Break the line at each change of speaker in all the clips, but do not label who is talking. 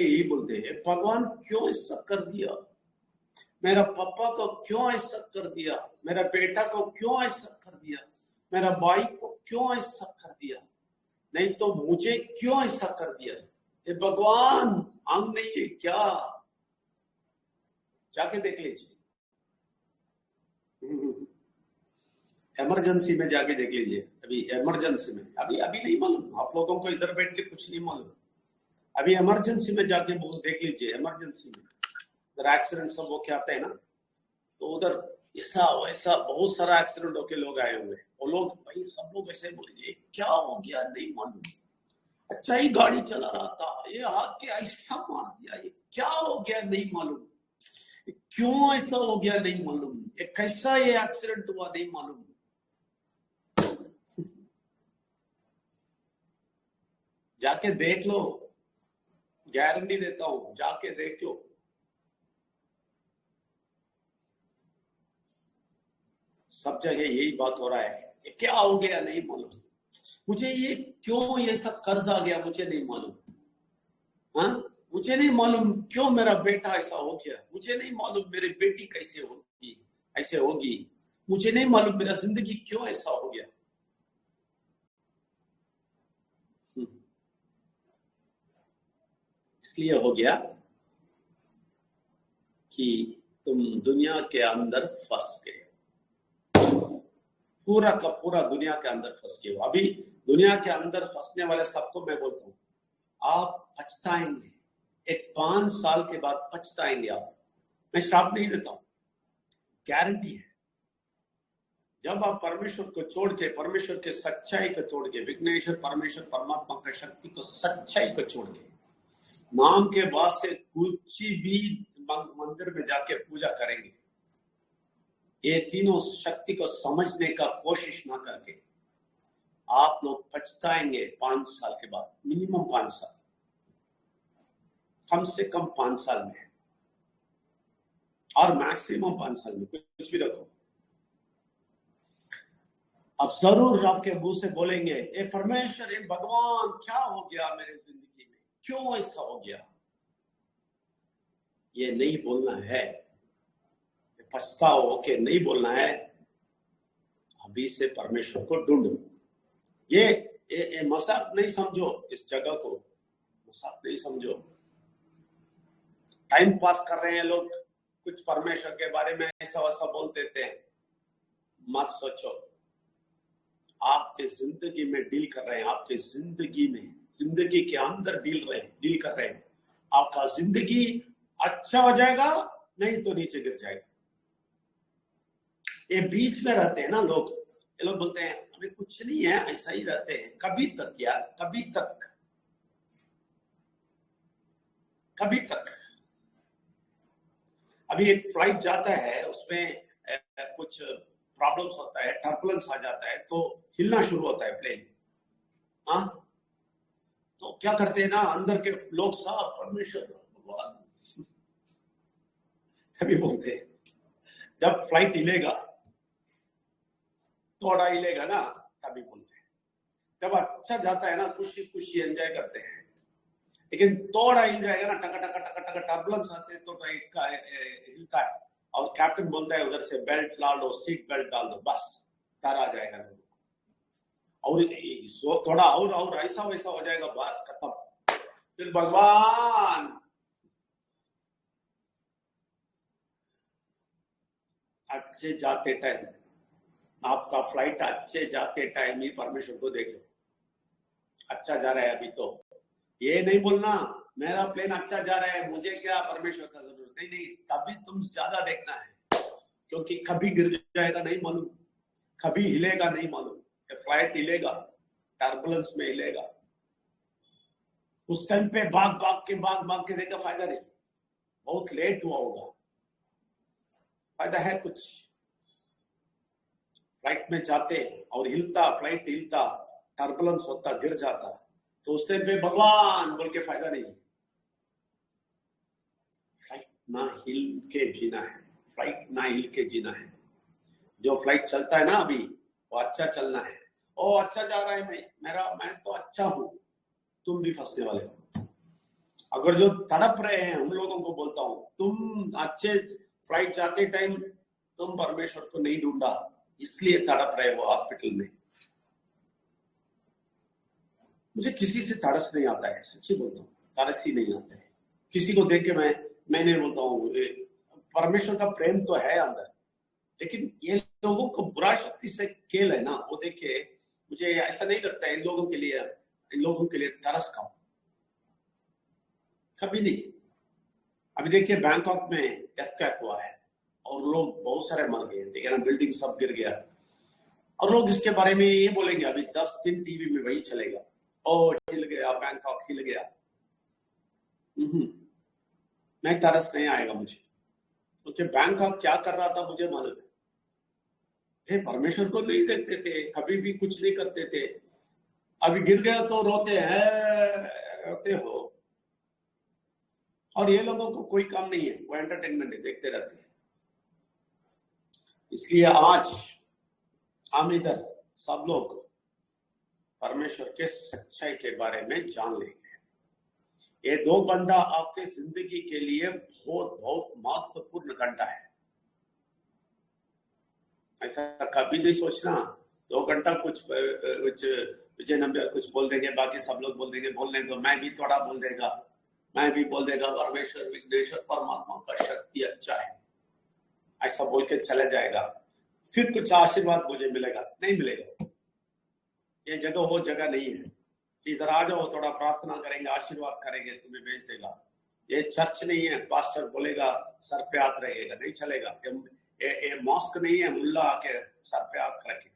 यही बोलते हैं, भगवान क्यों ऐसा कर दिया, मेरा पापा को क्यों ऐसा कर दिया, मेरा बेटा को क्यों ऐसा कर दिया, मेरा भाई को क्यों ऐसा कर दिया, नहीं तो मुझे क्यों ऐसा कर दिया। ये भगवान आंग नहीं है क्या? जाके देख लीजिए, इमरजेंसी में जाके देख लीजिए। अभी इमरजेंसी में, अभी नहीं मालूम आप लोगों को, इधर बैठ के कुछ नहीं मालूम। अभी इमरजेंसी में जाके देख लीजिए। इमरजेंसी में अगर एक्सीडेंट सब होके आते हैं ना, तो उधर ऐसा वैसा बहुत सारा एक्सीडेंट होके लोग आए हुए। वो लोग भाई सब लोग ऐसे बोलेंगे क्या हो गया नहीं मालूम, अच्छा ही गाड़ी चला रहा था, ये आके ऐसा मार दिया, ये क्या हो गया नहीं मालूम, क्यों ऐसा हो गया नहीं मालूम, ये कैसा ये एक्सीडेंट हुआ नहीं मालूम। जाके देख लो, गारंटी देता हूं, जाके देख लो। सब जगह यही बात हो रहा है, ये क्या हो गया नहीं मालूम, मुझे ये क्यों ये सब कर्ज आ गया मुझे नहीं मालूम, हाँ मुझे नहीं मालूम क्यों मेरा बेटा ऐसा हो गया, मुझे नहीं मालूम मेरी बेटी कैसे होगी ऐसे होगी, मुझे नहीं मालूम मेरा जिंदगी क्यों ऐसा हो गया। इसलिए हो गया कि तुम दुनिया के अंदर फंस गए, पूरा का पूरा दुनिया के अंदर फंस गए हो। अभी दुनिया के अंदर फंसने वाले सबको मैं बोलता हूँ, आप पछताएंगे, एक 5 साल के बाद पछताएंगे आप। मैं श्राप नहीं देता हूं, गारंटी है। जब आप परमेश्वर को छोड़ के, परमेश्वर के सच्चाई को छोड़ के, विघ्नेश्वर परमेश्वर परमात्मा का शक्ति को, सच्चाई को छोड़ के, नाम के वास्ते कुछ भी मंदिर में जाके पूजा करेंगे, ये तीनों शक्ति को समझने का कोशिश ना करके, आप लोग पछताएंगे 5 साल के बाद, मिनिमम 5 साल, कम से कम 5 साल में, और मैक्सिमम 5 साल में, कुछ भी रखो। अब जरूर आपके मुंह से बोलेंगे, ए परमेश्वर, ए भगवान, क्या हो गया मेरे जिंदगी में, क्यों ऐसा हो गया। ये नहीं बोलना है, पछताओ के नहीं बोलना है, अभी से परमेश्वर को ढूंढो। ये मजाक नहीं समझो, इस जगह को मजाक नहीं समझो। टाइम पास कर रहे हैं लोग, कुछ परमेश्वर के बारे में ऐसा वैसा बोल देते हैं, मत सोचो। आपके जिंदगी में डील कर रहे हैं, आपके जिंदगी में, जिंदगी के अंदर डील कर रहे हैं। आपका जिंदगी अच्छा हो जाएगा, नहीं तो नीचे गिर जाएगा। ये बीच में रहते हैं ना लोग, ये लोग बोलते हैं हमें कुछ नहीं है, ऐसा ही रहते हैं। कभी तक यार, कभी तक, कभी तक। अभी एक फ्लाइट जाता है, उसमें कुछ प्रॉब्लम्स होता है, टर्बुलेंस आ जाता है, तो हिलना शुरू होता है प्लेन। हाँ, तो क्या करते हैं ना अंदर के लोग, साहब परमेश्वर भगवान, तभी बोलते हैं जब फ्लाइट हिलेगा, थोड़ा हिलेगा ना, तभी बोलते हैं। जब अच्छा जाता है ना, खुशी खुशी एंजॉय करते हैं, लेकिन थोड़ा हिल जाएगा ना, टका टका टका टका टर्बुलेंस आते हैं, तो हिलता है, और कैप्टन बोलता है उधर से बेल्ट डाल दो, सीट बेल्ट डाल दो, बस डर आ जाएगा, और थोड़ा और ऐसा वैसा हो जाएगा, बस खत्म। फिर भगवान अच्छे जाते टाइम, आपका फ्लाइट अच्छे जाते टाइम ही परमेश्वर को देख लो, अच्छा जा रहा है अभी तो। ये नहीं बोलना मेरा प्लेन अच्छा जा रहा है, मुझे क्या परमेश्वर का जरूरत नहीं, तभी तुम ज्यादा देखना है, क्योंकि कभी गिर जाएगा नहीं मालूम, कभी हिलेगा नहीं मालूम। फ्लाइट हिलेगा, टर्बुलेंस में हिलेगा, उस टाइम पे भाग के देखा फायदा नहीं, बहुत लेट हुआ होगा, फायदा है कुछ। फ्लाइट में जाते और हिलता, फ्लाइट हिलता, टर्बुलेंस होता, गिर जाता, तो उस टाइम पे भगवान बोल के फायदा नहीं। फ्लाइट ना हिल के जीना है, फ्लाइट ना हिल के जीना है। जो फ्लाइट चलता है ना अभी, वो अच्छा चलना है। ओ अच्छा जा रहा है, मैं तो अच्छा हूं, तुम भी फंसने वाले हो। अगर जो तड़प रहे हैं उन लोगों को बोलता हूं, तुम अच्छे फ्लाइट जाते टाइम तुम परमेश्वर को नहीं ढूंढा, इसलिए तड़प रहे हो हॉस्पिटल में। मुझे किसी से तरस नहीं आता है, सच्ची बोलता हूँ, तरस ही नहीं आता है किसी को देख के। मैं नहीं बोलता हूँ, परमेश्वर का प्रेम तो है अंदर, लेकिन ये लोगों को बुरा शक्ति से खेल है ना, वो देखे मुझे ऐसा नहीं लगता है इन लोगों के लिए तरस खाओ, कभी नहीं। अभी देखिए बैंकॉक में अर्थक्वेक हुआ है और लोग बहुत सारे मर गए, ठीक है ना, बिल्डिंग सब गिर गया, और लोग इसके बारे में ये बोलेंगे अभी 10 दिन टीवी में वही चलेगा, और हिल गया बैंकॉक, हिल गया। नहीं, तरस नहीं आएगा मुझे, क्योंकि बैंकॉक क्या कर रहा था मुझे मालूम है। परमेश्वर को नहीं देखते थे, कभी भी कुछ नहीं करते थे, अभी गिर गया तो रोते हैं, रोते हो। और ये लोगों को कोई काम नहीं है, वो एंटरटेनमेंट देखते रहते हैं। इसलिए आज हम इधर सब लोग परमेश्वर के सच्चाई के बारे में जान लेंगे। ये 2 घंटा आपके जिंदगी के लिए बहुत बहुत महत्वपूर्ण घंटा है। ऐसा कभी नहीं सोचना 2 घंटा कुछ विजय नंबर कुछ बोल देंगे, बाकी सब लोग बोल देंगे, बोलने दो, मैं भी थोड़ा बोल देगा, मैं भी बोल देगा परमेश्वर विघ्नेश्वर परमात्मा का शक्ति अच्छा है, ऐसा बोल के चला जाएगा, फिर कुछ आशीर्वाद मुझे मिलेगा? नहीं मिलेगा। ये जगह वो जगह नहीं है कि इधर आ जाओ थोड़ा प्रार्थना करेंगे, आशीर्वाद करेंगे, तुम्हें भेज देगा। ये चर्च नहीं है, पास्टर बोलेगा सर पे हाथ रहेगा, नहीं चलेगा। ये मॉस्क नहीं है, मुल्ला आके सर पे हाथ रखे।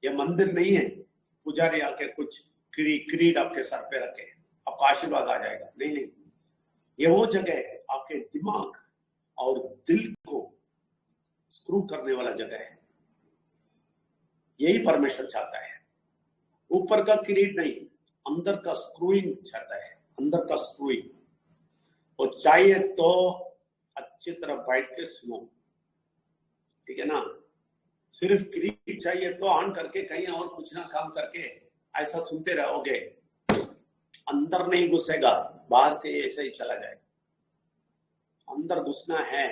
ये मंदिर नहीं है, पुजारी आके कुछ क्रीड आपके सर पे रखे, आपका आशीर्वाद आ जाएगा। नहीं नहीं, ये वो जगह है आपके दिमाग और दिल को स्क्रू करने वाला जगह है। यही परमेश्वर चाहता है, ऊपर का किरीट नहीं, अंदर का स्क्रूइंग चाहता है, अंदर का स्क्रूइंग। और चाहिए तो अच्छी तरह बैठ के सुनो, ठीक है ना। सिर्फ किरीट चाहिए तो ऑन करके कहीं और कुछ ना काम करके ऐसा सुनते रहोगे, अंदर नहीं घुसेगा, बाहर से ऐसा ही चला जाएगा। अंदर घुसना है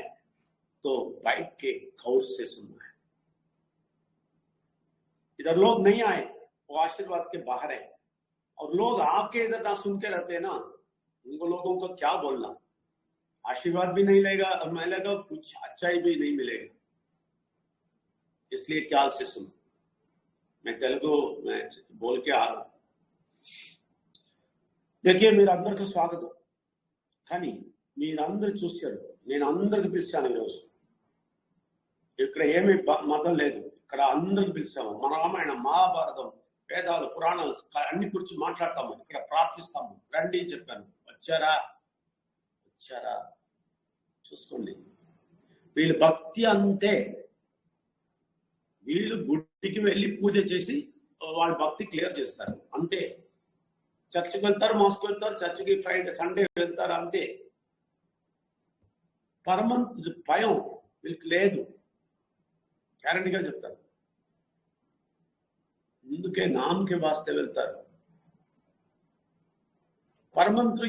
तो बैठ के गौर से सुनना है। इधर लोग नहीं आए, वो आशीर्वाद के बाहर है, और लोग आके इधर ना सुन के रहते हैं ना, उनको लोगों को क्या बोलना, आशीर्वाद भी नहीं लेगा और मिलेगा, कुछ अच्छाई भी नहीं मिलेगा। इसलिए ख्याल से सुनो। मैं तेलुगु में बोल के आ रहा हूं। देखिए मेरा अंदर का स्वागत కానీ మీరందరూ చూశారు, నేను అందరికి పిలిచాను ఈరోజు। ఇక్కడ ఏమి మతం లేదు, ఇక్కడ అందరికి పిలిచాము। మన రామాయణం, మహాభారతం, వేదాలు, పురాణాలు అన్ని గురించి మాట్లాడతాము, ఇక్కడ ప్రార్థిస్తాము, రండి చెప్పాను। వచ్చారా? వచ్చారా? చూసుకోండి, వీళ్ళ భక్తి అంతే। వీళ్ళు గుడికి వెళ్ళి పూజ చేసి వాళ్ళ భక్తి క్లియర్ చేస్తారు, అంతే। చర్చికి వెళ్తారు, మాస్కి వెళ్తారు, చర్చికి ఫ్రైడే సండే వెళ్తారు, అంతే। పరమంత భయం వీళ్ళకి లేదు, గ్యారంటీగా చెప్తారు। అందుకే నామకే వాస్తే వెళ్తారు। పరమంతులు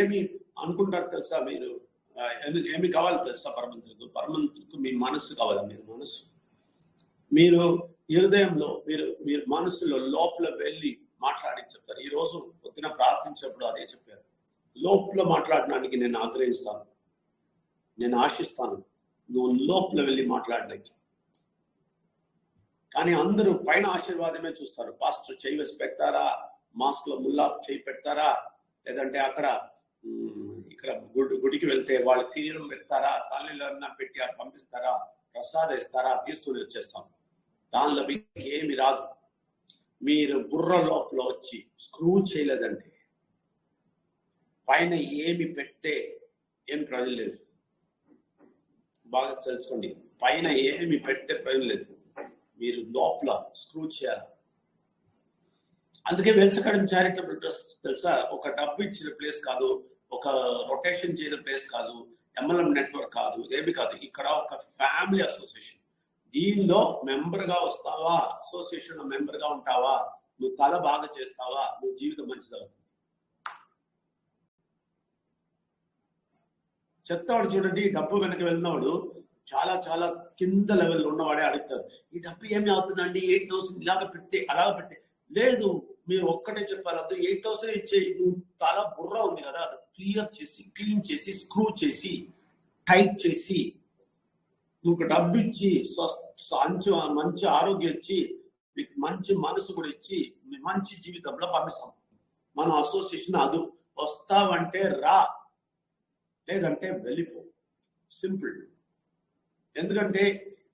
ఏమి అనుకుంటారు తెలుసా? మీరు ఏమి కావాలి తెలుసా పరమంతులకు? పరమంతులకు మీ మనస్సు కావాలి, మీరు మనస్సు, మీరు హృదయంలో, మీరు మనసులో లోపల వెళ్ళి మాట్లాడి చెప్తారు। ఈ రోజు పొద్దున ప్రార్థించినప్పుడు అదే చెప్పారు, లోపల మాట్లాడడానికి నేను ఆగ్రహిస్తాను, నేను ఆశిస్తాను నువ్వు లోపల వెళ్ళి మాట్లాడడానికి। కానీ అందరూ పైన ఆశీర్వాదమే చూస్తారు। పాస్టర్ చేయి వేసి పెడతారా, మాస్క్ లో ముల్లా చేయి పెడతారా, లేదంటే అక్కడ ఇక్కడ గుడికి వెళ్తే వాళ్ళు కిరీటం పెడతారా, తల్లిలన్నా పెట్టి పంపిస్తారా, ప్రసాదం ఇస్తారా, తీసుకుని వచ్చేస్తాం। దానిలో మీకు ఏమి రాదు, మీరు బుర్ర లోపల వచ్చి స్క్రూ చేయలేదంటే పైన ఏమి పెడితే ఏం ప్రయోజనం లేదు। బాగా తెలుసుకోండి, పైన ఏమి పెడితే ప్రయోజనం లేదు, మీరు లోపల స్క్రూ చేయాలి। అందుకే వెల్సకడం చారిటబుల్ ట్రస్ట్ తెలుసా, ఒక డబ్బు ఇచ్చిన ప్లేస్ కాదు, ఒక రొటేషన్ చేయని ప్లేస్ కాదు, ఎంఎల్ఎం నెట్వర్క్ కాదు, ఇదేమి కాదు, ఇక్కడ ఒక ఫ్యామిలీ అసోసియేషన్। దీనిలో మెంబర్ గా వస్తావా, అసోసియేషన్ లో మెంబర్ గా ఉంటావా, నువ్వు తల బాగా చేస్తావా, నువ్వు జీవితం మంచిదవుతుంది। చెప్తాడు చూడండి, డబ్బు వెనక వెళ్ళినవాడు చాలా చాలా కింద లెవెల్లో ఉన్నవాడే అడుగుతారు, ఈ డబ్బు ఏమి అవుతుందండి, 8,000 ఇలాగ పెట్టే అలాగ పెట్టే. లేదు, మీరు ఒక్కటే చెప్పాలి, అది 8,000 ఇచ్చే, నువ్వు చాలా బుర్ర ఉంది కదా, అది క్లియర్ చేసి క్లీన్ చేసి స్క్రూ చేసి టైట్ చేసి నువ్వు డబ్బు ఇచ్చి మంచి ఆరోగ్యం ఇచ్చి మీకు మంచి మనసు కూడా ఇచ్చి మీ మంచి జీవితంలో పంపిస్తాం. మన అసోసియేషన్ అది వస్తావంటే రా, లేదంటే వెళ్ళిపో. సింపుల్. ఎందుకంటే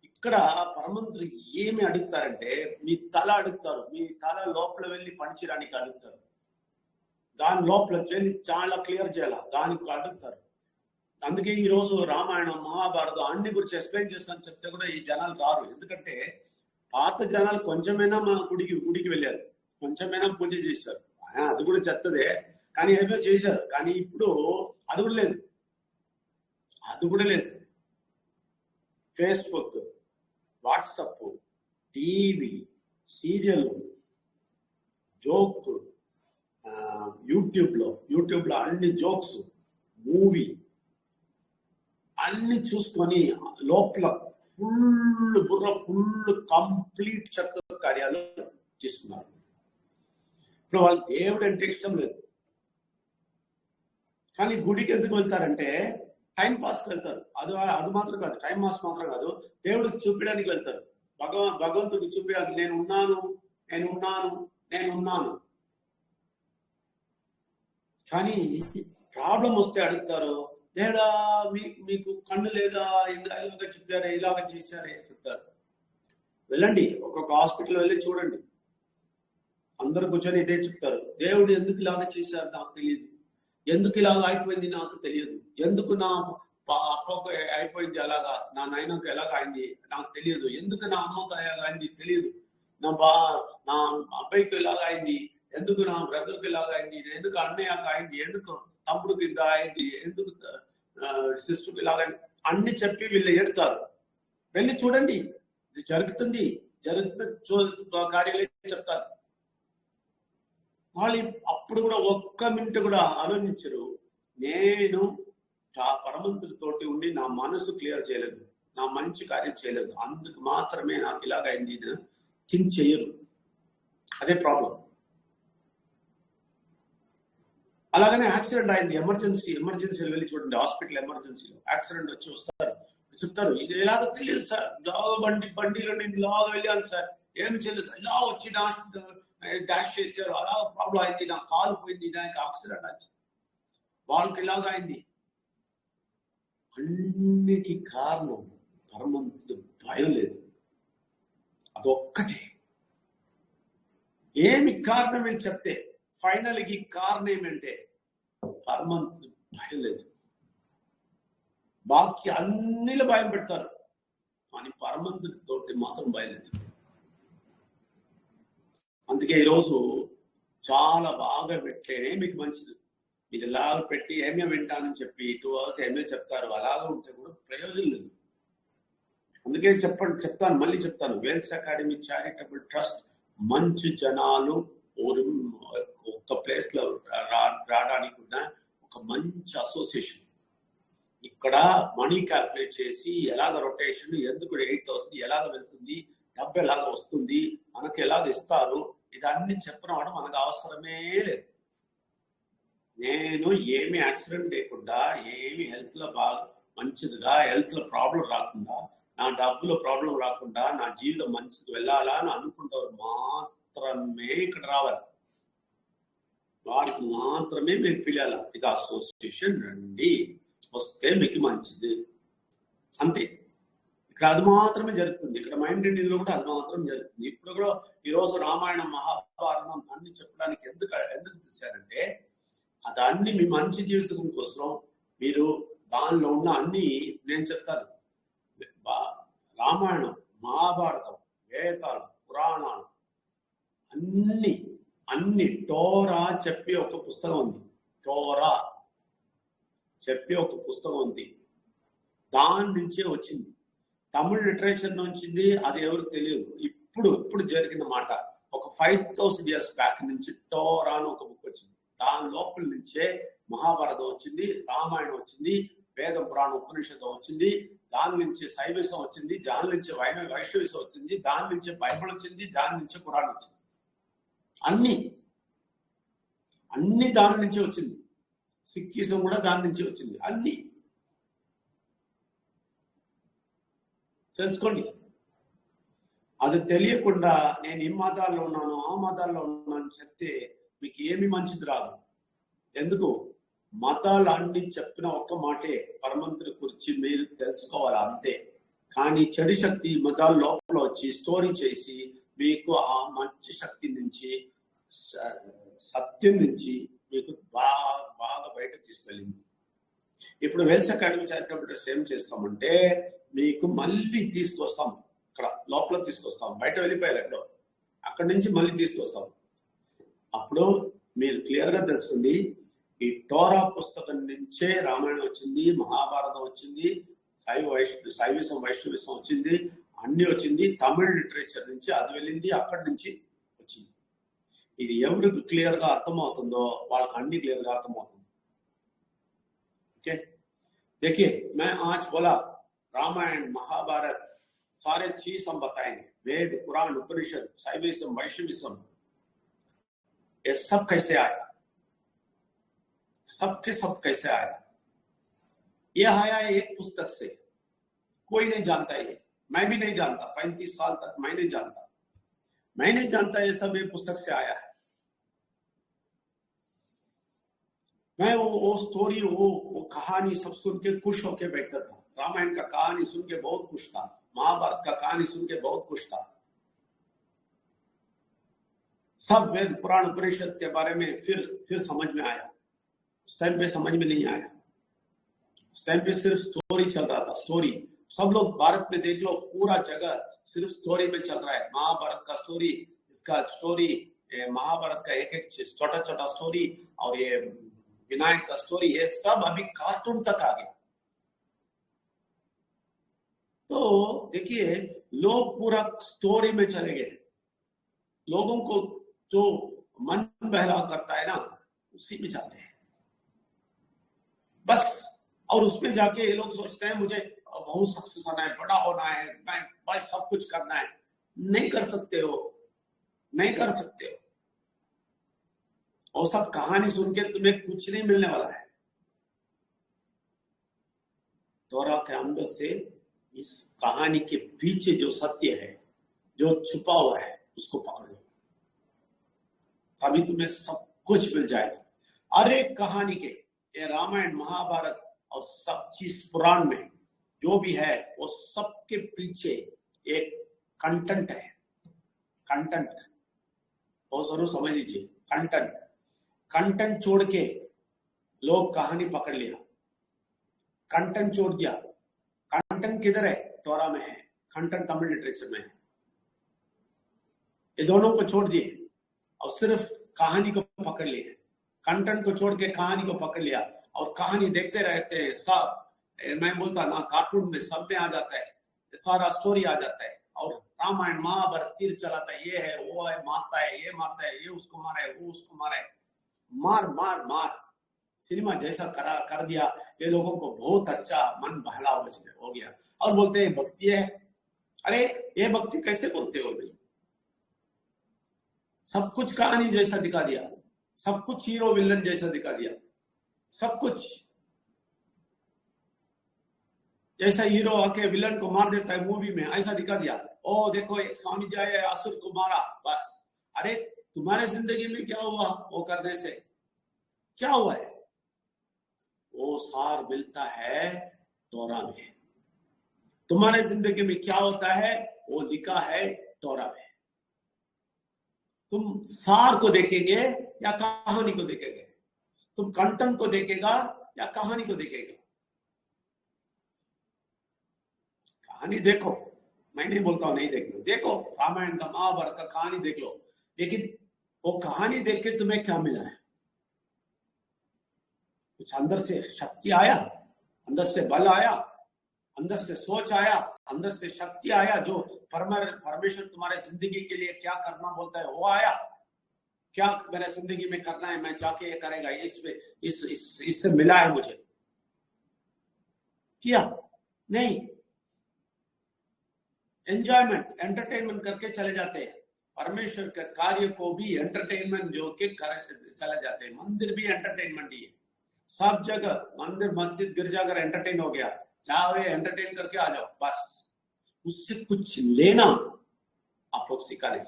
ఇక్కడ పరమంతులు ఏమి అడుగుతారంటే మీ తల అడుగుతారు, మీ తల లోపల వెళ్ళి పనిచేయడానికి అడుగుతారు, దాని లోపలికి వెళ్ళి చాలా క్లియర్ చేయాల దానికి అడుగుతారు. అందుకే ఈ రోజు రామాయణం మహాభారతం అన్ని గురించి ఎక్స్ప్లెయిన్ చేస్తాను చెప్తే కూడా ఈ జనాలు రారు. ఎందుకంటే పాత జనాలు కొంచెమైనా మా గుడికి వెళ్ళారు, కొంచెమైనా పూజ చేశారు, అది కూడా చెత్తదే, కానీ ఏమో చేశారు. కానీ ఇప్పుడు అది కూడా లేదు, అది కూడా లేదు. Facebook, WhatsApp, TV, serial, joke, యూట్యూబ్లో అన్ని జోక్స్, మూవీ అన్ని చూసుకొని లోపల ఫుల్ కంప్లీట్ చెత్త కార్యాలు తీసుకున్నారు. ఇప్పుడు వాళ్ళు దేవుడు అంటే ఇష్టం లేదు, కానీ గుడికి ఎందుకు వెళ్తారంటే టైం పాస్కి వెళ్తారు. అది మాత్రం కాదు, టైం పాస్ మాత్రం కాదు, దేవుడికి చూపించడానికి వెళ్తారు, భగవంతుడికి చూపించడానికి నేనున్నాను. కానీ ప్రాబ్లం వస్తే అడుగుతారు, దేవుడా మీకు కన్ను లేదా, ఇలాగ చెప్పారే, ఇలాగ చేశారే చెప్తారు. వెళ్ళండి, ఒక్కొక్క హాస్పిటల్ వెళ్ళి చూడండి, అందరు కూర్చొని ఇదే చెప్తారు, దేవుడు ఎందుకు ఇలాగ చేశారు నాకు తెలియదు, ఎందుకు ఇలాగ అయిపోయింది నాకు తెలియదు, ఎందుకు నా అప్పకు అయిపోయింది అలాగా, నా నాయనకు ఎలాగ అయింది నాకు తెలియదు, ఎందుకు నా అమ్మకు ఎలాగ అయింది తెలియదు, నా అబ్బాయికి ఇలాగ అయింది, ఎందుకు నా బ్రదర్కి ఇలాగ అయింది, ఎందుకు అన్నయ్యకు అయింది, ఎందుకు తమ్ముడికి ఇలా అయింది, ఎందుకు సిస్టర్కి ఇలాగ అన్ని చెప్పి వీళ్ళు ఏడుతారు. వెళ్ళి చూడండి, ఇది జరుగుతుంది కార్యాలే చెప్తారు. వాళ్ళు అప్పుడు కూడా ఒక్క మినిట్ కూడా ఆలోచించరు, నేను పరమంతుడితోటి ఉండి నా మనసు క్లియర్ చేయలేదు, నా మంచి కార్యం చేయలేదు, అందుకు మాత్రమే నాకు ఇలాగైంది థింక్ చేయరు. అదే ప్రాబ్లం. అలాగనే యాక్సిడెంట్ అయింది, ఎమర్జెన్సీలో వెళ్ళి చూడండి, హాస్పిటల్ ఎమర్జెన్సీలో యాక్సిడెంట్ వచ్చి వస్తారు, చెప్తారు ఇది ఎలాగో తెలియదు సార్, బండిలో నేను ఇలాగ వెళ్ళాను సార్, ఏం చేయలేదు, ఇలా వచ్చి డాష్ చేశారు, అలా ప్రాబ్లం అయింది, నా కాలు పోయింది, దానికి యాక్సిడెంట్ వచ్చి వాళ్ళకి ఇలాగ అయింది. అన్నిటి కారణం పరమంతుడు భయం లేదు, అదొక్కటే. ఏమి కారణం అని చెప్తే ఫైనల్ ఈ కారణం ఏమంటే పరమంతుడు భయం లేదు. బాకీ అన్నిలో భయం పెడతారు, కానీ పరమంతుడితోటి మాత్రం భయం లేదు. అందుకే ఈరోజు చాలా బాగా పెట్టేనే మీకు మంచిది. మీరు ఇలాగ పెట్టి ఏమే వింటానని చెప్పి 2 hours ఏమే చెప్తారు, అలాగ ఉంటే కూడా ప్రయోజనం లేదు. అందుకే చెప్తాను, మళ్ళీ చెప్తాను, వెల్స్ అకాడమీ చారిటబుల్ ట్రస్ట్ మంచి జనాలు ఒక ప్లేస్ లో రావడానికి కూడా ఒక మంచి అసోసియేషన్. ఇక్కడ మనీ క్యాల్కులేట్ చేసి ఎలాగ రొటేషన్, ఎందుకు 8,000 ఎలాగ వెళ్తుంది, డబ్బు ఎలాగ వస్తుంది, మనకు ఎలాగ ఇస్తారు, ఇదన్నీ చెప్పిన వాడు మనకు అవసరమే లేదు. నేను ఏమి యాక్సిడెంట్ లేకుండా, ఏమి హెల్త్ లో బాగా మంచిదిగా, హెల్త్ లో ప్రాబ్లం రాకుండా, నా డబ్బులో ప్రాబ్లం రాకుండా, నా జీవితం మంచిది వెళ్ళాలా అని అనుకుంటారు మాత్రమే ఇక్కడ రావాలి. వారికి మాత్రమే మీరు పిలవాలి, ఇది అసోసియేషన్ రండి, వస్తే మీకు మంచిది, అంతే. ఇక్కడ అది మాత్రమే జరుగుతుంది. ఇక్కడ మైండ్ ఇండియన్లో కూడా అది మాత్రం జరుగుతుంది. ఇప్పుడు కూడా ఈరోజు రామాయణం మహాభారతం అన్ని చెప్పడానికి ఎందుకు పిలిచారంటే అదన్నీ మీ మంచి జీవితం కోసం. మీరు దానిలో ఉన్న అన్ని నేను చెప్తాను, రామాయణం మహాభారతం వేదాలు పురాణాలు అన్ని టోరా చెప్పి ఒక పుస్తకం ఉంది, టోరా చెప్పి ఒక పుస్తకం ఉంది, దాని నుంచే వచ్చింది. తమిళ లిటరేచర్ వచ్చింది, అది ఎవరికి తెలియదు. ఇప్పుడు జరిగిన మాట. ఒక 5,000 years బ్యాక్ నుంచి టోరా అని ఒక బుక్ వచ్చింది, దాని లోపల నుంచే మహాభారతం వచ్చింది, రామాయణం వచ్చింది, వేదం పురాణం ఉపనిషత్తు వచ్చింది, దాని నుంచి శైవిసం వచ్చింది, దాని నుంచి వైష్ణవిసం వచ్చింది, దాని నుంచి బైబిల్ వచ్చింది, దాని నుంచి ఖురాన్ వచ్చింది. అన్ని దాని నుంచి వచ్చింది. సిక్కిజం కూడా దాని నుంచి వచ్చింది. అన్ని తెలుసుకోండి. అది తెలియకుండా నేను ఈ మతాల్లో ఉన్నాను, ఆ మతాల్లో ఉన్నాను చెప్తే మీకు ఏమి మంచిది రాదు. ఎందుకు? మతాలు అన్ని చెప్పిన ఒక్క మాటే, పరమంతుడి గురించి మీరు తెలుసుకోవాలి అంతే. కానీ చెడు శక్తి మతాల లోపల వచ్చి స్టోరీ చేసి మీకు ఆ మంచి శక్తి నుంచి, సత్యం నుంచి మీకు బాగా బయట తీసుకెళ్ళింది. ఇప్పుడు వెల్స్ అకాడమీ చారిటబుల్ ట్రస్ట్ ఏం చేస్తామంటే మీకు మళ్ళీ తీసుకొస్తాం, ఇక్కడ లోపల తీసుకొస్తాం, బయట వెళ్ళిపోయారు ఎక్కడో, అక్కడి నుంచి మళ్ళీ తీసుకొస్తాం. అప్పుడు మీరు క్లియర్ గా తెలుస్తుంది, ఈ టోరా పుస్తకం నుంచే రామాయణం వచ్చింది, మహాభారతం వచ్చింది, శైవిసం వైష్ణవిసం వచ్చింది, అన్ని వచ్చింది. తమిళ లిటరేచర్ నుంచి అది వెళ్ళింది, అక్కడి నుంచి వచ్చింది. ఇది ఎవరికి క్లియర్ గా అర్థమవుతుందో వాళ్ళకి అన్ని క్లియర్ గా అర్థమవుతుంది. ओके, देखिए मैं आज बोला रामायण महाभारत सारे चीज हम बताएंगे, वेद पुराण उपनिषद शैविज्म वैष्णविज्म ये सब कैसे आया, सबके सब कैसे आया। ये आया एक पुस्तक से, कोई नहीं जानता ये, मैं भी नहीं जानता, 35 साल तक मैं नहीं जानता ये सब ये पुस्तक से आया है। मैं वो स्टोरी वो कहानी सब सुन के खुश होके बैठता था। रामायण का कहानी सुन के बहुत खुश था, महाभारत का कहानी सुन के बहुत खुश था। सब वेद पुराण उपनिषद के बारे में फिर समझ में आया। उस टाइम पे समझ में नहीं आया, उस टाइम पे सिर्फ स्टोरी चल रहा था। स्टोरी सब लोग भारत में देख लो, पूरा जगह सिर्फ स्टोरी में चल रहा है। महाभारत का स्टोरी, इसका स्टोरी, महाभारत का एक छोटा छोटा स्टोरी, और ये विनायक का स्टोरी, ये सब अभी कार्टून तक आ गया। तो देखिए लोग पूरा स्टोरी में चले गए। लोगों को जो मन बहला करता है ना, उसी में जाते हैं बस। और उसमें जाके ये लोग सोचते हैं मुझे बहुत सक्सेस होना है, बड़ा होना है, मैं बस सब कुछ करना है। नहीं कर सकते हो, नहीं कर सकते हो। और सब कहानी सुन के तुम्हें कुछ नहीं मिलने वाला है। तोरा के अंदर से इस कहानी के पीछे जो सत्य है, जो छुपा हुआ है, उसको पकड़ लो, तभी तुम्हें सब कुछ मिल जाएगा। अरे कहानी के ये रामायण महाभारत और सब चीज पुराण में जो भी है, वो सबके पीछे एक कंटेंट है। कंटेंट बहुत जरूर समझ लीजिए। कंटेंट छोड़ के लोग कहानी पकड़ लिया, कंटेंट छोड़ दिया। कंटेंट किधर है? टोरा में है, कंटेंट तमिल लिटरेचर में है। ये दोनों को छोड़ दिए और सिर्फ कहानी को पकड़ लिए। कंटेंट को छोड़ के कहानी को पकड़ लिया और कहानी देखते रहते हैं। सब मैं बोलता ना, कार्टून में सब में आ जाता है, सारा स्टोरी आ जाता है। और रामायण महाभारत तीर चलाता है, ये है वो है, मारता है, ये मारता है, ये उसको मारा है, वो उसको मारा है, मार मार मार सिनेमा जैसा कर दिया। ये लोगों को बहुत अच्छा मन बहला हो गया और बोलते हैं भक्ति है। अरे ये भक्ति कैसे बोलते हो भाई? सब कुछ कहानी जैसा दिखा दिया, सब कुछ हीरो विलन जैसा दिखा दिया, सब कुछ जैसा हीरो आके विलन को मार देता है मूवी में, ऐसा दिखा दिया। ओ देखो एक स्वामी जी आए, असुर को मारा, बस। अरे तुम्हारे जिंदगी में क्या हुआ वो करने से? क्या हुआ है? वो सार मिलता है टोरा में। तुम्हारे जिंदगी में क्या होता है वो लिखा है टोरा में। तुम सार को देखेंगे या कहानी को देखेंगे? तुम कंटेंट को देखेगा या कहानी को देखेगा? कहानी देखो, मैं नहीं बोलता हूं नहीं देखो, देखो रामायण का महाभारत का कहानी देख लो, लेकिन वो कहानी देख के तुम्हें क्या मिला है? कुछ अंदर से शक्ति आया, अंदर से बल आया, अंदर से सोच आया, अंदर से शक्ति आया, जो परमेश्वर तुम्हारे जिंदगी के लिए क्या करना बोलता है वो आया। क्या मेरे जिंदगी में करना है, मैं जाके ये करेगा, इससे मिला है मुझे। किया नहीं, एंजॉयमेंट एंटरटेनमेंट करके चले जाते हैं। परमेश्वर के कार्य को भी एंटरटेनमेंट जो के चले जाते हैं। मंदिर भी एंटरटेनमेंट ही है। सब जगह मंदिर मस्जिद गिरजाघर एंटरटेन हो गया, जाओ एंटरटेन करके आ जाओ, बस उससे कुछ लेना आप लोग सीखा नहीं,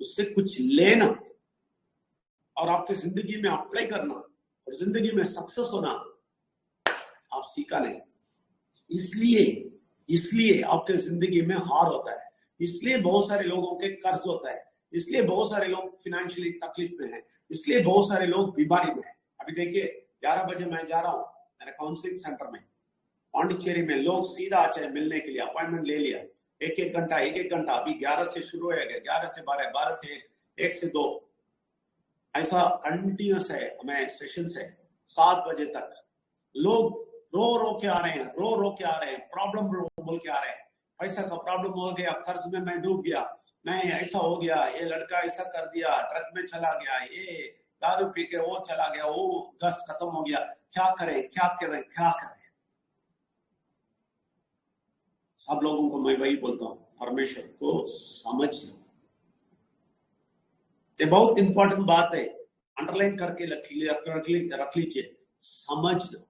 उससे कुछ लेना और आपकी जिंदगी में अप्लाई करना और जिंदगी में सक्सेस होना आप सीखा नहीं। इसलिए आपके जिंदगी में हार होता है, इसलिए बहुत सारे लोगों के कर्ज होता है, इसलिए बहुत सारे लोग फाइनेंशियली तकलीफ में हैं, इसलिए बहुत सारे लोग बीमारी में हैं। अभी देखिए 11 बजे मैं जा रहा हूँ मेरे काउंसलिंग सेंटर में पांडिचेरी में। लोग सीधा आ जाए मिलने के लिए, अपॉइंटमेंट ले लिया, एक घंटा। अभी 11 से शुरू हो गया, 11 से 12, 12 से 1 से 2, ऐसा कंटिन्यूस है हमें सेशन है 7 बजे तक। लोग रो के आ रहे हैं, प्रॉब्लम बोल के आ रहे हैं। पैसा का प्रॉब्लम हो गया, कर्ज में मैं डूब गया, मैं ऐसा हो गया, ये लड़का ऐसा कर दिया, ड्रग में चला गया, ये दारू पी के वो चला गया, वो गस खत्म हो गया, क्या करें। सब लोगों को मैं वही बोलता हूँ, परमेश्वर को समझ लो। ये बहुत इंपॉर्टेंट बात है, अंडरलाइन करके रख लीजिए, समझ लो।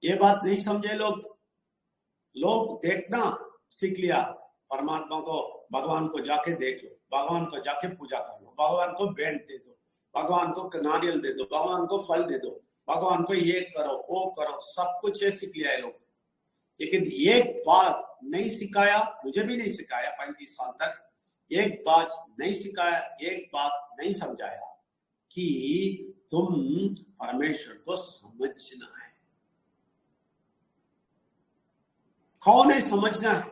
ये बात नहीं समझे लोग देखना सीख लिया, परमात्मा को, भगवान को जाके देख लो, भगवान को जाके पूजा कर लो, भगवान को भेंट दे दो, भगवान को नारियल दे दो, भगवान को फल दे दो, भगवान को ये करो वो करो, सब कुछ ये सीख लिया है लोग। लेकिन एक बात नहीं सिखाया, मुझे भी नहीं सिखाया 35 साल तक, एक बात नहीं सिखाया, एक बात नहीं समझाया कि तुम परमेश्वर को समझना है। कौन है समझना है?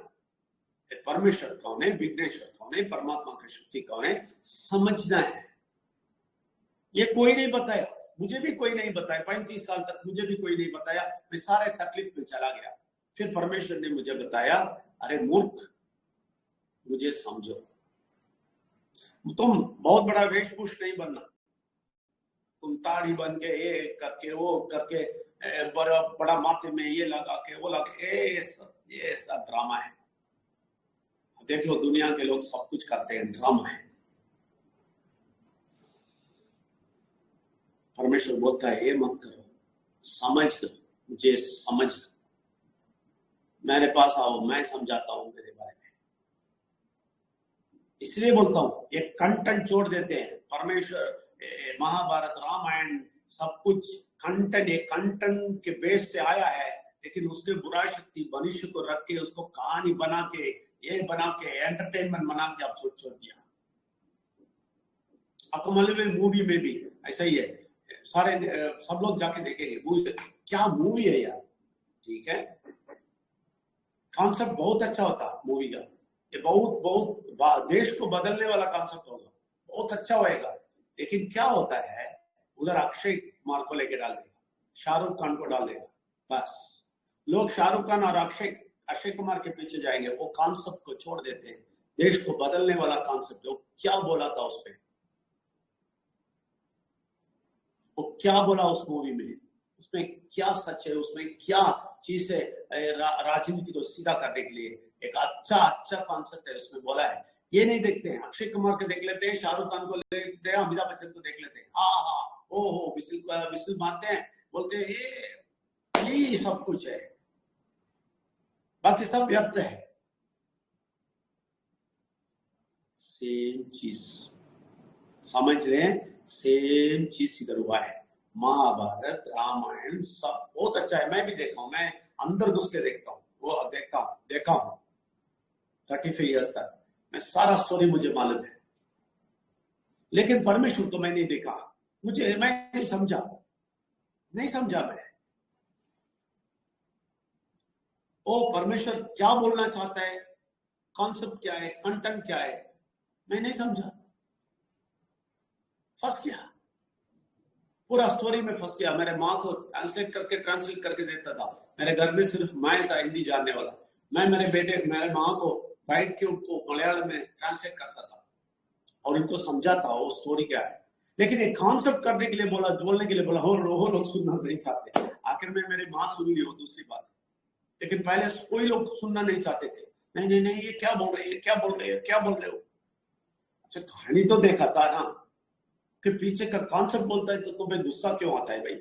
परमेश्वर कौन है, विघ्नेश्वर कौन है, परमात्मा की शक्ति कौन है, समझना है। ये कोई नहीं बताया, मुझे भी कोई नहीं बताया, 35 साल तक मुझे भी कोई नहीं बताया, मैं सारे तकलीफ में चला गया। फिर परमेश्वर ने मुझे बताया, अरे मूर्ख, मुझे समझो, तुम बहुत बड़ा वेशभूष नहीं बनना, तुम ताड़ी बन के ये करके वो करके बड़ा माथे में ये लगा के वो लगा के, ये सब ड्रामा है। देख लो दुनिया के लोग सब कुछ करते हैं, ड्रामा है। परमेश्वर बोलता है ये मत करो, समझ लो, मुझे समझ लो, मेरे पास आओ, मैं समझाता हूं मेरे बारे में। इसलिए बोलता हूं, ये कंटेंट जोड़ देते हैं। परमेश्वर, महाभारत, रामायण, सब कुछ कंटेंट, एक कंटेंट के बेस से आया है, लेकिन उसके बुरा शक्ति मनुष्य को रख के उसको कहानी बना के, ये बना के, एंटरटेनमेंट बना के आप छोड़ दिया। आपको मालूम है मूवी में भी ऐसा ही है, सारे सब लोग जाके देखेंगे मूवी, क्या मूवी है यार, ठीक है, कॉन्सेप्ट बहुत अच्छा होता मूवी का, ये बहुत देश को बदलने वाला कॉन्सेप्ट होगा, बहुत अच्छा होएगा। लेकिन क्या होता है, उधर अक्षय कुमार को लेके डाल देगा, शाहरुख खान को डाल देगा, बस लोग शाहरुख खान और अक्षय कुमार के पीछे जाएंगे, वो कॉन्सेप्ट को छोड़ देते हैं। देश को बदलने वाला कॉन्सेप्ट, वो क्या बोला था उसपे, वो क्या बोला उस मूवी में, उसमें क्या सच है, उसमें क्या चीज है, राजनीति को सीधा करने के लिए एक अच्छा कॉन्सेप्ट है उसमें बोला है। ये नहीं देखते हैं, अक्षय कुमार को देख लेते हैं, शाहरुख खान को देखते हैं, अमिताभ बच्चन को देख लेते हैं, हाँ ओहो विसिल मारते हैं, बोलते हैं ये सब कुछ है, बाकी सब व्यर्थ है। सेम चीज समझ रहे हैं, सेम चीज इधर हुआ है। महाभारत, रामायण सब बहुत अच्छा है, मैं भी देखा हूं, मैं अंदर घुस के देखता हूँ, वो देखा हूं 35 इयर्स तक, मैं सारा स्टोरी मुझे मालूम है। लेकिन परमेश्वर को मैं नहीं देखा, मैं नहीं समझा मैं, ओ परमेश्वर क्या बोलना चाहता है, कॉन्सेप्ट क्या है, कंटेंट क्या है, मैं नहीं समझा, फंस गया, पूरा स्टोरी में फंस गया। मेरे माँ को ट्रांसलेट करके देता था, मेरे घर में सिर्फ मैं था हिंदी जानने वाला, मैं मेरे माँ को बैठ के उनको मलयालम में ट्रांसलेट करता था और इनको समझाता वो स्टोरी क्या है। लेकिन एक कॉन्सेप्ट करने के लिए बोलने के लिए बोला, वो लोग सुनना नहीं चाहते, आखिर में मेरी माँ सुन ली हो, दूसरी बात। लेकिन पहले कोई लोग सुनना नहीं चाहते थे, नहीं नहीं नहीं ये क्या बोल रहे हैं, क्या बोल रहे हैं, क्या बोल रहे हो। अच्छा कहानी तो देखा था ना कि पीछे का कॉन्सेप्ट बोलता है तो तुम्हें गुस्सा क्यों आता है भाई।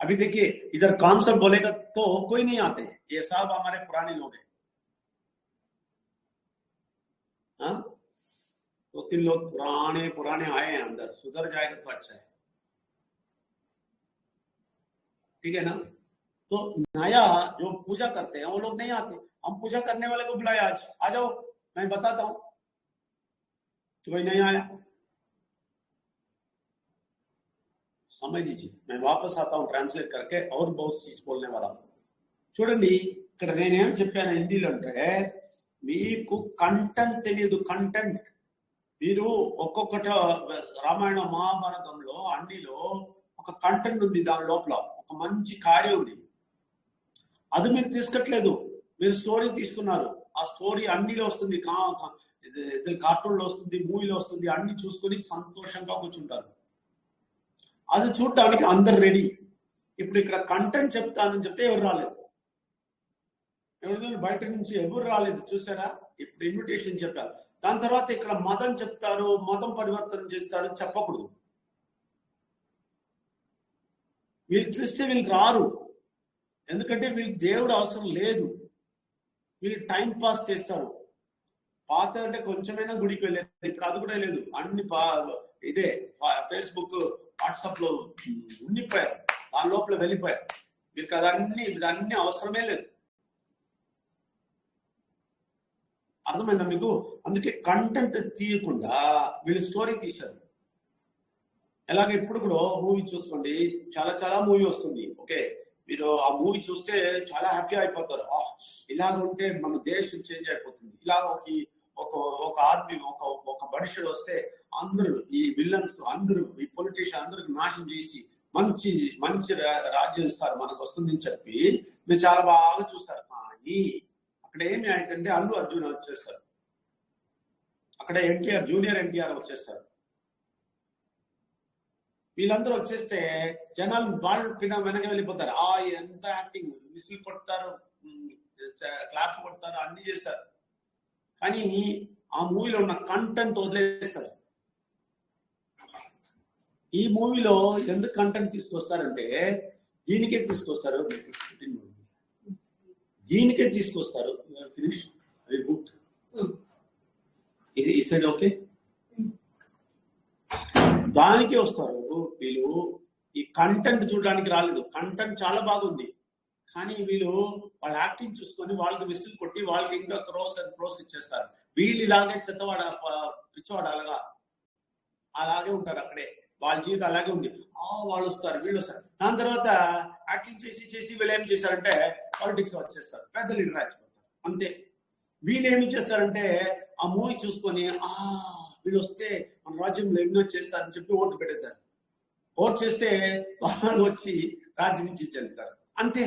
अभी देखिए इधर कॉन्सेप्ट बोलेगा तो कोई नहीं आते, ये सब हमारे पुराने लोग हैं। हाँ 2-3 लोग पुराने पुराने आए हैं अंदर, सुधर जाएगा तो अच्छा है, ठीक है ना। तो नया जो पूजा करते हैं वो लोग नहीं आते, हम पूजा करने वाले को बुलाए, आज आ जाओ मैं बताता हूं, तो कोई नहीं आया। समझ लीजिए, मैं वापस आता हूं ट्रांसलेट करके और बहुत चीज बोलने वाला हूं। చూడండి ఇక్కడ నేనేం చెప్పాను హిందీలో అంటే, మీకు కంటెంట్ తెలియదు, కంటెంట్. మీరు ఒక్కొక్కట రామాయణ మహాభారతంలో అన్నిలో ఒక కంటెంట్ ఉంది, దాని లోపల ఒక మంచి కార్యం ఉంది, అది మీరు తీసుకోవట్లేదు, మీరు స్టోరీ తీసుకున్నారు. ఆ స్టోరీ అన్నిలో వస్తుంది, కార్టూన్లో వస్తుంది, మూవీలో వస్తుంది, అన్ని చూసుకొని సంతోషంగా కూర్చుంటారు. అది చూడటానికి అందరు రెడీ. ఇప్పుడు ఇక్కడ కంటెంట్ చెప్తానని చెప్తే ఎవరు రాలేదు, ఎవరు బయట నుంచి ఎవరు రాలేదు, చూసారా. ఇప్పుడు ఇన్విటేషన్ చెప్పారు, దాని తర్వాత ఇక్కడ మతం చెప్తారు, మతం పరివర్తన చేస్తారు, చెప్పకూడదు. వీళ్ళు చూస్తే వీళ్ళకి రారు, ఎందుకంటే వీళ్ళకి దేవుడు అవసరం లేదు, వీళ్ళు టైం పాస్ చేస్తారు. పాత అంటే కొంచెమైనా గుడికి వెళ్ళారు, ఇప్పుడు అది కూడా లేదు, అన్ని ఇదే ఫేస్బుక్ వాట్సాప్ లో ఉండిపోయారు, దాని లోపల వెళ్ళిపోయారు. వీళ్ళకి అదన్నీ అవసరమే లేదు. అర్థమైందా మీకు. అందుకే కంటెంట్ తీయకుండా వీళ్ళు స్టోరీ తీశారు. ఎలాగ ఇప్పుడు కూడా మూవీ చూసుకోండి, చాలా చాలా మూవీ వస్తుంది, ఓకే, మీరు ఆ మూవీ చూస్తే చాలా హ్యాపీ అయిపోతారు, ఇలాగ ఉంటే మన దేశం చేంజ్ అయిపోతుంది, ఇలాగ ఒక ఆద్మీ ఒక మనుషుడు వస్తే అందరూ ఈ విలన్స్ అందరూ ఈ పొలిటీషియన్ అందరికి నాశనం చేసి మంచి మంచి రాజ్యం ఇస్తారు మనకు వస్తుందని చెప్పి మీరు చాలా బాగా చూస్తారు. కానీ అక్కడ ఏమి అవుతుంటే అల్లు అర్జున్ వచ్చేస్తారు, అక్కడ ఎన్టీఆర్ జూనియర్ ఎన్టీఆర్ వచ్చేస్తారు. వీళ్ళందరూ వచ్చేస్తే జనాలు వాళ్ళు వెనక వెళ్ళిపోతారు. ఎంత యాక్టింగ్, విసిల్ కొడతారు, క్లాప్ కొడతారు, అన్ని చేస్తారు. కానీ ఆ మూవీలో ఉన్న కంటెంట్ వదిలేస్తారు. ఈ మూవీలో ఎందుకు కంటెంట్ తీసుకొస్తారంటే దీనికే తీసుకొస్తారు, దీనికే తీసుకొస్తారు. Finish very good. ఈ సైడ్ ఓకే, దానికే వస్తారు వీళ్ళు. ఈ కంటెంట్ చూడడానికి రాలేదు, కంటెంట్ చాలా బాగుంది, కానీ వీళ్ళు వాళ్ళ యాక్టింగ్ చూసుకొని వాళ్ళకి విసిల్ కొట్టి వాళ్ళకి ఇంకా క్రోస్ ఇచ్చేస్తారు. వీళ్ళు ఇలాగే చెత్తవాడ పిచ్చవాడ అలాగే ఉంటారు, అక్కడే వాళ్ళ జీవితం అలాగే ఉంది. వాళ్ళు వస్తారు, వీళ్ళు వస్తారు, దాని తర్వాత యాక్టింగ్ చేసి వీళ్ళు ఏం చేశారంటే పాలిటిక్స్ వచ్చేస్తారు, పెద్ద లీడర్ అయిపోతారు, అంతే. వీళ్ళు ఏమి చేస్తారంటే ఆ మూవీ చూసుకొని వీళ్ళు వస్తే మన రాజ్యంలో ఎన్నో చేస్తారని చెప్పి ఓటు పెట్టేస్తారు. ఓటు చేస్తే వాళ్ళు వచ్చి రాజ్యం నుంచి చెల్లిస్తారు, అంతే.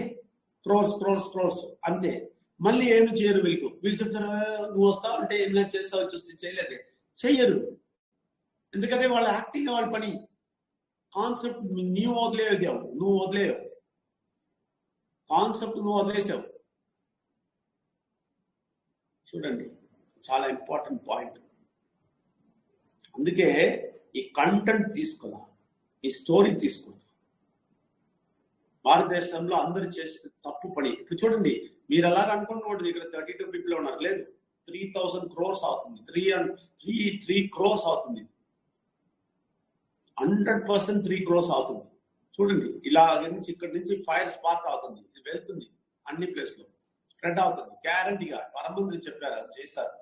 క్రోర్స్ అంతే. మళ్ళీ ఏమి చేయరు వీళ్ళు చెప్తారు, నువ్వు వస్తావు అంటే ఏమైనా చేస్తావు, చూస్తే చేయలేదు, చెయ్యరు. ఎందుకంటే వాళ్ళ యాక్టింగ్ వాళ్ళ పని. కాన్సెప్ట్ నువ్వు వదిలేవు, కాన్సెప్ట్ నువ్వు వదిలేసావు. చూడండి, చాలా ఇంపార్టెంట్ పాయింట్. అందుకే ఈ కంటెంట్ తీసుకోవాలి, ఈ స్టోరీ తీసుకోవాలి. భారతదేశంలో అందరూ చేస్తే తప్పు పని. ఇప్పుడు చూడండి, మీరు అలాగ అనుకుంటుకోండి, ఇక్కడ 32 people ఉన్నారు, లేదు 3000 crores అవుతుంది, 3 crores అవుతుంది, 100% 3 crores అవుతుంది. చూడండి, ఇలా నుంచి ఇక్కడ నుంచి ఫైర్ స్పార్క్ అవుతుంది, ఇది వెళ్తుంది అన్ని ప్లేస్ లో స్ప్రెడ్ అవుతుంది, గ్యారంటీగా. పరమంతులు చెప్పారు, అది చేస్తారు,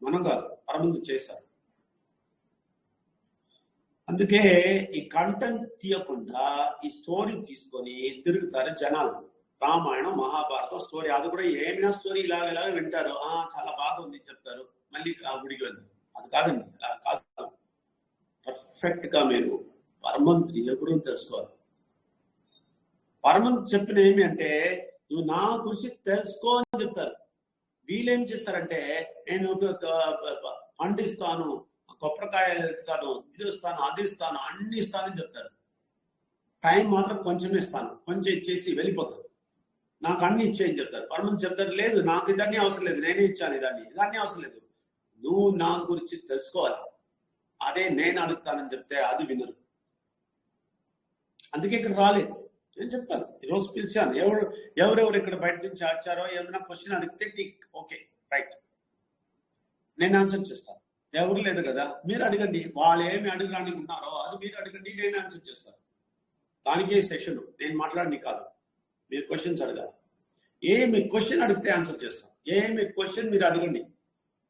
మనం కాదు, పరమంతులు చేస్తారు. అందుకే ఈ కంటెంట్ తీయకుండా ఈ స్టోరీ తీసుకొని తిరుగుతారు జనాలు. రామాయణం మహాభారతం స్టోరీ, అది కూడా ఏమైనా స్టోరీ ఇలాగ వింటారు, చాలా బాగుంది చెప్తారు, మళ్ళీ ఆ గుడికి వెళ్తారు. అది కాదండి, అలా కాదు. పర్ఫెక్ట్ గా మీరు పరమంతుడు ఎప్పుడు తెలుసుకోవాలి. పరమంతుడు చెప్పిన ఏమి అంటే నువ్వు నా గురించి తెలుసుకో అని చెప్తారు. వీళ్ళేం చేస్తారంటే నేను పండిస్తాను, కొబ్బరికాయ ఇస్తాను, ఇది ఇస్తాను, అది ఇస్తాను, అన్ని ఇస్తానని చెప్తారు. టైం మాత్రం కొంచెం ఇస్తాను, కొంచెం ఇచ్చేసి వెళ్ళిపోతాను. నాకు అన్ని ఇచ్చేయని చెప్తారు. పరమని చెప్తారు, లేదు నాకు ఇదన్నీ అవసరం లేదు, నేనే ఇచ్చాను ఇదన్నీ అవసరం లేదు, నువ్వు నా గురించి తెలుసుకోవాలి, అదే నేను అడుగుతానని చెప్తే అది వినరు. అందుకే ఇక్కడ రాలేదు. నేను చెప్తాను, ఈరోజు పిలిచాను, ఎవరెవరు ఇక్కడ బయట నుంచి వచ్చారో ఏమైనా క్వశ్చన్ అడిగితే టిక్, ఓకే రైట్, నేను ఆన్సర్ చేస్తాను. ఎవరు లేదు కదా, మీరు అడగండి, వాళ్ళు ఏమి అడగడానికి ఉన్నారో అది మీరు అడగండి, నేను ఆన్సర్ చేస్తాను. దానికే సెషన్, నేను మాట్లాడి కాదు, మీరు క్వశ్చన్స్ అడగాలి. ఏమి క్వశ్చన్ అడిగితే ఆన్సర్ చేస్తాం. ఏమి క్వశ్చన్ మీరు అడగండి,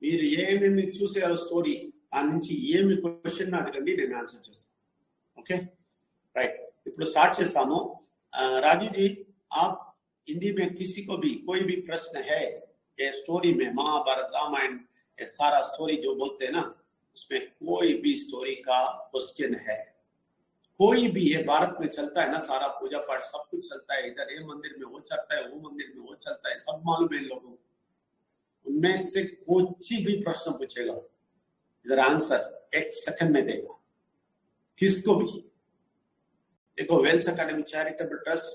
మీరు ఏమేమి చూసారో స్టోరీ దాని నుంచి ఏమి క్వశ్చన్ అడగండి, నేను ఆన్సర్ చేస్తాను. ఓకే రైట్, ఇప్పుడు స్టార్ట్ చేస్తాము. राजू जी, आप हिंदी में किसी को भी कोई भी प्रश्न है ये स्टोरी में, महाभारत रामायण ये सारा स्टोरी जो बोलते हैं ना, उसमें कोई भी स्टोरी का क्वेश्चन है, कोई भी, ये भारत में चलता है ना, सारा पूजा पाठ सब कुछ चलता है, इधर ये मंदिर में वो चलता है, वो मंदिर में वो चलता है, सब मालूम है लोगों को। उनमें से कोई भी प्रश्न पूछेगा, इधर आंसर 1 सेकंड में देगा, किसको भी। देखो, वेल्स एकेडमी चैरिटेबल ट्रस्ट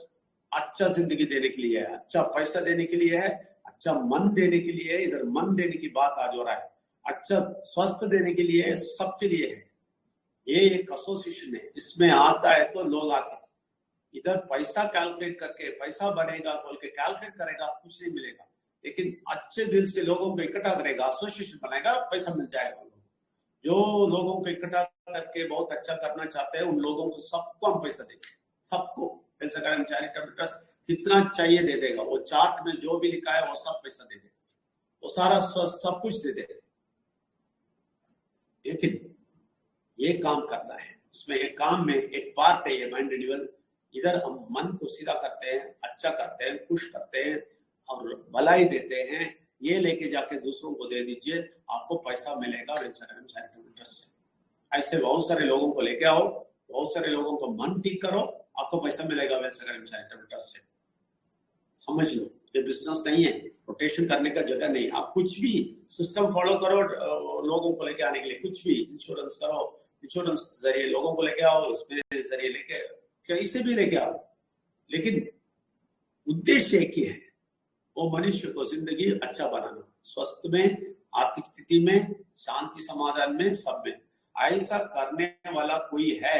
अच्छा जिंदगी देने के लिए है, अच्छा पैसा देने के लिए है, अच्छा मन देने के लिए है, इधर मन देने की बात आज हो रहा है, अच्छा स्वस्थ देने के लिए है, सबके लिए है। ये एक एसोसिएशन है, इसमें आता है तो लोग आते हैं, इधर पैसा कैलकुलेट करके पैसा बनेगा बोल के कैलकुलेट करेगा, कुछ नहीं मिलेगा, लेकिन अच्छे दिल से लोगों को इकट्ठा करेगा, एसोसिएशन बनाएगा, पैसा मिल जाएगा। जो लोगों को इकट्ठा करके बहुत अच्छा करना चाहते हैं, उन लोगों को सबको हम पैसा देंगे, सबको। वेल्स एकेडमी चैरिटेबल ट्रस्ट कितना चाहिए दे देगा, वो चार्ट में जो भी लिखा है वो सब पैसा दे देगा, वो सारा सब कुछ दे देगा। लेकिन ये काम करना है, इसमें एक काम में एक पार्ट है ये माइंड रिन्यूअल। इधर हम मन को सीधा करते हैं, अच्छा करते हैं, खुश करते हैं और भलाई देते हैं, ये लेके जाके दूसरों को दे दीजिए, आपको पैसा मिलेगा वेल्स एकेडमी चैरिटेबल ट्रस्ट से। ऐसे बहुत सारे लोगों को लेके आओ, बहुत सारे लोगों को मन ठीक करो, आपको पैसा मिलेगा वेल्स एकेडमी चैरिटेबल ट्रस्ट से। समझ लो, ये बिजनेस नहीं है, रोटेशन करने का जगह नहीं, आप कुछ भी सिस्टम फॉलो करो लोगों को लेके आने के लिए, कुछ भी इंश्योरेंस करो, इंश्योरेंस जरिए लोगों को लेके आओ, इसमें जरिए लेके कैसे भी लेके आओ, लेकिन उद्देश्य एक ही है, वो मनुष्य को जिंदगी अच्छा बनाना, स्वस्थ में, आर्थिक स्थिति में, शांति समाधान में, सब में। ऐसा करने वाला कोई है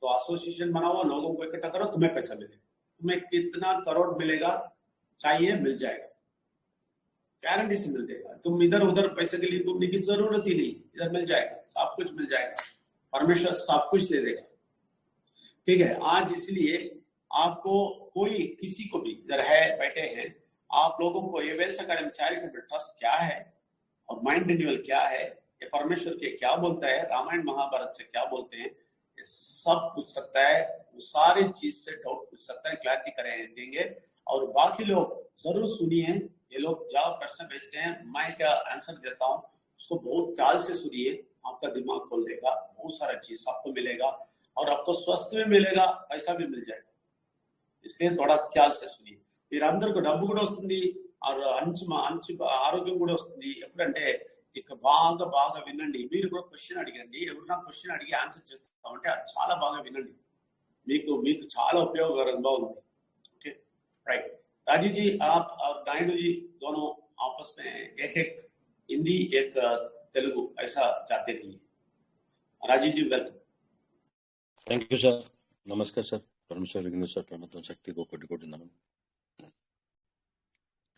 तो एसोसिएशन बनाओ, लोगों को इकट्ठा करो, तुम्हें पैसा मिलेगा। तुम्हें कितना करोड़ मिलेगा चाहिए, मिल जाएगा, गारंटी से मिल जाएगा। तुम इधर उधर पैसे के लिए घूमने की जरूरत ही नहीं, इधर मिल जाएगा, सब कुछ मिल जाएगा, परमेश्वर सब कुछ दे देगा। ठीक है, आज इसलिए आपको कोई किसी को भी इधर है बैठे हैं, आप लोगों को ये वेल्स एकेडमी चैरिटेबल ट्रस्ट क्या है और माइंड रिन्यूअल क्या है, ये परमेश्वर के क्या बोलता है, रामायण महाभारत से क्या बोलते हैं, ये सब पूछ सकता है, वो सारी चीज से डाउट पूछ सकता है, क्लैरिटी देंगे। और बाकी लोग जरूर सुनिए, ये लोग जाओ प्रश्न भेजते हैं, मैं क्या आंसर देता हूँ उसको बहुत ख्याल से सुनिए, आपका दिमाग खोल देगा, बहुत सारा चीज आपको मिलेगा और आपको स्वस्थ भी मिलेगा, पैसा भी मिल जाएगा, इसलिए थोड़ा ख्याल से सुनिए। మీరు అందరికి డబ్బు కూడా వస్తుంది, ఆరోగ్యం కూడా వస్తుంది. ఎప్పుడంటే ఇక బాగా బాగా వినండి, మీరు కూడా క్వశ్చన్ అడిగండి, ఎవరైనా క్వశ్చన్ అడిగి ఆన్సర్ చేస్తామంటే అది చాలా బాగా వినండి, మీకు మీకు చాలా ఉపయోగకరంగా ఉంది. ఓకే రైట్, राजू जी आप और नायडू जी दोनों आपस में एक एक हिंदी एक तेलुगु ऐसा जाते रहिए। Raju ji welcome.
Thank you sir, नमस्कार सर, परमेश्वर विघ्नेश्वर परमात्मा शक्ति को कोटि कोटि नमन।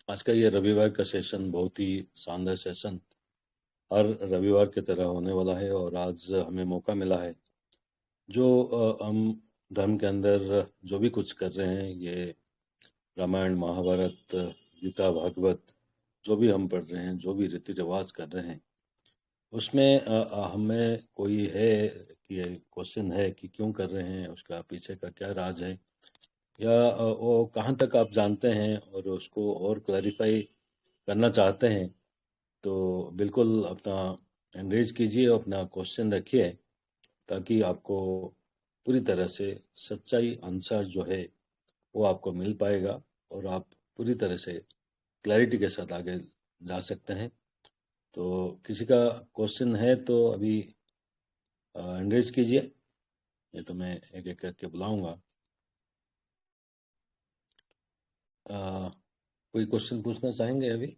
आज का ये रविवार का सेशन बहुत ही शानदार सेशन हर रविवार की तरह होने वाला है और आज हमें मौका मिला है जो हम धर्म के अंदर जो भी कुछ कर रहे हैं, ये रामायण महाभारत गीता भागवत जो भी हम पढ़ रहे हैं, जो भी रीति रिवाज कर रहे हैं, उसमें हमें कोई है कि क्वेश्चन है कि क्यों कर रहे हैं, उसका पीछे का क्या राज है, या वो कहाँ तक आप जानते हैं और उसको और क्लैरिफाई करना चाहते हैं, तो बिल्कुल अपना एंगेज कीजिए, अपना क्वेश्चन रखिए, ताकि आपको पूरी तरह से सच्चाई आंसर जो है वो आपको मिल पाएगा और आप पूरी तरह से क्लैरिटी के साथ आगे जा सकते हैं। तो किसी का क्वेश्चन है तो अभी एंगेज कीजिए, नहीं तो मैं एक एक करके बुलाऊंगा। कोई क्वेश्चन पूछना चाहेंगे अभी?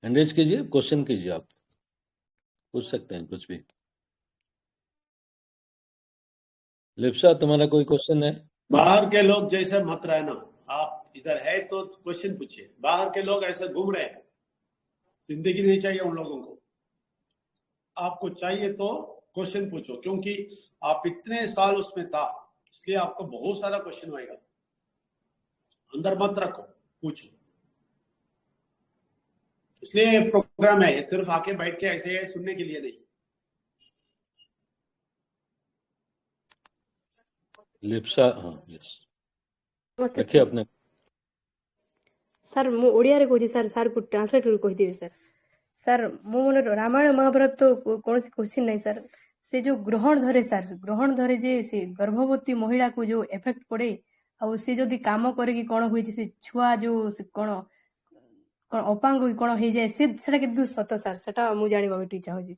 एंगेज कीजिए, क्वेश्चन कीजिए, आप पूछ सकते हैं कुछ भी। लिप्सा, तुम्हारा कोई क्वेश्चन है?
बाहर के लोग जैसे मत रहना, आप इधर है तो क्वेश्चन पूछिए। बाहर के लोग ऐसे घूम रहे हैं, जिंदगी नहीं चाहिए उन लोगों को। आपको चाहिए तो क्वेश्चन पूछो, क्योंकि आप इतने साल उसमें था, इसलिए आपको बहुत सारा क्वेश्चन आएगा। अंदर मत रखो, पूछो। इसलिए प्रोग्राम है, सिर्फ आके बैठ के ऐसे सुनने के लिए नहीं।
लिप्सा, हाँ, यस,
नमस्ते
रखिए
सर।
अपने।
सर मु ओडिया रे कहूची सर, सर को ट्रांसलेट कर कहि देबे सर। सर मो मन रामायण महाभारत तो कौन सी क्वेश्चन नहीं सर, से जो ग्रहण धरे सर, ग्रहण धरे जे से गर्भवती महिला को जो इफेक्ट पड़े, आ से जदी काम करे कि कोन होई से छुआ जो कोन कोन अपांग कि कोन हो जाए, से सेटा के सत सर, सेटा मु जानिबा बेटी चाहूची।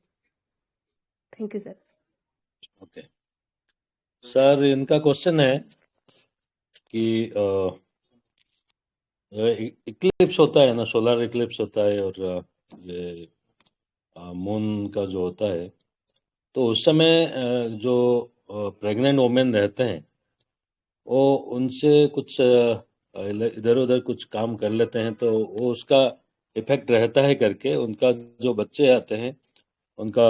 Thank you sir.
Okay sir, इनका क्वेश्चन है कि इक्लिप्स होता है ना, सोलर इक्लिप्स होता है, और ये मून का जो होता है, तो उस समय जो प्रेग्नेंट वोमेन रहते हैं वो उनसे कुछ इधर उधर कुछ काम कर लेते हैं, तो वो उसका इफेक्ट रहता है करके, उनका जो बच्चे आते हैं उनका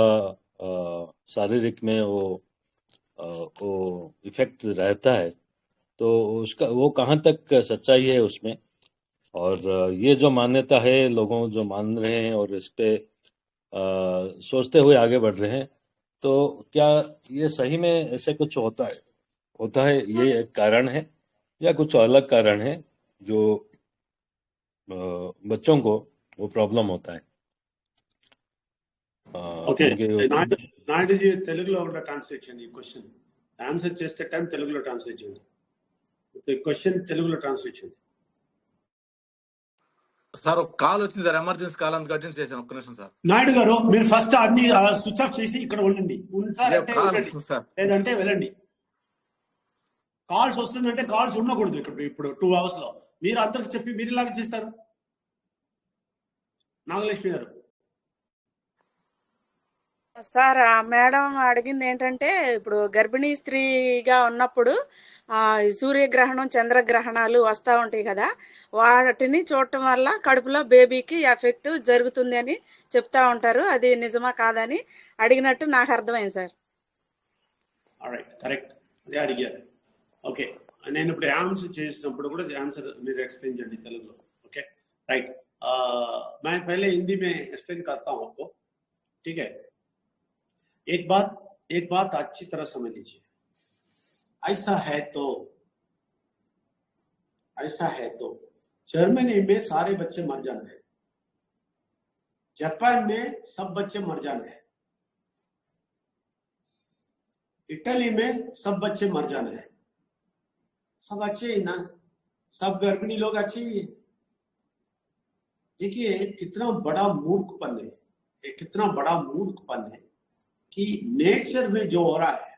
शारीरिक में वो इफेक्ट रहता है। तो उसका वो कहाँ तक सच्चाई है उसमें, और ये जो मान्यता है लोगों जो मान रहे हैं और इस पे सोचते हुए आगे बढ़ रहे हैं, तो क्या ये सही में ऐसे कुछ होता है, ये एक कारण है या कुछ अलग कारण है जो बच्चों को वो प्रॉब्लम होता है?
ఓకే,
क्योंकि
నాయుడుజీ తెలుగులో కూడా ట్రాన్స్లేట్ చేయండి ఈ క్వశ్చన్. ఆన్సర్ చేస్తే టైం తెలుగులో ట్రాన్స్లేట్ చేయండి. ఈ క్వశ్చన్ తెలుగులో ట్రాన్స్లేట్ చేయండి.
సార్ ఒక కాల్ వచ్చింది సార్, ఎమర్జెన్సీ కాల్, అందుకు అటెండ్ చేశాను. ఒక్క నిమిషం సార్.
నాయుడు గారు, మీరు ఫస్ట్ అన్ని స్విచ్ ఆఫ్ చేసి ఇక్కడ ఉండండి. ఉంటారంటే ఉండండి, లేదంటే వెళ్ళండి. కాల్స్ వస్తుందంటే కాల్స్ ఉండకూడదు ఇక్కడ. ఇప్పుడు 2 hours లో మీరు అందరికి చెప్పి మీరు ఇలాగ చేస్తారు. నాగలక్ష్మి గారు.
సార్ మేడం అడిగింది ఏంటంటే, ఇప్పుడు గర్భిణీ స్త్రీగా ఉన్నప్పుడు సూర్యగ్రహణం చంద్రగ్రహణాలు వస్తూ ఉంటాయి కదా, వాటిని చూడటం వల్ల కడుపులో బేబీకి ఎఫెక్ట్ జరుగుతుంది అని చెప్తా ఉంటారు. అది నిజమా కాదని అడిగినట్టు నాకు అర్థమైంది సార్.
కరెక్ట్, అదే అడిగారు. ఓకే, నేను ఇప్పుడు ఆన్సర్ చేసినప్పుడు కూడా ఆన్సర్ మీరు एक्सप्लेन చేయండి తెలుగులో. ఓకే राइट, मैं पहले हिंदी में एक्सप्लेन करता हूं आपको, ठीक है? एक बात अच्छी तरह समझ लीजिए. ऐसा है तो जर्मनी में सारे बच्चे मर जाने हैं, जापान में सब बच्चे मर जाने हैं, इटली में सब बच्चे मर जाने हैं. सब अच्छे ही ना, सब गर्भिणी लोग अच्छे ही. देखिए कितना बड़ा मूर्खपन है, कितना बड़ा मूर्खपन है कि नेचर में जो हो रहा है,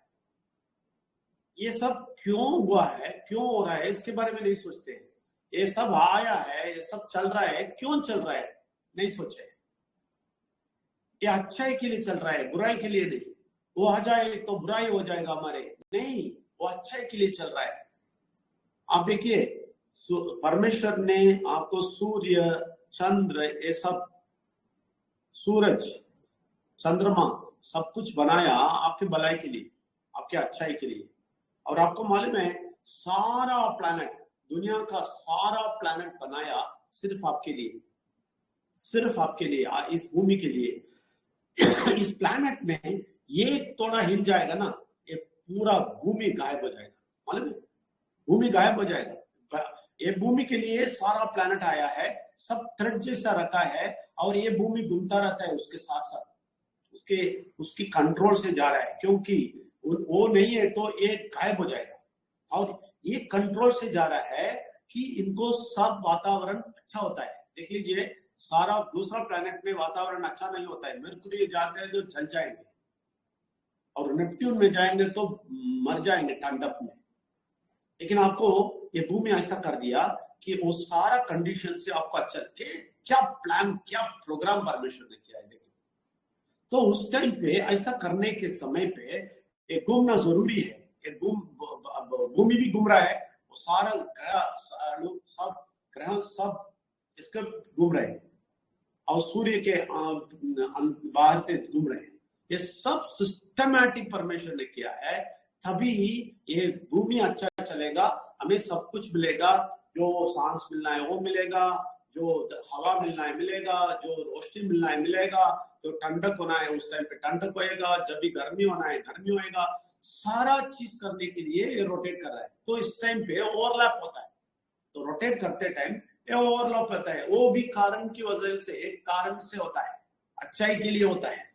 ये सब क्यों हुआ है, क्यों हो रहा है, इसके बारे में नहीं सोचते. ये सब आया है, ये सब चल रहा है, क्यों चल रहा है नहीं सोचे. ये अच्छाई के लिए चल रहा है, बुराई के लिए नहीं. वो आ जाए तो बुराई हो जाएगा हमारे, नहीं, वो अच्छाई के लिए चल रहा है. आप देखिए, परमेश्वर ने आपको सूर्य, चंद्र, ये सब, सूरज, चंद्रमा, सब कुछ बनाया आपके भलाई के लिए, आपके अच्छाई के लिए. और आपको मालूम है सारा प्लैनेट, दुनिया का सारा प्लैनेट बनाया सिर्फ आपके लिए, सिर्फ आपके लिए, इस भूमि के लिए. इस प्लैनेट में ये थोड़ा हिल जाएगा ना, ये पूरा भूमि गायब हो जाएगा. मालूम है, भूमि गायब हो जाएगा. ये भूमि के लिए सारा प्लैनेट आया है, सब थ्रेड जैसा रखा है, और ये भूमि घूमता रहता है उसके साथ साथ, उसकी कंट्रोल से जा रहा है. क्योंकि वो नहीं है तो ये गायब हो जाएगा. और ये कंट्रोल से जा रहा है कि इनको सब वातावरण अच्छा होता है. देख लीजिए, सारा दूसरा प्लैनेट में वातावरण अच्छा नहीं होता है. मरकरी जाते हैं जो जल जाएंगे, और और नेपट्यून में जाएंगे तो मर जाएंगे ठंडक में। लेकिन आपको ये भूमि ऐसा कर दिया कि वो सारा कंडीशन से आपको अच्छा के क्या प्लान क्या प्रोग्राम परमेश्वर ने किया है। देखिए, तो उस टाइम पे ऐसा करने के समय पे एक घूमना जरूरी है। एक भूमि भी घूम रहा है, वो सारा ग्रह सब इसके घूम रहे हैं और सूर्य के बाहर से घूम रहे हैं। ये सब सिस्टमैटिक परमेश्वर ने किया है, तभी ये भूमि अच्छा चलेगा, हमें सब कुछ मिलेगा। जो सांस मिलना है वो मिलेगा, जो हवा मिलना है मिलेगा, जो रोशनी मिलना है मिलेगा, जो ठंडक होना है उस टाइम पे ठंडक होएगा, जब भी गर्मी होना है गर्मी होएगा। सारा चीज करने के लिए ये रोटेट कर रहा है। तो इस टाइम पे ओवरलैप होता है, तो रोटेट करते टाइम ये ओवरलैप होता है। वो भी कारण की वजह से, एक कारण से होता है, अच्छाई के लिए होता है।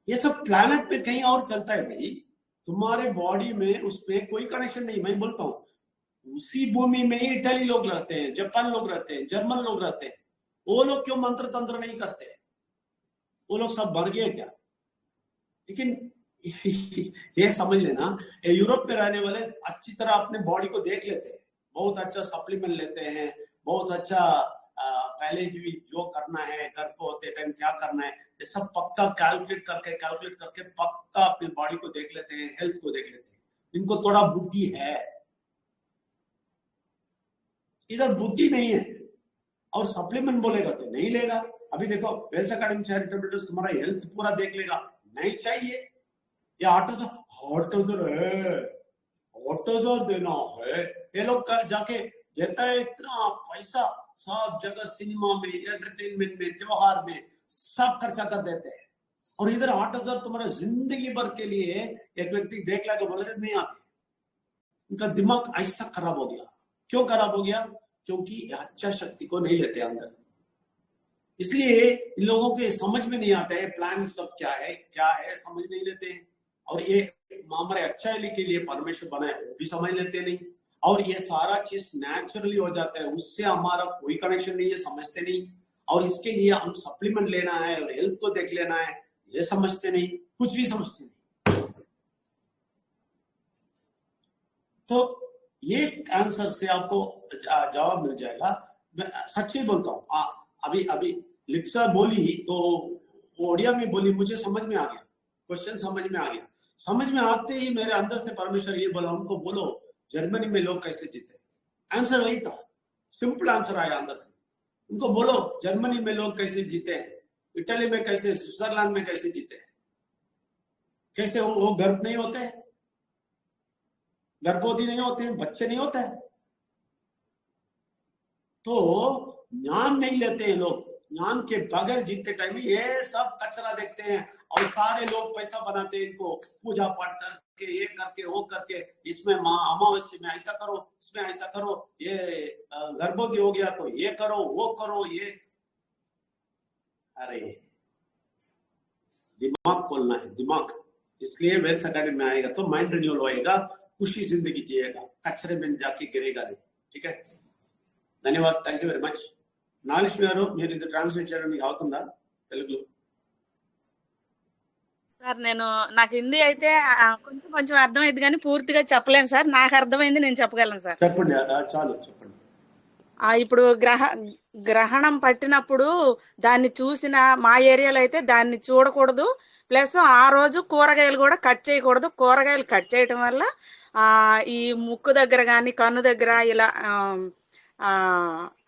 ये सब प्लैनेट पे कहीं और चलता है भाई, तुम्हारे बॉडी में उसमें कोई कनेक्शन नहीं। मैं बोलता हूँ उसी भूमि में ही इटली लोग रहते हैं, जापान लोग रहते हैं, जर्मन लोग रहते हैं। वो लोग क्यों मंत्र तंत्र नहीं करते? वो लोग सब मर गए क्या? लेकिन ये समझ लेना, यूरोप में रहने वाले अच्छी तरह अपने बॉडी को देख लेते हैं, बहुत अच्छा सप्लीमेंट लेते हैं, बहुत अच्छा पहले भी जो करना है, घर को होते टाइम क्या करना है, ये सब पक्का कैलकुलेट करके पक्का अपनी बॉडी को देख लेते हैं, हेल्थ को देख लेते हैं। इनको थोड़ा बुद्धि है, इधर बुद्धि नहीं है। और सप्लीमेंट बोलेगा तो नहीं लेगा। अभी देखो वेल्स अकेडमी चैरिटेबल ट्रस्ट तुम्हारा हेल्थ पूरा देख लेगा, नहीं चाहिए। या 8,000 है, 8,000 देना है, ये लोग जाके देता है इतना पैसा, सब जगह सिनेमा में, एंटरटेनमेंट में, त्योहार में सब खर्चा कर देते हैं। और इधर 8,000 तुम्हारा जिंदगी भर के लिए एक व्यक्ति देख ला तो बोले नहीं आते। उनका दिमाग ऐसा खराब हो गया। क्यों खराब हो गया? क्योंकि अच्छा शक्ति को नहीं लेते अंदर, इसलिए इन लोगों के समझ में नहीं आता है प्लान सब क्या है समझ नहीं लेते हैं। और ये हमारे अच्छाई के लिए परमेश्वर बनाए वो भी समझ लेते नहीं। और ये सारा चीज नेचुरली हो जाता है, उससे हमारा कोई कनेक्शन नहीं है, समझते नहीं। और इसके लिए हम सप्लीमेंट लेना है और हेल्थ को देख लेना है, ये समझते नहीं, कुछ भी समझते नहीं। तो ये आंसर से आपको जवाब मिल जाएगा। मैं सच्ची बोलता हूँ, अभी लिप्सा बोली तो ओडिया में बोली, मुझे समझ में आ गया, क्वेश्चन समझ में आ गया। समझ में आते ही मेरे अंदर से परमेश्वर ये बोला, उनको बोलो जर्मनी में लोग कैसे जीते। आंसर वही था, सिंपल आंसर आया अंदर से। उनको बोलो जर्मनी में लोग कैसे जीते हैं, इटली में कैसे, स्विट्जरलैंड में कैसे जीते हैं, कैसे वो गर्भ नहीं होते हैं, गर्भवती नहीं होते हैं, बच्चे नहीं होते हैं। तो ज्ञान नहीं लेते हैं लोग, ज्ञान के बगैर जीते टाइम ये सब कचरा देखते हैं। और सारे लोग पैसा बनाते हैं, इनको पूजा पाठ करके, ये करके वो करके, इसमें अमावस्या में ऐसा करो, इसमें ऐसा करो, ये गर्भवती हो गया तो ये करो वो करो, ये अरे दिमाग खोलना है, दिमाग। इसलिए वेल्स अकेडमी में आएगा तो माइंड रिन्यूअल होएगा, खुशी जिंदगी जिएगा, कचरे में जाके गिरेगा नहीं। ठीक है, ధన్యవాదాలు, thank you very much. Nagalakshmi గారు, మీరు ఇది ట్రాన్స్లేట్ చేయడం మీకు అవుతుందా తెలుగులో?
సార్ నాకు హిందీ అయితే కొంచెం కొంచెం అర్థమైంది కానీ పూర్తిగా చెప్పలేను సార్. నాకు అర్థమైంది, నేను చెప్పగలను సార్.
చెప్పండి, చాలు చెప్పండి.
ఇప్పుడు గ్రహణం పట్టినప్పుడు దాన్ని చూసిన మా ఏరియాలో అయితే దాన్ని చూడకూడదు. ప్లస్ ఆ రోజు కూరగాయలు కూడా కట్ చేయకూడదు. కూరగాయలు కట్ చేయటం వల్ల ఈ ముక్కు దగ్గర కానీ కన్ను దగ్గర ఇలా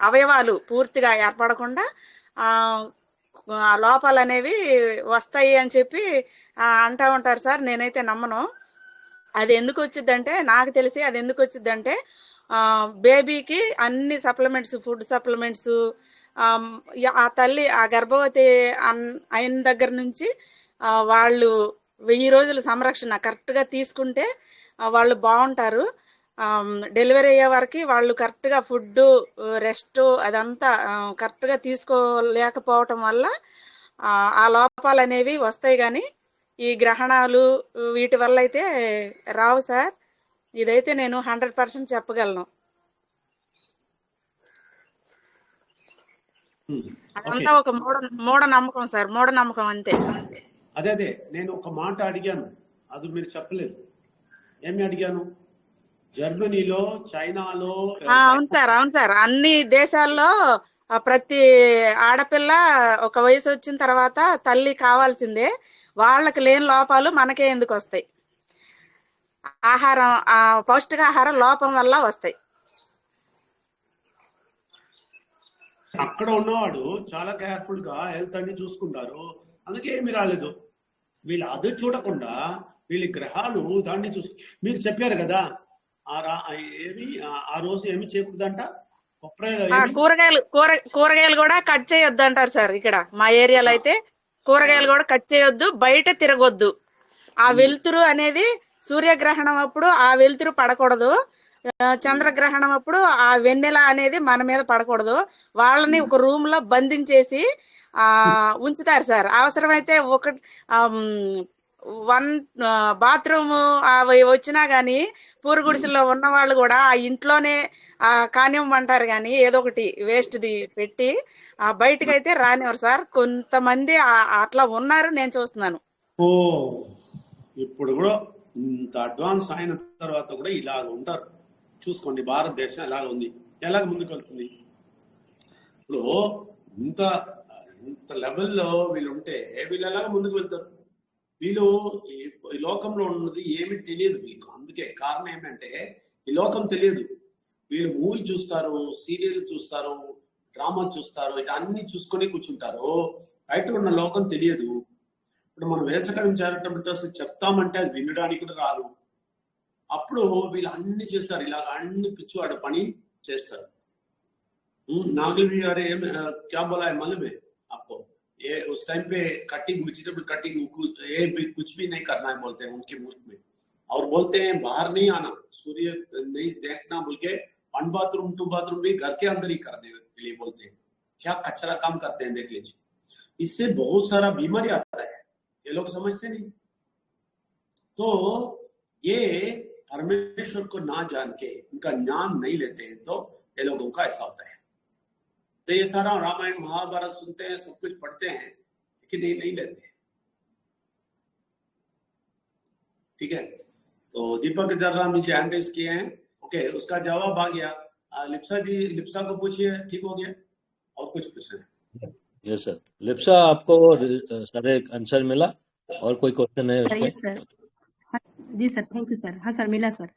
అవయవాలు పూర్తిగా ఏర్పడకుండా లోపాలు అనేవి వస్తాయి అని చెప్పి అంటా ఉంటారు సార్. నేనైతే నమ్మను. అది ఎందుకు వచ్చిందంటే, నాకు తెలిసి అది ఎందుకు వచ్చిందంటే బేబీకి అన్ని సప్లిమెంట్స్, ఫుడ్ సప్లిమెంట్స్ ఆ తల్లి ఆ గర్భవతి అయిన దగ్గర నుంచి వాళ్ళు 1000 రోజుల సంరక్షణ కరెక్ట్గా తీసుకుంటే వాళ్ళు బాగుంటారు. డెలివరీ అయ్యే వరకు వాళ్ళు కరెక్ట్గా ఫుడ్, రెస్ట్ అదంతా కరెక్ట్గా తీసుకోలేకపోవటం వల్ల ఆ లోపాలు అనేవి వస్తాయి. కానీ ఈ గ్రహణాలు వీటి వల్ల అయితే రావు సార్. ఇదైతే నేను 100% చెప్పగలను. అదంతా ఒక మూఢ నమ్మకం సార్, మూఢ నమ్మకం అంతే.
అదే నేను ఒక మాట అడిగాను, అది మీరు చెప్పలేదు. ఏమి అడిగాను? జర్మనీలో, చైనాలో,
అవును సార్, అవును సార్, అన్ని దేశాల్లో ప్రతి ఆడపిల్ల ఒక వయసు వచ్చిన తర్వాత తల్లి కావాల్సిందే. వాళ్ళకి లేని లోపాలు మనకే ఎందుకు వస్తాయి? ఆహారం, పౌష్టికాహారం లోపం వల్ల వస్తాయి.
అక్కడ ఉన్నవాడు చాలా కేర్ఫుల్ గా హెల్త్ అన్ని చూసుకుంటారు, అందుకే ఏమి రాలేదు. వీళ్ళు అది చూడకుండా వీళ్ళ గ్రహాలు దాన్ని చూసి, మీరు చెప్పారు కదా ఏమి ఆ రోజు ఏమి చేయకూడదంట,
కూరగాయలు కూడా కట్ చేయొద్దు అంటారు సార్. ఇక్కడ మా ఏరియాలో అయితే కూరగాయలు కూడా కట్ చేయొద్దు, బయట తిరగొద్దు. ఆ వెలుతురు అనేది సూర్యగ్రహణం అప్పుడు ఆ వెలుతురు పడకూడదు, చంద్రగ్రహణం అప్పుడు ఆ వెన్నెల అనేది మన మీద పడకూడదు. వాళ్ళని ఒక రూమ్ లో బంధించేసి ఉంచుతారు సార్. అవసరమైతే వన్ బాత్రూమ్ అవి వచ్చినా గానీ పూరు గుడిసెల్లో ఉన్న వాళ్ళు కూడా ఆ ఇంట్లోనే కానివ్వమంటారు కానీ ఏదో ఒకటి వేస్ట్ది పెట్టి బయటకైతే రానివ్వరు సార్. కొంతమంది అట్లా ఉన్నారు, నేను చూస్తున్నాను.
ఓ ఇప్పుడు కూడా ఇంత అడ్వాన్స్ అయిన తర్వాత కూడా ఇలాగ ఉంటారు. చూసుకోండి భారతదేశం ఎలాగ ఉంది, ఎలాగ ముందుకు వెళ్తుంది. ఇప్పుడు ఇంత లెవెల్లో వీళ్ళు ఉంటే వీళ్ళు ఎలాగ ముందుకు వెళ్తారు? వీళ్ళు ఈ లోకంలో ఉన్నది ఏమి తెలియదు వీళ్ళకు. అందుకే కారణం ఏమంటే ఈ లోకం తెలియదు. వీళ్ళు మూవీ చూస్తారు, సీరియల్ చూస్తారు, డ్రామా చూస్తారు, ఇట్లా అన్ని చూసుకొని కూర్చుంటారు. బయట ఉన్న లోకం తెలియదు. ఇప్పుడు మనం వేసకడం చారిటబుల్ ట్రస్ట్ చెప్తామంటే అది వినడానికి కూడా రాదు. అప్పుడు వీళ్ళు అన్ని చేస్తారు, ఇలాగ అన్ని పిచ్చివాడు పని చేస్తారు. नागल भी अरे क्या बोला है मालूम है आपको? ये उस टाइम पे कटिंग, वेजिटेबल कटिंग, ये भी कुछ भी नहीं करना है बोलते हैं उनके मुल्क में। और बोलते हैं बाहर नहीं आना, सूर्य नहीं देखना बोल के 1 बाथरूम 2 बाथरूम भी घर के अंदर ही करने के लिए बोलते हैं। क्या कचरा काम करते हैं देख लीजिए। इससे बहुत सारा बीमारी आता है, ये लोग समझते नहीं। तो ये परमेश्वर को ना जान के, इनका ज्ञान नहीं लेते हैं, तो ये लोगों का ऐसा होता है। तो ये सारा रामायण महाभारत सुनते हैं, सब कुछ पढ़ते हैं, लेकिन ये नहीं लेते। ठीक है, तो दीपक दर्रामी जी हैंड रेज किए हैं। ओके, उसका जवाब आ गया। लिप्सा को पूछिए, ठीक हो गया? और कुछ पूछना?
जी सर, लिप्सा आपको सारे आंसर मिला और कोई क्वेश्चन है
सर? यस सर, जी सर, थैंक यू सर। हाँ सर, मिला सर।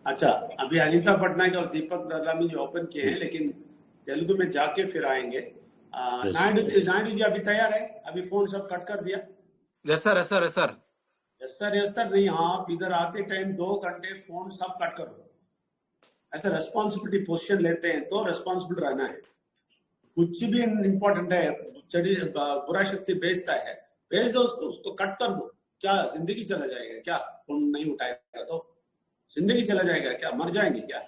अच्छा, अभी अनीता पटनायक और दीपक दर्रामी जी ओपन किए हैं, लेकिन तेलुगु में जाके फिर आएंगे। नायडू जी अभी तैयार है? अभी फोन सब कट कर दिया?
Yes sir, yes sir, yes sir,
yes sir, yes sir. नहीं, आप इधर आते टाइम 2 घंटे फोन सब कट करो। ऐसा रेस्पॉन्सिबिलिटी पोजीशन लेते हैं तो रेस्पॉन्सिबल रहना है। कुछ भी इम्पोर्टेंट है, बुरा शक्ति भेजता है, भेज दो उसको कट कर दो। क्या जिंदगी चला जाएगा क्या? फोन नहीं उठाएगा तो जिंदगी चला जाएगा क्या? मर जाएंगे क्या?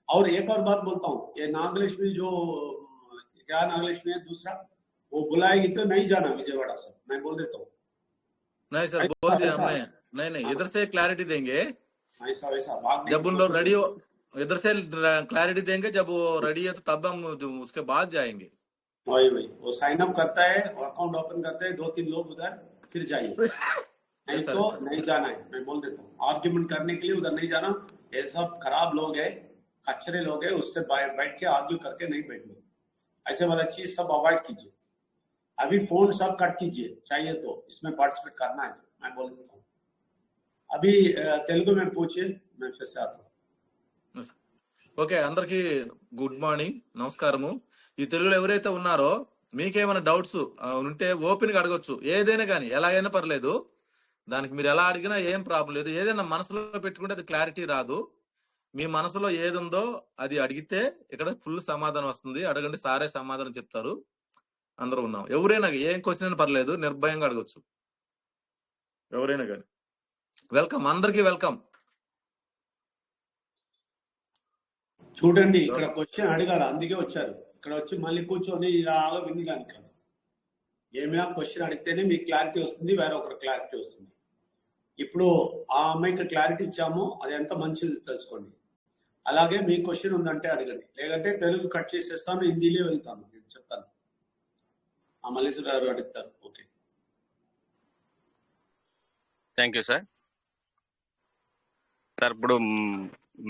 और एक और बात बोलता हूँ, ये नागलक्ष्मी जो क्या नागलक्ष्मी है दूसरा, वो बुलाएगी तो नहीं जाना विजयवाड़ा से, मैं बोल देता हूँ।
नहीं सर, बोल दिया हमने। नहीं, इधर से क्लैरिटी देंगे।
ऐसा वैसा भाग
जब उन लोग रेडी हो, इधर से क्लैरिटी देंगे। जब वो रेडी है तो तब हम उसके बाद जाएंगे।
वही वो साइन अप करता है, अकाउंट ओपन करते हैं 2-3 लोग उधर, फिर जाइए। नहीं तो नहीं जाना है, मैं बोल देता हूँ। आर्ग्यूमेंट करने के लिए उधर नहीं जाना। ये सब खराब लोग है, कचरे लोग है, उससे बैठ के आर्ग्यू करके नहीं बैठना। ऐसे वाला चीज सब अवॉइड कीजिए। अभी फोन सब कट कीजिए, चाहिए तो इसमें पार्टिसिपेट करना है तो मैं बोल देता हूँ। अभी तेलुगु में पूछिए, मैं फिर से आता हूँ।
ఓకే, అందరికి గుడ్ మార్నింగ్, నమస్కారము. ఈ తెలుగులో ఎవరైతే ఉన్నారో మీకేమైనా డౌట్స్ ఉంటే ఓపెన్ గా అడగొచ్చు, ఏదైనా కానీ, ఎలాగైనా పర్లేదు. దానికి మీరు ఎలా అడిగినా ఏం ప్రాబ్లం లేదు. ఏదైనా మనసులో పెట్టుకుంటే అది క్లారిటీ రాదు. మీ మనసులో ఏది ఉందో అది అడిగితే ఇక్కడ ఫుల్ సమాధానం వస్తుంది. అడగండి, సారే సమాధానం చెప్తారు. అందరూ ఉన్నాం. ఎవరైనా ఏం క్వశ్చన్ అయినా పర్లేదు, నిర్భయంగా అడగొచ్చు, ఎవరైనా కానీ. వెల్కమ్, అందరికీ వెల్కమ్.
చూడండి, ఇక్కడ క్వశ్చన్ అడగాల, అందుకే వచ్చారు. ఇక్కడ వచ్చి మళ్ళీ కూర్చొని ఇలాగా వినడానికి కాదు. ఏమైనా క్వశ్చన్ అడిగితేనే మీకు క్లారిటీ వస్తుంది, వేరే ఒకరు క్లారిటీ వస్తుంది. ఇప్పుడు ఆ అమ్మాయికి క్లారిటీ ఇచ్చాము, అది ఎంత మంచిది తెలుసుకోండి. అలాగే మీ క్వశ్చన్ ఉందంటే అడగండి, లేదంటే తెలుగు కట్ చేసేస్తాను, హిందీలో వెళ్తాను, నేను చెప్తాను. మల్లేశ్వర గారు అడుగుతారు. Okay,
thank you sir. Sir ఇప్పుడు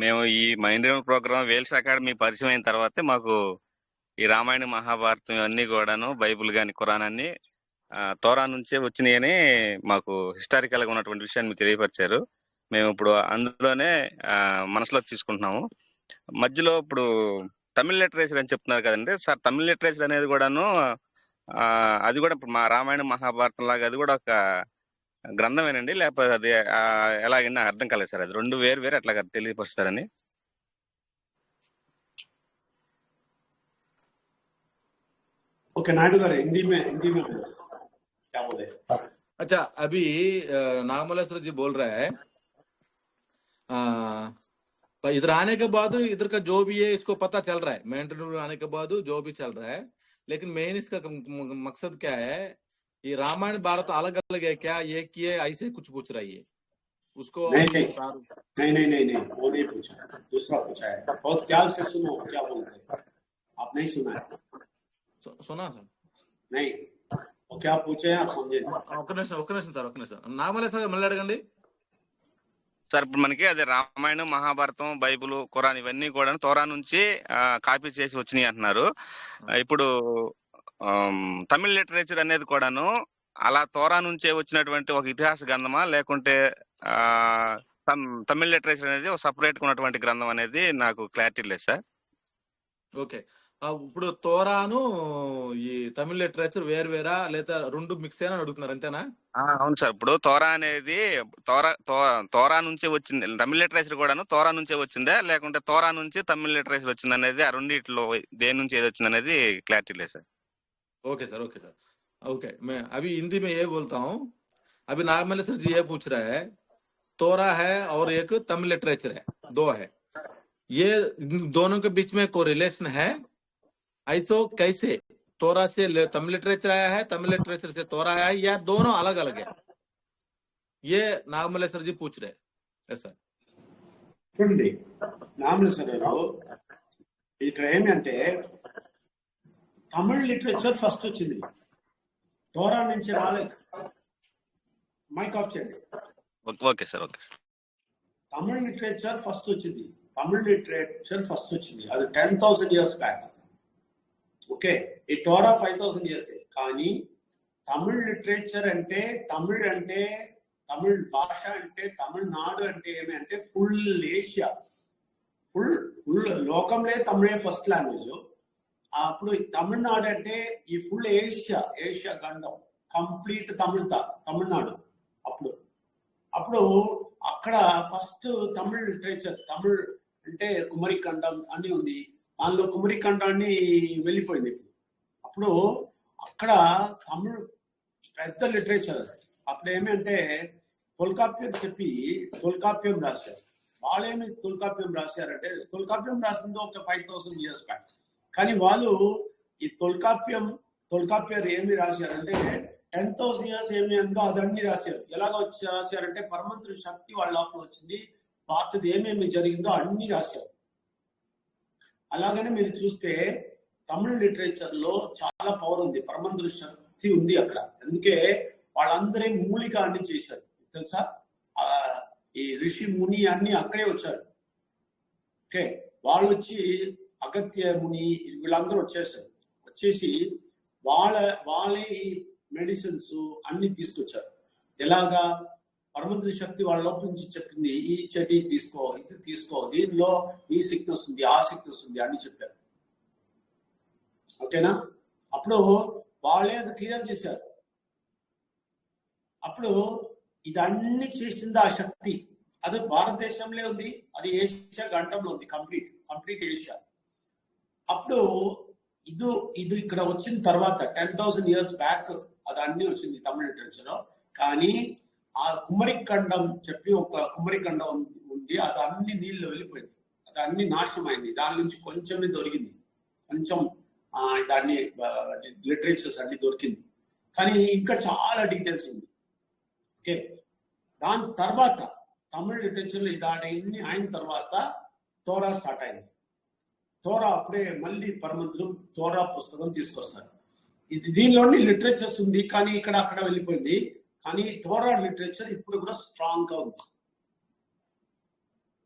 మేము ఈ మైండ్ ప్రోగ్రామ్ వేల్స్ అకాడమీ పరిచయం అయిన తర్వాతే మాకు ఈ రామాయణ మహాభారతం ఇవన్నీ కూడాను బైబుల్ కానీ ఖురాన్ అన్ని తోరా నుంచే వచ్చినాయని మాకు హిస్టారికల్ గా ఉన్నటువంటి విషయాన్ని మీరు తెలియపరిచారు. మేము ఇప్పుడు అందులోనే మనసులో తీసుకుంటున్నాము. మధ్యలో ఇప్పుడు తమిళ లిటరేచర్ అని చెప్తున్నారు కదండి సార్. తమిళ లిటరేచర్ అనేది కూడాను అది కూడా ఇప్పుడు మా రామాయణ మహాభారతం లాగా అది కూడా ఒక గ్రంథమేనండి, లేకపోతే అది ఎలాగండి నాకు అర్థం కాలేదు సార్. అది రెండు వేరు వేరు అట్లా తెలియపరుస్తారని.
ओके नायडू गाరు हिंदी में क्या बोले?
अच्छा, अभी नागमल्लेश्वर जी बोल रहा है इधर आने के बाद इधर का जो भी है इसको पता चल रहा है, मेंटेन आने के बाद जो भी चल रहा है, लेकिन मेन इसका मकसद क्या है? ये रामायण भारत अलग अलग है क्या, ये किए ऐसे कुछ पूछ रही है उसको?
नहीं, वो नहीं पूछा, दूसरा पूछा है। बहुत ख्याल से सुनो क्या बोलते हैं। आप नहीं सुना है?
सुना सर?
नहीं, वो क्या पूछे आप समझे?
ఒక నిమిషం సార్. నాగమల్లేశ్వర మళ్ళీ అడగండి
సార్. ఇప్పుడు మనకి అదే రామాయణం మహాభారతం బైబుల్ ఖురాన్ ఇవన్నీ కూడా తోరా నుంచి కాపీ చేసి వచ్చినాయి అంటున్నారు. ఇప్పుడు తమిళ లిటరేచర్ అనేది కూడాను అలా తోరా నుంచే వచ్చినటువంటి ఒక ఇతిహాస గ్రంథమా, లేకుంటే తమిళ లిటరేచర్ అనేది ఒక సపరేట్ గా ఉన్నటువంటి గ్రంథం అనేది నాకు క్లారిటీ లేదు సార్.
ఓకే, ఇప్పుడు తోరాను ఈ తమిళ లిటరేచర్ వేరు వేరా లేదా రెండు మిక్స్ అయినా అడుగుతున్నారు అంతేనా?
అవును సార్. ఇప్పుడు తోరా అనేది తోరా నుంచే వచ్చింది, తమిళ లిటరేచర్ కూడాను తోరా నుంచే వచ్చిందా, లేకుంటే తోరా నుంచి తమిళ లిటరేచర్ వచ్చింది అనేది ఆ రెండిట్లో దేని నుంచి ఏది వచ్చింది అనేది క్లారిటీ లేదు సార్.
ओके सर, ओके मैं अभी हिंदी में ये बोलता हूँ. अभी नागमल्लेश्वर जी ये पूछ रहा है तोरा है और एक तमिल लिटरेचर है, दो है, ये दोनों के बीच में कोई रिलेशन है? ऐसो कैसे तोरा से तमिल लिटरेचर आया है, तमिल लिटरेचर से तोरा आया है, या दोनों अलग अलग है? ये नागमल्लेश्वर जी पूछ रहे हैं सर.
చూడండి నాగమల్లేశ్వర గారు, ఇక్కడ ఏమంటే తమిళ లిటరేచర్ ఫస్ట్ వచ్చింది, తోరా నుంచి రాలేదు. మైక్ ఆఫ్ చేయండి.
Okay sir. ఓకే,
తమిళ లిటరేచర్ ఫస్ట్ వచ్చింది, అది 10,000 years బ్యాక్. ఓకే, ఈ టోరా 5,000 years. కానీ తమిళ లిటరేచర్ అంటే తమిళ భాష అంటే తమిళనాడు అంటే ఏమి అంటే ఫుల్ ఏషియా, ఫుల్ లోకంలో తమిళే ఫస్ట్ లాంగ్వేజ్. అప్పుడు తమిళనాడు అంటే ఈ ఫుల్ ఏషియా ఖండం కంప్లీట్ తమిళనాడు. అప్పుడు అక్కడ ఫస్ట్ తమిళ లిటరేచర్, తమిళ్ అంటే కుమరి ఖండం అని ఉంది, దానిలో కుమరి ఖండాన్ని వెళ్ళిపోయింది. అప్పుడు అక్కడ తమిళ పెద్ద లిటరేచర్. అప్పుడు ఏమంటే తొల్కాప్యం రాశారు. వాళ్ళేమి తొల్కాప్యం రాశారంటే తొల్కాప్యం రాసింది ఒక 5,000 years బ్యాక్. కానీ వాళ్ళు ఈ తొల్కాప్యం ఏమి రాశారంటే 10,000 years ఏమి ఉందో అదన్నీ రాశారు. ఎలాగ రాశారంటే పరమంతుడి శక్తి వాళ్ళ లోపల వచ్చింది, పాతది ఏమేమి జరిగిందో అన్ని రాశారు. అలాగనే మీరు చూస్తే తమిళ లిటరేచర్ లో చాలా పవర్ ఉంది, పరమంతుడి శక్తి ఉంది అక్కడ. అందుకే వాళ్ళందరే మూలిక అన్ని చేశారు తెలుసా. ఈ ఋషి ముని అన్ని అక్కడే వచ్చారు. ఓకే, వాళ్ళు వచ్చి అగత్య ముని వీళ్ళందరూ వచ్చేసి వాళ్ళే ఈ మెడిసిన్స్ అన్ని తీసుకొచ్చారు. ఎలాగా పరమంతుడి శక్తి వాళ్ళ లోపల నుంచి చెప్పింది, ఈ చెటి తీసుకో, ఇది తీసుకో, దీనిలో ఈ సిక్నెస్ ఉంది, ఆ సిక్నెస్ ఉంది అని చెప్పారు. ఓకేనా? అప్పుడు వాళ్ళే అది క్లియర్ చేశారు. అప్పుడు ఇదన్నీ చేసింది ఆ శక్తి. అది భారతదేశంలో ఉంది, అది ఏషియా ఖండంలో ఉంది, కంప్లీట్ ఏషియా. అప్పుడు ఇది ఇక్కడ వచ్చిన తర్వాత 10,000 years బ్యాక్ అది అన్ని వచ్చింది తమిళ లిటరేచర్. కానీ ఆ కుమరి ఖండం చెప్పి ఒక కుమరి ఖండం ఉంది, అది అన్ని నీళ్ళు వెళ్ళిపోయింది, అది అన్ని నాశనం అయింది. దాని నుంచి కొంచెమే దొరికింది, కొంచెం దాన్ని లిటరేచర్స్ అన్ని దొరికింది. కానీ ఇంకా చాలా డీటెయిల్స్ ఉంది. ఓకే, దాని తర్వాత తమిళ లిటరేచర్లో దాని అయిన తర్వాత తోరా స్టార్ట్ అయింది. తోరా అప్పుడే మళ్ళీ పరమంతుడు తోరా పుస్తకం తీసుకొస్తారు. దీనిలోని లిటరేచర్స్ ఉంది, కానీ ఇక్కడ అక్కడ వెళ్ళిపోయింది. కానీ టోరా లిటరేచర్ ఇప్పుడు కూడా స్ట్రాంగ్ గా ఉంది.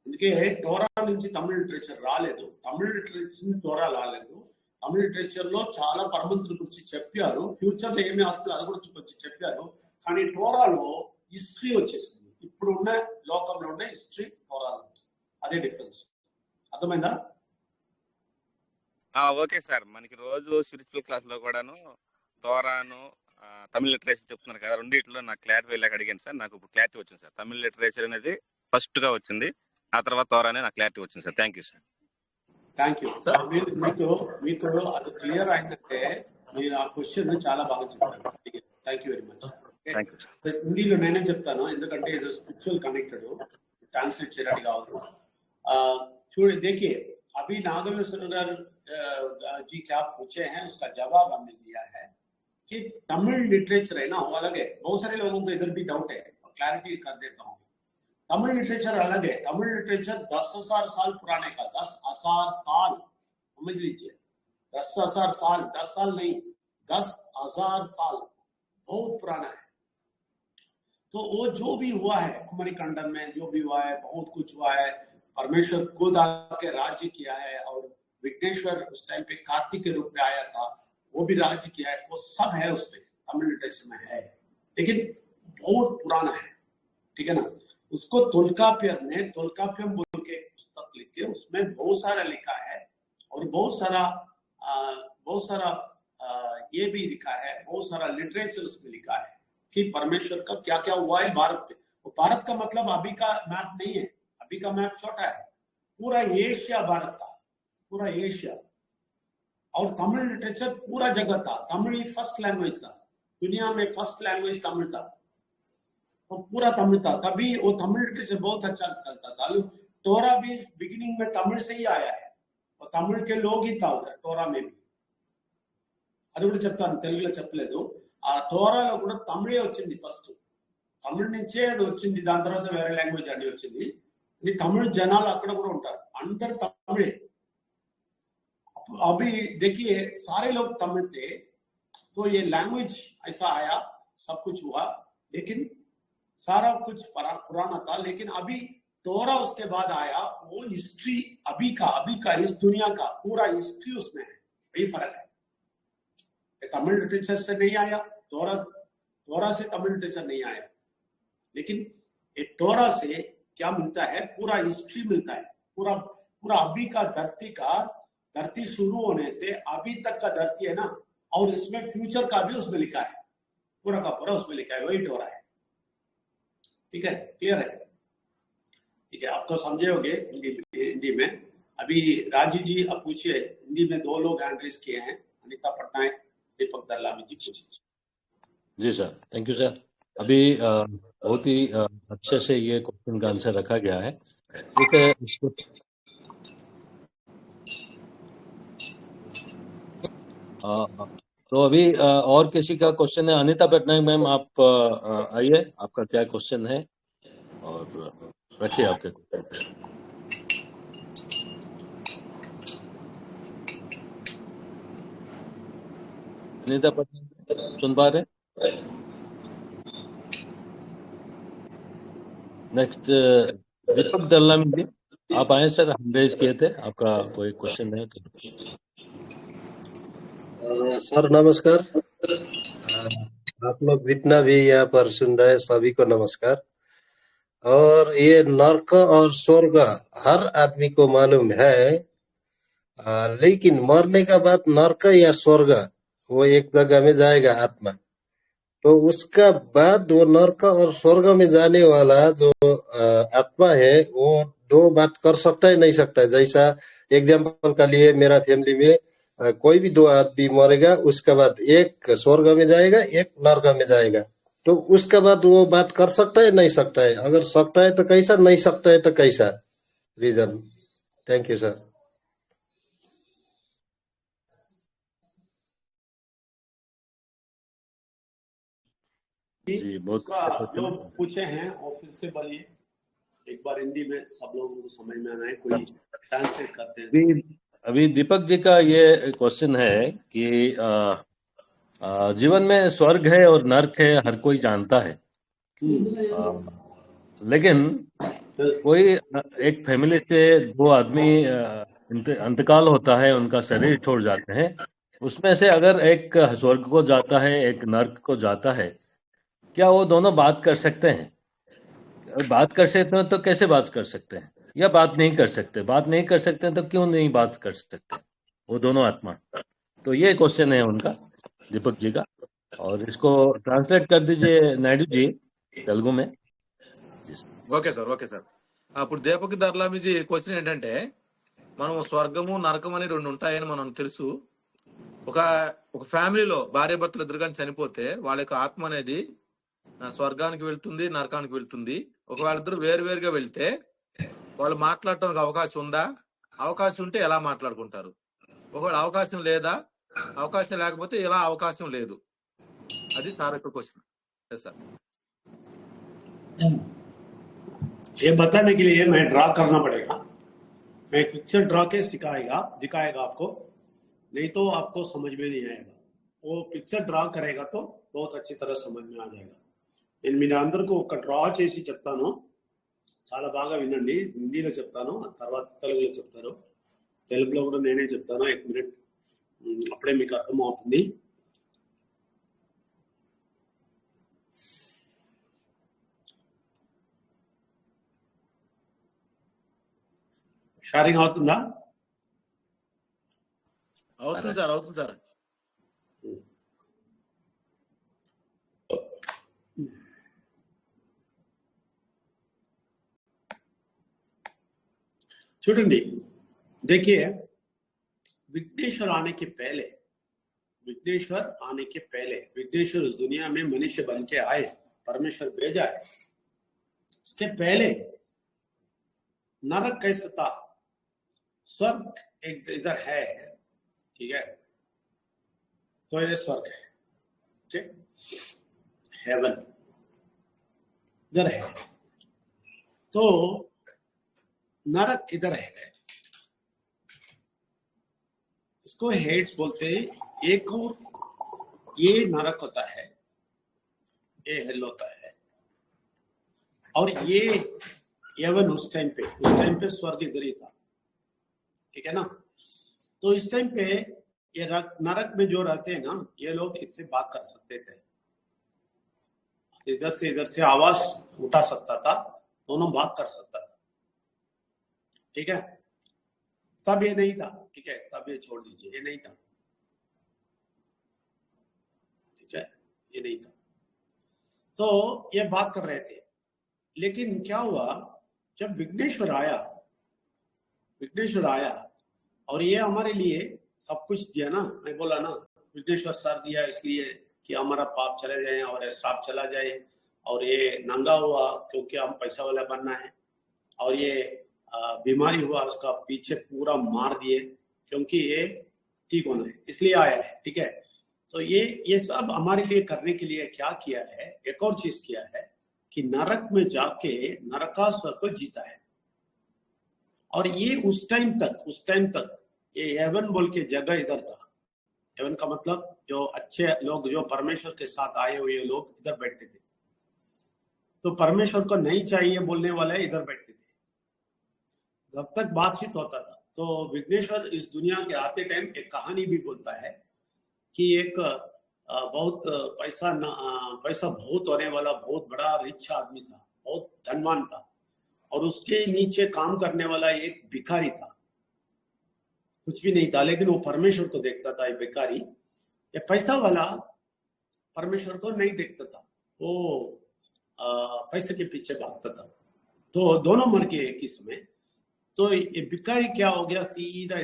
అందుకే టోరా నుంచి తమిళ లిటరేచర్ రాలేదు, తమిళ లిటరేచర్ నుంచి టోరా రాలేదు. తమిళ లిటరేచర్ లో చాలా పరమంతుల గురించి చెప్పారు, ఫ్యూచర్ లో ఏమి అవుతుందో అది కూడా కొంచెం చెప్పారు. కానీ టోరాలో హిస్టరీ వచ్చేసింది, ఇప్పుడు ఉన్న లోకంలో ఉన్న హిస్టరీ టోరాలో, అదే డిఫరెన్స్. అర్థమైందా?
ఓకే సార్, మనకి రోజు స్పిరిచువల్ క్లాస్ లో కూడాను తోరాను తమిళ లిటరేచర్ చెప్తున్నారు కదా, రెండిట్లో నాకు క్లారిటీ వెళ్ళాక అడిగాను సార్, నాకు ఇప్పుడు క్లారిటీ వచ్చింది సార్. తమిళ లిటరేచర్ అనేది ఫస్ట్ గా వచ్చింది, ఆ తర్వాత తోరానే నాకు క్లారిటీ వచ్చింది sir. Thank you sir.
Thank you. మీకు అది క్లియర్ అయిందంటే మీరు ఆ క్వశ్చన్ చాలా బాగా చెప్పారు. Thank you very much. హిందీలో నేనే చెప్తాను, ఎందుకంటే ఇది స్పిరిచువల్ కనెక్టెడ్, ట్రాన్స్లేట్ చేయడానికి కావద్దు. చూడండి, देखिए अभी नागेश्वर जी क्या पूछे हैं उसका जवाब हमने दिया है कि तमिल लिटरेचर है ना वो अलग है. बहुत सारे लोगों को इधर भी डाउट है, क्लैरिटी कर देता हूँ. तमिल लिटरेचर अलग है. तमिल लिटरेचर 10,000 साल पुराने का, 10,000 साल समझ लीजिए, 10,000 साल, 10 साल नहीं, 10,000 साल, बहुत पुराना है. तो वो जो भी हुआ है कुमारी खंडन में, जो भी हुआ है, बहुत कुछ हुआ है. परमेश्वर खुद आके राज्य किया है, और विघ्नेश्वर उस टाइम पे कार्तिक के रूप में आया था, वो भी राज्य किया है, वो सब है उस पे तमिल लिटरेचर में है, लेकिन बहुत पुराना है. ठीक है ना? उसको तोल्काप्पियम ने तोल्काप्पियम बोल के पुस्तक लिखे, उसमें बहुत सारा लिखा है, और बहुत सारा ये भी लिखा है, बहुत सारा लिटरेचर उसमें लिखा है कि परमेश्वर का क्या क्या हुआ है भारत पे. भारत का मतलब अभी का मैप नहीं है, अभी का मैप छोटा है, पूरा एशिया भारत था, पूरा एशिया. और तमिल लिटरेचर पूरा जगह था. तमिल ही फर्स्ट लैंग्वेज था, दुनिया में फर्स्ट लैंग्वेज तमिल था, तो पूरा तमिल था. तभी वो तमिल लिटरेचर बहुत अच्छा चलता था. टोरा भी बिगिनिंग में तमिल से ही आया है, और तमिल के लोग ही था उधर टोरा में भी. అది కూడా చెప్తాను, తెలుగులో చెప్పలేదు. ఆ టోరాలో కూడా తమిళే వచ్చింది ఫస్ట్, తమిళ నుంచే అది వచ్చింది, దాని తర్వాత వేరే లాంగ్వేజ్ అన్ని వచ్చింది. ఇది తమిళ జనాలు అక్కడ కూడా ఉంటారు, అందరు तमिल. अभी देखिए सारे लोग तमिल थे, तो ये लैंग्वेज ऐसा आया, सब कुछ हुआ, लेकिन सारा कुछ पुराना था. लेकिन अभी टोरा उसके बाद आया, वो हिस्ट्री अभी का इस दुनिया का पूरा हिस्ट्री उसमें है. यही फर्क है, तमिल लिटरेचर से नहीं आया, टोरा से तमिल लिटरेचर नहीं आया. लेकिन ये टोरा से क्या मिलता है, पूरा हिस्ट्री मिलता है, पूरा अभी का धरती शुरू होने से अभी तक का धरती है ना, और इसमें फ्यूचर का भी उसमें लिखा है, पूरा का पूरा उसमें लिखा है, वही टोरा है. ठीक है, क्लियर है? ठीक है, आपको समझे होंगे हिंदी में. अभी राजीव जी अब पूछिए, हिंदी में 2 लोग हैंड रेज किए हैं, अनिता पटनायक, दीपक दल्लामी जी, पूछिए.
जी सर, थैंक यू सर. अभी बहुत ही अच्छे से ये क्वेश्चन का आंसर रखा गया है. तो अभी और किसी का क्वेश्चन है? अनिता पटनायक मैम, आप आइए, आपका क्या क्वेश्चन है, और रखिए आपके क्वेश्चन. अनिता पटनायक सुन पा रहे? नेक्स्ट दीपक दल्लामी जी, आप आए सर, हम रेज किए थे, आपका कोई क्वेश्चन है तो.
सर नमस्कार. आप लोग जितना भी यहाँ पर सुन रहे सभी को नमस्कार. और ये नरक और स्वर्ग हर आदमी को मालूम है, लेकिन मरने का बाद नरक या स्वर्ग वो एक जगह में जाएगा आत्मा, तो उसका बाद वो नरक और स्वर्ग में जाने वाला जो आत्मा है वो 2 बात कर सकता है नहीं सकता है. जैसा एग्जाम्पल का लिए मेरा फैमिली में कोई भी 2 आदमी मरेगा, उसके बाद एक स्वर्ग में जाएगा, एक नरक में जाएगा, तो उसके बाद वो बात कर सकता है नहीं सकता है? अगर सकता है तो कैसा, नहीं सकता है तो कैसा, रीजन? Thank you sir.
जी, बहुत
जो पूछे हैं और फिर से बोलिए एक बार, हिंदी में सब लोगों को समझ में आना है, कोई ट्रांसलेट करते हैं.
अभी दीपक जी का ये क्वेश्चन है कि जीवन में स्वर्ग है और नर्क है, हर कोई जानता है। लेकिन कोई एक फैमिली से दो आदमी इंतकाल होता है, उनका शरीर छोड़ जाते हैं, उसमें से अगर एक स्वर्ग को जाता है, एक नर्क को जाता है, क्या वो दोनों बात कर सकते हैं? बात कर सकते हैं तो कैसे बात कर सकते हैं, या बात नहीं कर सकते? बात नहीं कर सकते हैं तो क्यों नहीं बात कर सकते वो दोनों आत्मा? तो ये क्वेश्चन है उनका, दीपक जी का, और इसको ट्रांसलेट कर दीजिए नायडू जी तेलुगु में।
Okay sir, okay sir. అప్పుడు దీపక్ దర్లామిజీ క్వశ్చన్ ఏంటంటే, మనం స్వర్గము నరకం అని రెండు ఉంటాయని మనం తెలుసు. ఒక ఫ్యామిలీలో భార్య భర్తలు ఇద్దరు కానీ చనిపోతే వాళ్ళ యొక్క ఆత్మ అనేది స్వర్గానికి వెళ్తుంది, నరకానికి వెళ్తుంది. ఒకవేళ ఇద్దరు వేరువేరుగా వెళ్తే వాళ్ళు మాట్లాడటానికి అవకాశం ఉందా? అవకాశం ఉంటే ఎలా మాట్లాడుకుంటారు? ఒకవేళ అవకాశం లేదా, అవకాశం లేకపోతే ఎలా అవకాశం లేదు? అది సార్ యొక్క క్వశ్చన్. సార్,
ये बताने के लिए मैं ड्रा करना पड़ेगा. मैं पिक्चर ड्रा के दिखाएगा आपको, नहीं तो आपको समझ में नहीं आएगा. वो पिक्चर ड्रा करेगा तो बहुत अच्छी तरह समझ में आ जाएगा. నేను మీ అందరికీ ఒక డ్రా చేసి చెప్తాను, చాలా బాగా వినండి. హిందీలో చెప్తాను, తర్వాత తెలుగులో చెప్తాను, తెలుగులో కూడా నేనే చెప్తాను. 1 మినిట్, అప్పుడే మీకు అర్థమవుతుంది. షేరింగ్ అవుతుందా?
అవుతుంది సార్, అవుతుంది సార్.
చూడండి, देखिए, विघ्नेश्वर आने के पहले, विघ्नेश्वर इस दुनिया में मनुष्य बन के आए, परमेश्वर भेजा है. इसके पहले नरक कैसा था? स्वर्ग एक इधर है, ठीक है, तो ये स्वर्ग है, ठीक, हेवन इधर है, तो नरक इधर है. इसको हेड्स बोलते हैं. एक और ये नरक होता है, ये हेल होता है, और ये यवन उस टाइम पे स्वर्ग इधर ही था, ठीक है ना. तो इस टाइम पे ये नरक में जो रहते हैं ना, ये लोग इससे बात कर सकते थे, इधर से आवाज उठा सकता था, दोनों बात कर सकता था, ठीक है. तब ये नहीं था, ठीक है, तब ये छोड़ दीजिए, ये नहीं था, ठीक है, ये नहीं था. तो ये बात कर रहे थे. लेकिन क्या हुआ, जब विघ्नेश्वर आया और ये हमारे लिए सब कुछ दिया ना. मैं बोला ना, विघ्नेश्वर सर दिया इसलिए कि हमारा पाप चले जाए और श्राप चला जाए, और ये नंगा हुआ क्योंकि हम पैसा वाला बनना है, और ये बीमारी हुआ उसका पीछे पूरा मार दिए क्योंकि ये ठीक होना है, इसलिए आया है, ठीक है. तो ये सब हमारे लिए करने के लिए क्या किया है, एक और चीज किया है कि नरक में जाके नरकासुर को जीता है. और ये उस टाइम तक ये हेवन बोल के जगह इधर था. हेवन का मतलब जो अच्छे लोग, जो परमेश्वर के साथ आए हुए लोग इधर बैठते थे. तो परमेश्वर को नहीं चाहिए बोलने वाले इधर बैठते थे, जब तक बातचीत होता था. तो विघ्नेश्वर इस दुनिया के आते टाइम एक कहानी भी बोलता है कि एक बहुत पैसा बहुत होने वाला बहुत बड़ा रिच आदमी था, बहुत धनवान था, और उसके नीचे काम करने वाला एक भिखारी था, कुछ भी नहीं था, लेकिन वो परमेश्वर को देखता था. ये भिखारी, ये पैसा वाला परमेश्वर को नहीं देखता था, वो पैसे के पीछे भागता था. तो दोनों मर गए एक ही समय. तो ये भिखारी क्या हो गया, सीधा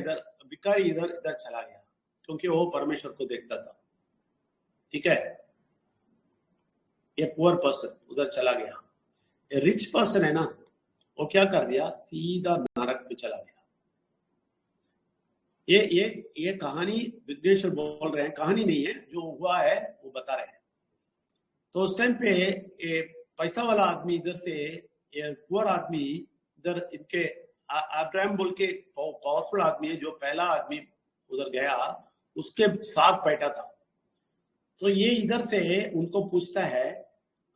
भिखारी इधर चला गया क्योंकि वो परमेश्वर को देखता था, ठीक है. ये पुअर पर्सन उधर चला गया. ये रिच पर्सन है ना, वो क्या कर दिया, सीधा नरक में चला गया. ये कहानी विघ्नेश्वर बोल रहे हैं, कहानी नहीं है, जो हुआ है वो बता रहे हैं. तो उस टाइम पे ये पैसा वाला आदमी इधर से, ये पुअर आदमी इधर, इनके अब्राहम बोल के पावरफुल आदमी है, जो पहला आदमी उधर गया उसके साथ बैठा था. तो ये इधर से उनको पूछता है,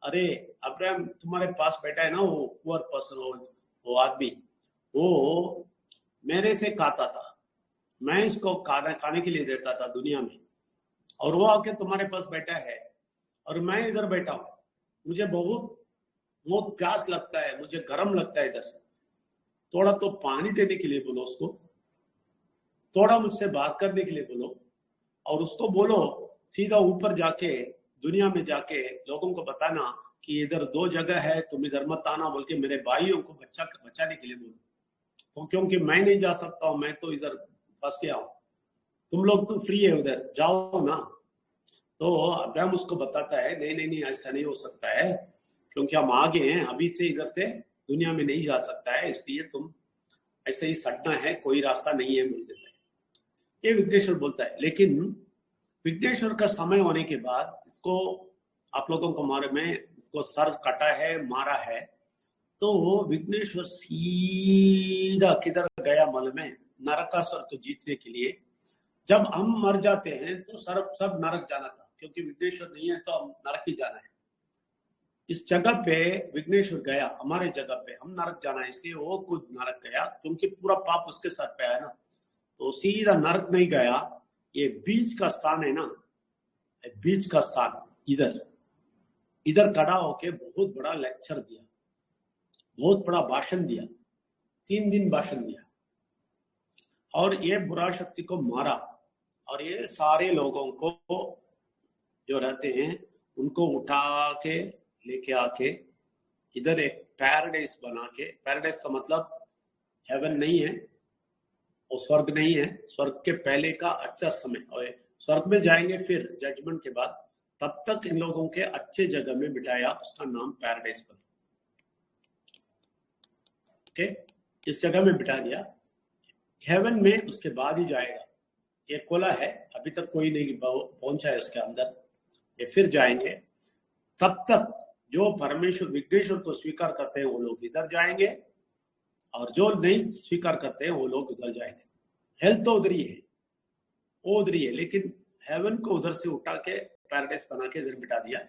अरे अब्राहम तुम्हारे पास बैठा है ना वो पुअर पर्सन, वो आदमी, वो मेरे से खाता था, मैं इसको खाने के लिए देता था दुनिया में, और वो आके तुम्हारे पास बैठा है और मैं इधर बैठा हूं, मुझे बहुत प्यास लगता है, मुझे गर्म लगता है इधर, थोड़ा तो पानी देने के लिए बोलो उसको, थोड़ा मुझसे बात करने के लिए बोलो, और उसको बोलो सीधा ऊपर जाके दुनिया में जाके लोगों को बताना कि इधर 2 जगह है, तुम इधर मत आना बोल के मेरे भाइयों को बचाने के लिए बोलो। तो क्योंकि मैं नहीं जा सकता हूं, मैं तो इधर फंस गया हूं, तुम लोग तो फ्री है उधर जाओ ना। तो अब्राहम उसको बताता है, नहीं ऐसा नहीं हो सकता है, क्योंकि हम आगे हैं, अभी से इधर से दुनिया में नहीं जा सकता है, इसलिए तुम ऐसे ही सड़ना है, कोई रास्ता नहीं है बोल देता है। ये विघ्नेश्वर बोलता है। लेकिन विघ्नेश्वर का समय होने के बाद इसको आप लोगों को मारे में इसको सर कटा है, मारा है, तो विघ्नेश्वर सीधा किधर गया मल में, नरकासुर को जीतने के लिए। जब हम मर जाते हैं तो सब नरक जाना था, क्योंकि विघ्नेश्वर नहीं है तो हम नरक ही जाना है। इस जगह पे विघ्नेश्वर गया, हमारे जगह पे हम नरक जाना है, इसलिए वो खुद नरक गया, क्योंकि पूरा पाप उसके सर पे आया ना, तो सीधा नरक नहीं गया। ये बीच का स्थान है ना, बीच का स्थान, इधर खड़ा होके बहुत बड़ा लेक्चर दिया, बहुत बड़ा भाषण दिया, 3 दिन भाषण दिया, और ये बुरा शक्ति को मारा, और ये सारे लोगों को जो रहते हैं उनको उठा के लेके आके इधर एक पैराडाइज बना के, पैराडाइज का मतलब हेवन नहीं है, वो स्वर्ग नहीं है, स्वर्ग के पहले का अच्छा समय, और स्वर्ग में जाएंगे फिर जजमेंट के बाद, तब तक इन लोगों के अच्छे जगह में बिठाया, उसका नाम पैराडाइज पर। ओके, इस जगह में बिठा दिया, हेवन में उसके बाद ही जाएगा। ये खोला है, अभी तक कोई नहीं पहुंचा है उसके अंदर, ये फिर जाएंगे। तब तक जो परमेश्वर विघ्नेश्वर को स्वीकार करते हैं वो लोग इधर जाएंगे, और जो नहीं स्वीकार करते हैं वो लोग उधर जाएंगे। हेल्थ तो उधर ही है, वो उधर ही है, लेकिन हेवन को उधर से उठा के पैराडाइज बना के इधर बिठा दिया,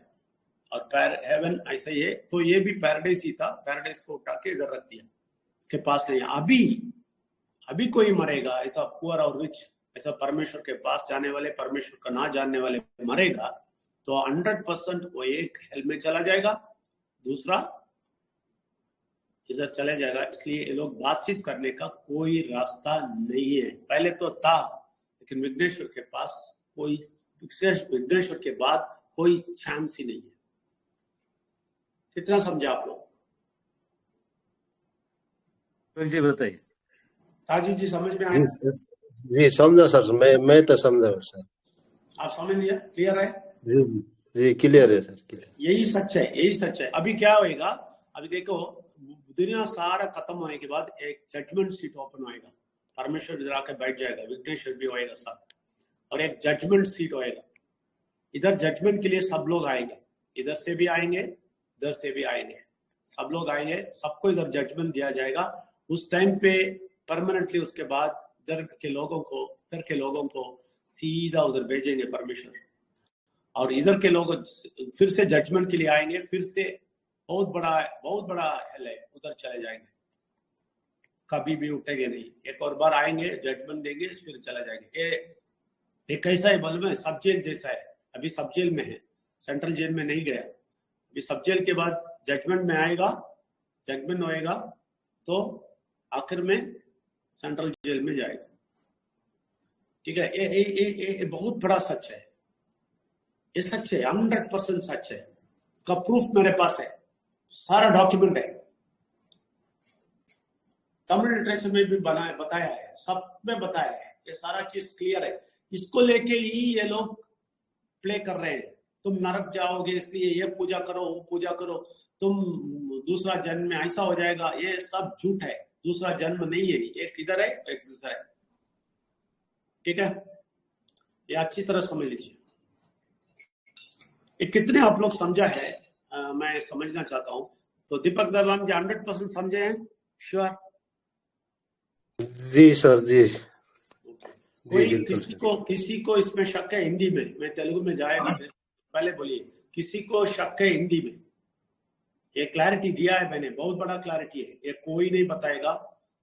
और हेवन ऐसा ही है, तो ये भी पैराडाइज ही था, पैराडाइज को उठा के इधर रख दिया, इसके पास नहीं है। अभी कोई मरेगा ऐसा पुअर और रिच, ऐसा परमेश्वर के पास जाने वाले, परमेश्वर का ना जानने वाले मरेगा, तो 100% वो एक हेल में चला जाएगा, दूसरा इधर चले जाएगा। इसलिए ये लोग बातचीत करने का कोई रास्ता नहीं है, पहले तो था, लेकिन विघ्नेश्वर के पास कोई, विघ्नेश्वर के बाद कोई चांस ही नहीं है। कितना समझा आप लोग?
जी बताइए।
राजू जी समझ में आया?
जी समझा सर, मैं तो समझा सर।
आप समझ लिया? क्लियर है?
जी क्लियर है सर, क्लियर।
यही सच है, यही सच है। अभी क्या होएगा, अभी देखो, दुनिया सारा खत्म होने के बाद एक जजमेंट सीट ओपन होएगा, परमेश्वर इधर आके बैठ जाएगा, विघ्नेश्वर भी होएगा साथ, और एक जजमेंट सीट होएगा। इधर जजमेंट के लिए सब लोग आएंगे, इधर से भी आएंगे, इधर से भी आएंगे, सब लोग आएंगे, सबको इधर जजमेंट दिया जाएगा। उस टाइम पे परमानेंटली उसके बाद इधर के लोगों को सीधा उधर भेजेंगे परमेश्वर, और इधर के लोग फिर से जजमेंट के लिए आएंगे, फिर से बहुत बड़ा हेल है, उधर चले जाएंगे, कभी भी उठेंगे नहीं। एक और बार आएंगे, जजमेंट देंगे, फिर चले जाएंगे। ये कैसा है बल में, सब जेल जैसा है। अभी सब जेल में है, सेंट्रल जेल में नहीं गया, अभी सब जेल के बाद जजमेंट में आएगा, जजमेंट होएगा तो आखिर में सेंट्रल जेल में जाएगा। ठीक है, ये बहुत बड़ा सच है, ये सच है, 100% सच है। इसका प्रूफ मेरे पास है, सारा डॉक्यूमेंट है, तमिल लिटरेचर में भी बताया है, सब में बताया है, ये सारा चीज क्लियर है। इसको लेके ही ये लोग प्ले कर रहे हैं, तुम नरक जाओगे इसलिए ये पूजा करो, वो पूजा करो, तुम दूसरा जन्म में ऐसा हो जाएगा, ये सब झूठ है, दूसरा जन्म नहीं है, एक इधर है एक दूसरा है। ठीक है, ये अच्छी तरह समझ लीजिए। ये कितने आप लोग समझा है, मैं समझना चाहता हूं। तो दीपक दलाम जी 100% समझे हैं? श्योर?
जी सर, जी
कोई किसी को इसमें शक है? हिंदी में, मैं तेलुगु में जाएगा फिर। पहले बोलिए, किसी को शक है हिंदी में? ये क्लैरिटी दिया है मैंने, बहुत बड़ा क्लैरिटी है, ये कोई नहीं बताएगा।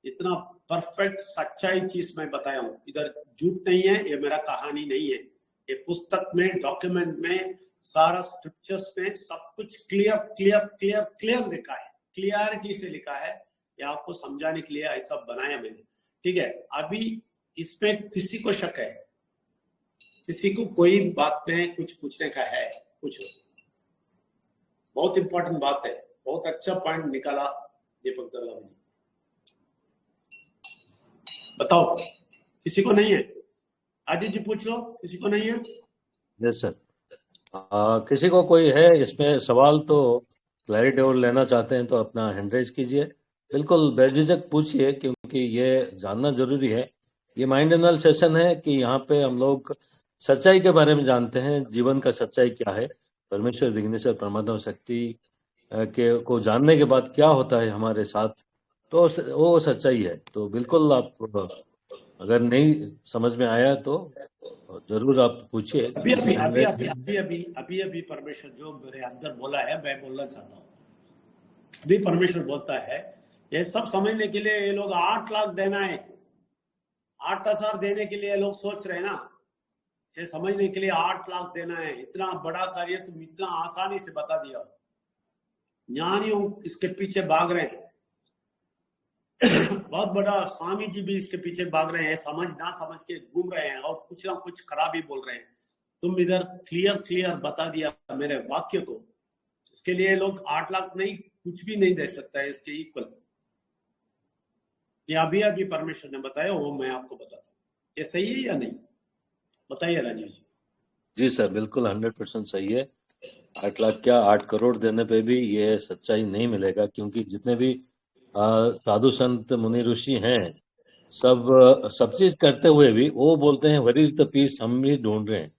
इतना परफेक्ट सच्चाई चीज मैं बताया हूँ, इधर झूठ नहीं है, ये मेरा कहानी नहीं है, ये पुस्तक में, डॉक्यूमेंट में, सारा स्क्रिप्चर्स में सब कुछ क्लियर क्लियर क्लियर क्लियर लिखा है, क्लियरिटी से लिखा है। ये आपको समझाने के लिए ऐसा बनाया मैंने, ठीक है। अभी इसमें किसी को शक है, किसी को कोई बात में कुछ पूछने का है, कुछ बहुत इंपॉर्टेंट बात है, बहुत अच्छा पॉइंट निकाला दीपक दल्ला जी, बताओ किसी को नहीं है? आदित्य जी पूछ लो, किसी को नहीं है?
यस सर, किसी को कोई है इसमें सवाल तो क्लैरिटी और लेना चाहते हैं तो अपना हैंड रेज कीजिए, बिल्कुल बेझिझक पूछिए, क्योंकि ये जानना जरूरी है। ये माइंड एनल सेशन है कि यहाँ पे हम लोग सच्चाई के बारे में जानते हैं, जीवन का सच्चाई क्या है, परमेश्वर विघ्नेश्वर परमात्मा शक्ति के को जानने के बाद क्या होता है हमारे साथ, तो वो सच्चाई है। तो बिल्कुल आप अगर नहीं समझ में आया तो जरूर आप पूछिए।
अभी परमेश्वर जो मेरे अंदर बोला है मैं बोलना चाहता हूँ। अभी परमेश्वर बोलता है, ये सब समझने के लिए ये लोग 8 लाख देना है, 8,000 देने के लिए लोग सोच रहे हैं ना, ये समझने के लिए 8 लाख देना है। इतना बड़ा कार्य तुम इतना आसानी से बता दिया, ज्ञानियों इसके पीछे भाग रहे हैं, बहुत बड़ा स्वामी जी भी इसके पीछे भाग रहे हैं, समझ ना समझ के घूम रहे हैं और कुछ ना कुछ खराबी बोल रहे हैं। तुम इधर क्लियर बता दिया मेरे वाक्य को, इसके लिए लोग 8 लाख नहीं, कुछ भी नहीं दे सकता है इसके इक्वल। ये अभी परमेश्वर ने बताया, वो मैं आपको बताता हूँ, ये सही है या नहीं? बताइए राजीव जी।
जी सर, बिल्कुल 100% सही है। 8 लाख क्या 8 करोड़ देने पे भी ये सच्चाई नहीं मिलेगा, क्योंकि जितने भी साधु संत मुनि ऋषि हैं, सब चीज करते हुए भी वो बोलते हैं वेयर इज द पीस, हम भी ढूंढ रहे हैं।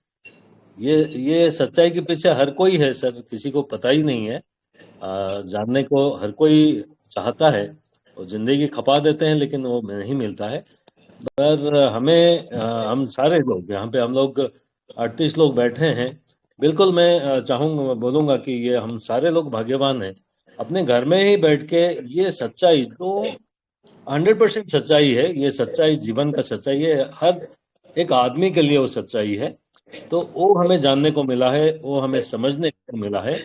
ये सच्चाई के पीछे हर कोई है सर, किसी को पता ही नहीं है। जानने को हर कोई चाहता है, और जिंदगी खपा देते हैं लेकिन वो नहीं मिलता है। पर हमें हम सारे लोग यहाँ पे, हम लोग 38 लोग बैठे हैं, बिल्कुल मैं चाहूंगा, बोलूंगा कि ये हम सारे लोग भाग्यवान हैं, अपने घर में ही बैठ के ये सच्चाई तो 100% सच्चाई है, ये सच्चाई जीवन का सच्चाई है, हर एक आदमी के लिए वो सच्चाई है। तो वो हमें जानने को मिला है, वो हमें समझने को मिला है,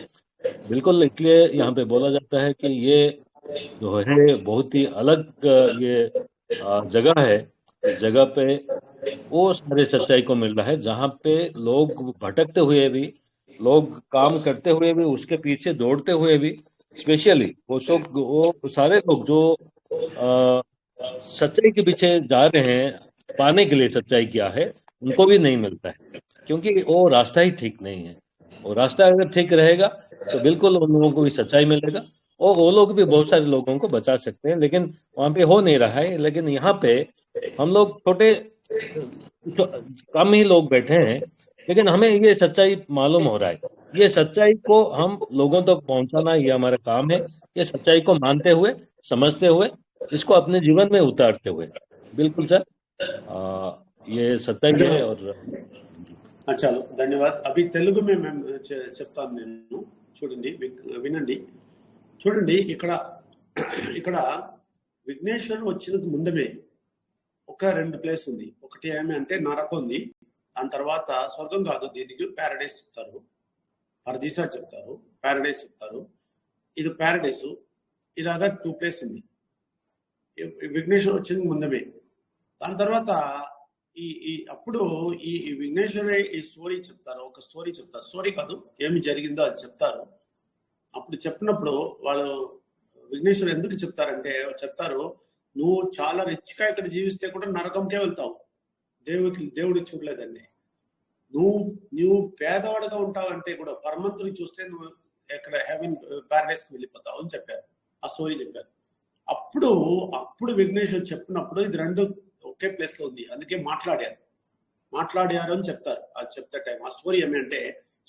बिल्कुल। इसलिए यहाँ पे बोला जाता है कि ये जो है बहुत ही अलग ये जगह है। इस जगह पे वो सारे सच्चाई को मिल रहा है, जहाँ पे लोग भटकते हुए भी, लोग काम करते हुए भी, उसके पीछे दौड़ते हुए भी, स्पेशली वो सारे लोग जो सच्चाई के पीछे जा रहे हैं, पाने के लिए सच्चाई क्या है, उनको भी नहीं मिलता है, क्योंकि वो रास्ता ही ठीक नहीं है। वो रास्ता अगर ठीक रहेगा तो बिल्कुल उन लोगों को भी सच्चाई मिलेगा, और वो लोग भी बहुत सारे लोगों को बचा सकते हैं, लेकिन वहां पे हो नहीं रहा है। लेकिन यहाँ पे हम लोग कम ही लोग बैठे हैं, लेकिन हमें ये सच्चाई मालूम हो रहा है। ये सच्चाई को हम लोगों तक पहुंचाना, ये हमारा काम है। ये सच्चाई को मानते हुए, समझते हुए, इसको अपने जीवन में उतारते हुए, बिल्कुल सर, ये सच्चाई है। और
अच्छा, धन्यवाद। अभी తెలుగు में मैं చెప్తాను నేను, చూడండి వినండి, చూడండి ఇక్కడ విఘ్నేశ్వరుడు వచ్చినందుకు ముందమే ఒక 2 ప్లేస్ ఉంది. ఒకటి ఏమంటే నరకం ఉంది, దాని తర్వాత స్వర్గం కాదు, దీనికి ప్యారడైస్ చెప్తారు, పరదీసా చెప్తారు, ప్యారడైస్ చెప్తారు. ఇది ప్యారడైస్, ఇలాగా 2 ప్లేస్ ఉంది విఘ్నేశ్వరుడు వచ్చినందుకు ముందమే. దాని తర్వాత అప్పుడు ఈ విఘ్నేశ్వరుడు ఈ స్టోరీ చెప్తారు, ఒక స్టోరీ చెప్తారు, స్టోరీ కాదు, ఏమి జరిగిందో అది చెప్తారు. అప్పుడు చెప్పినప్పుడు వాళ్ళు విఘ్నేశ్వరుడు ఎందుకు చెప్తారంటే, చెప్తారు, నువ్వు చాలా రిచ్ గా ఇక్కడ జీవిస్తే కూడా నరకంకే వెళ్తావు, దేవుడు చూడలేదండి. నువ్వు పేదవాడుగా ఉంటావంటే కూడా పరమంతుని చూస్తే నువ్వు ఎక్కడ హెవెన్ ప్యారడైస్ వెళ్ళిపోతావు అని చెప్పారు, ఆ స్టోరీ చెప్పారు. అప్పుడు విఘ్నేశ్వరుడు చెప్పినప్పుడు ఇది 2 ఒకే ప్లేస్ లో ఉంది, అందుకే మాట్లాడారు అని చెప్తారు. అది చెప్తే టైం ఆ స్టోరీ ఏమంటే,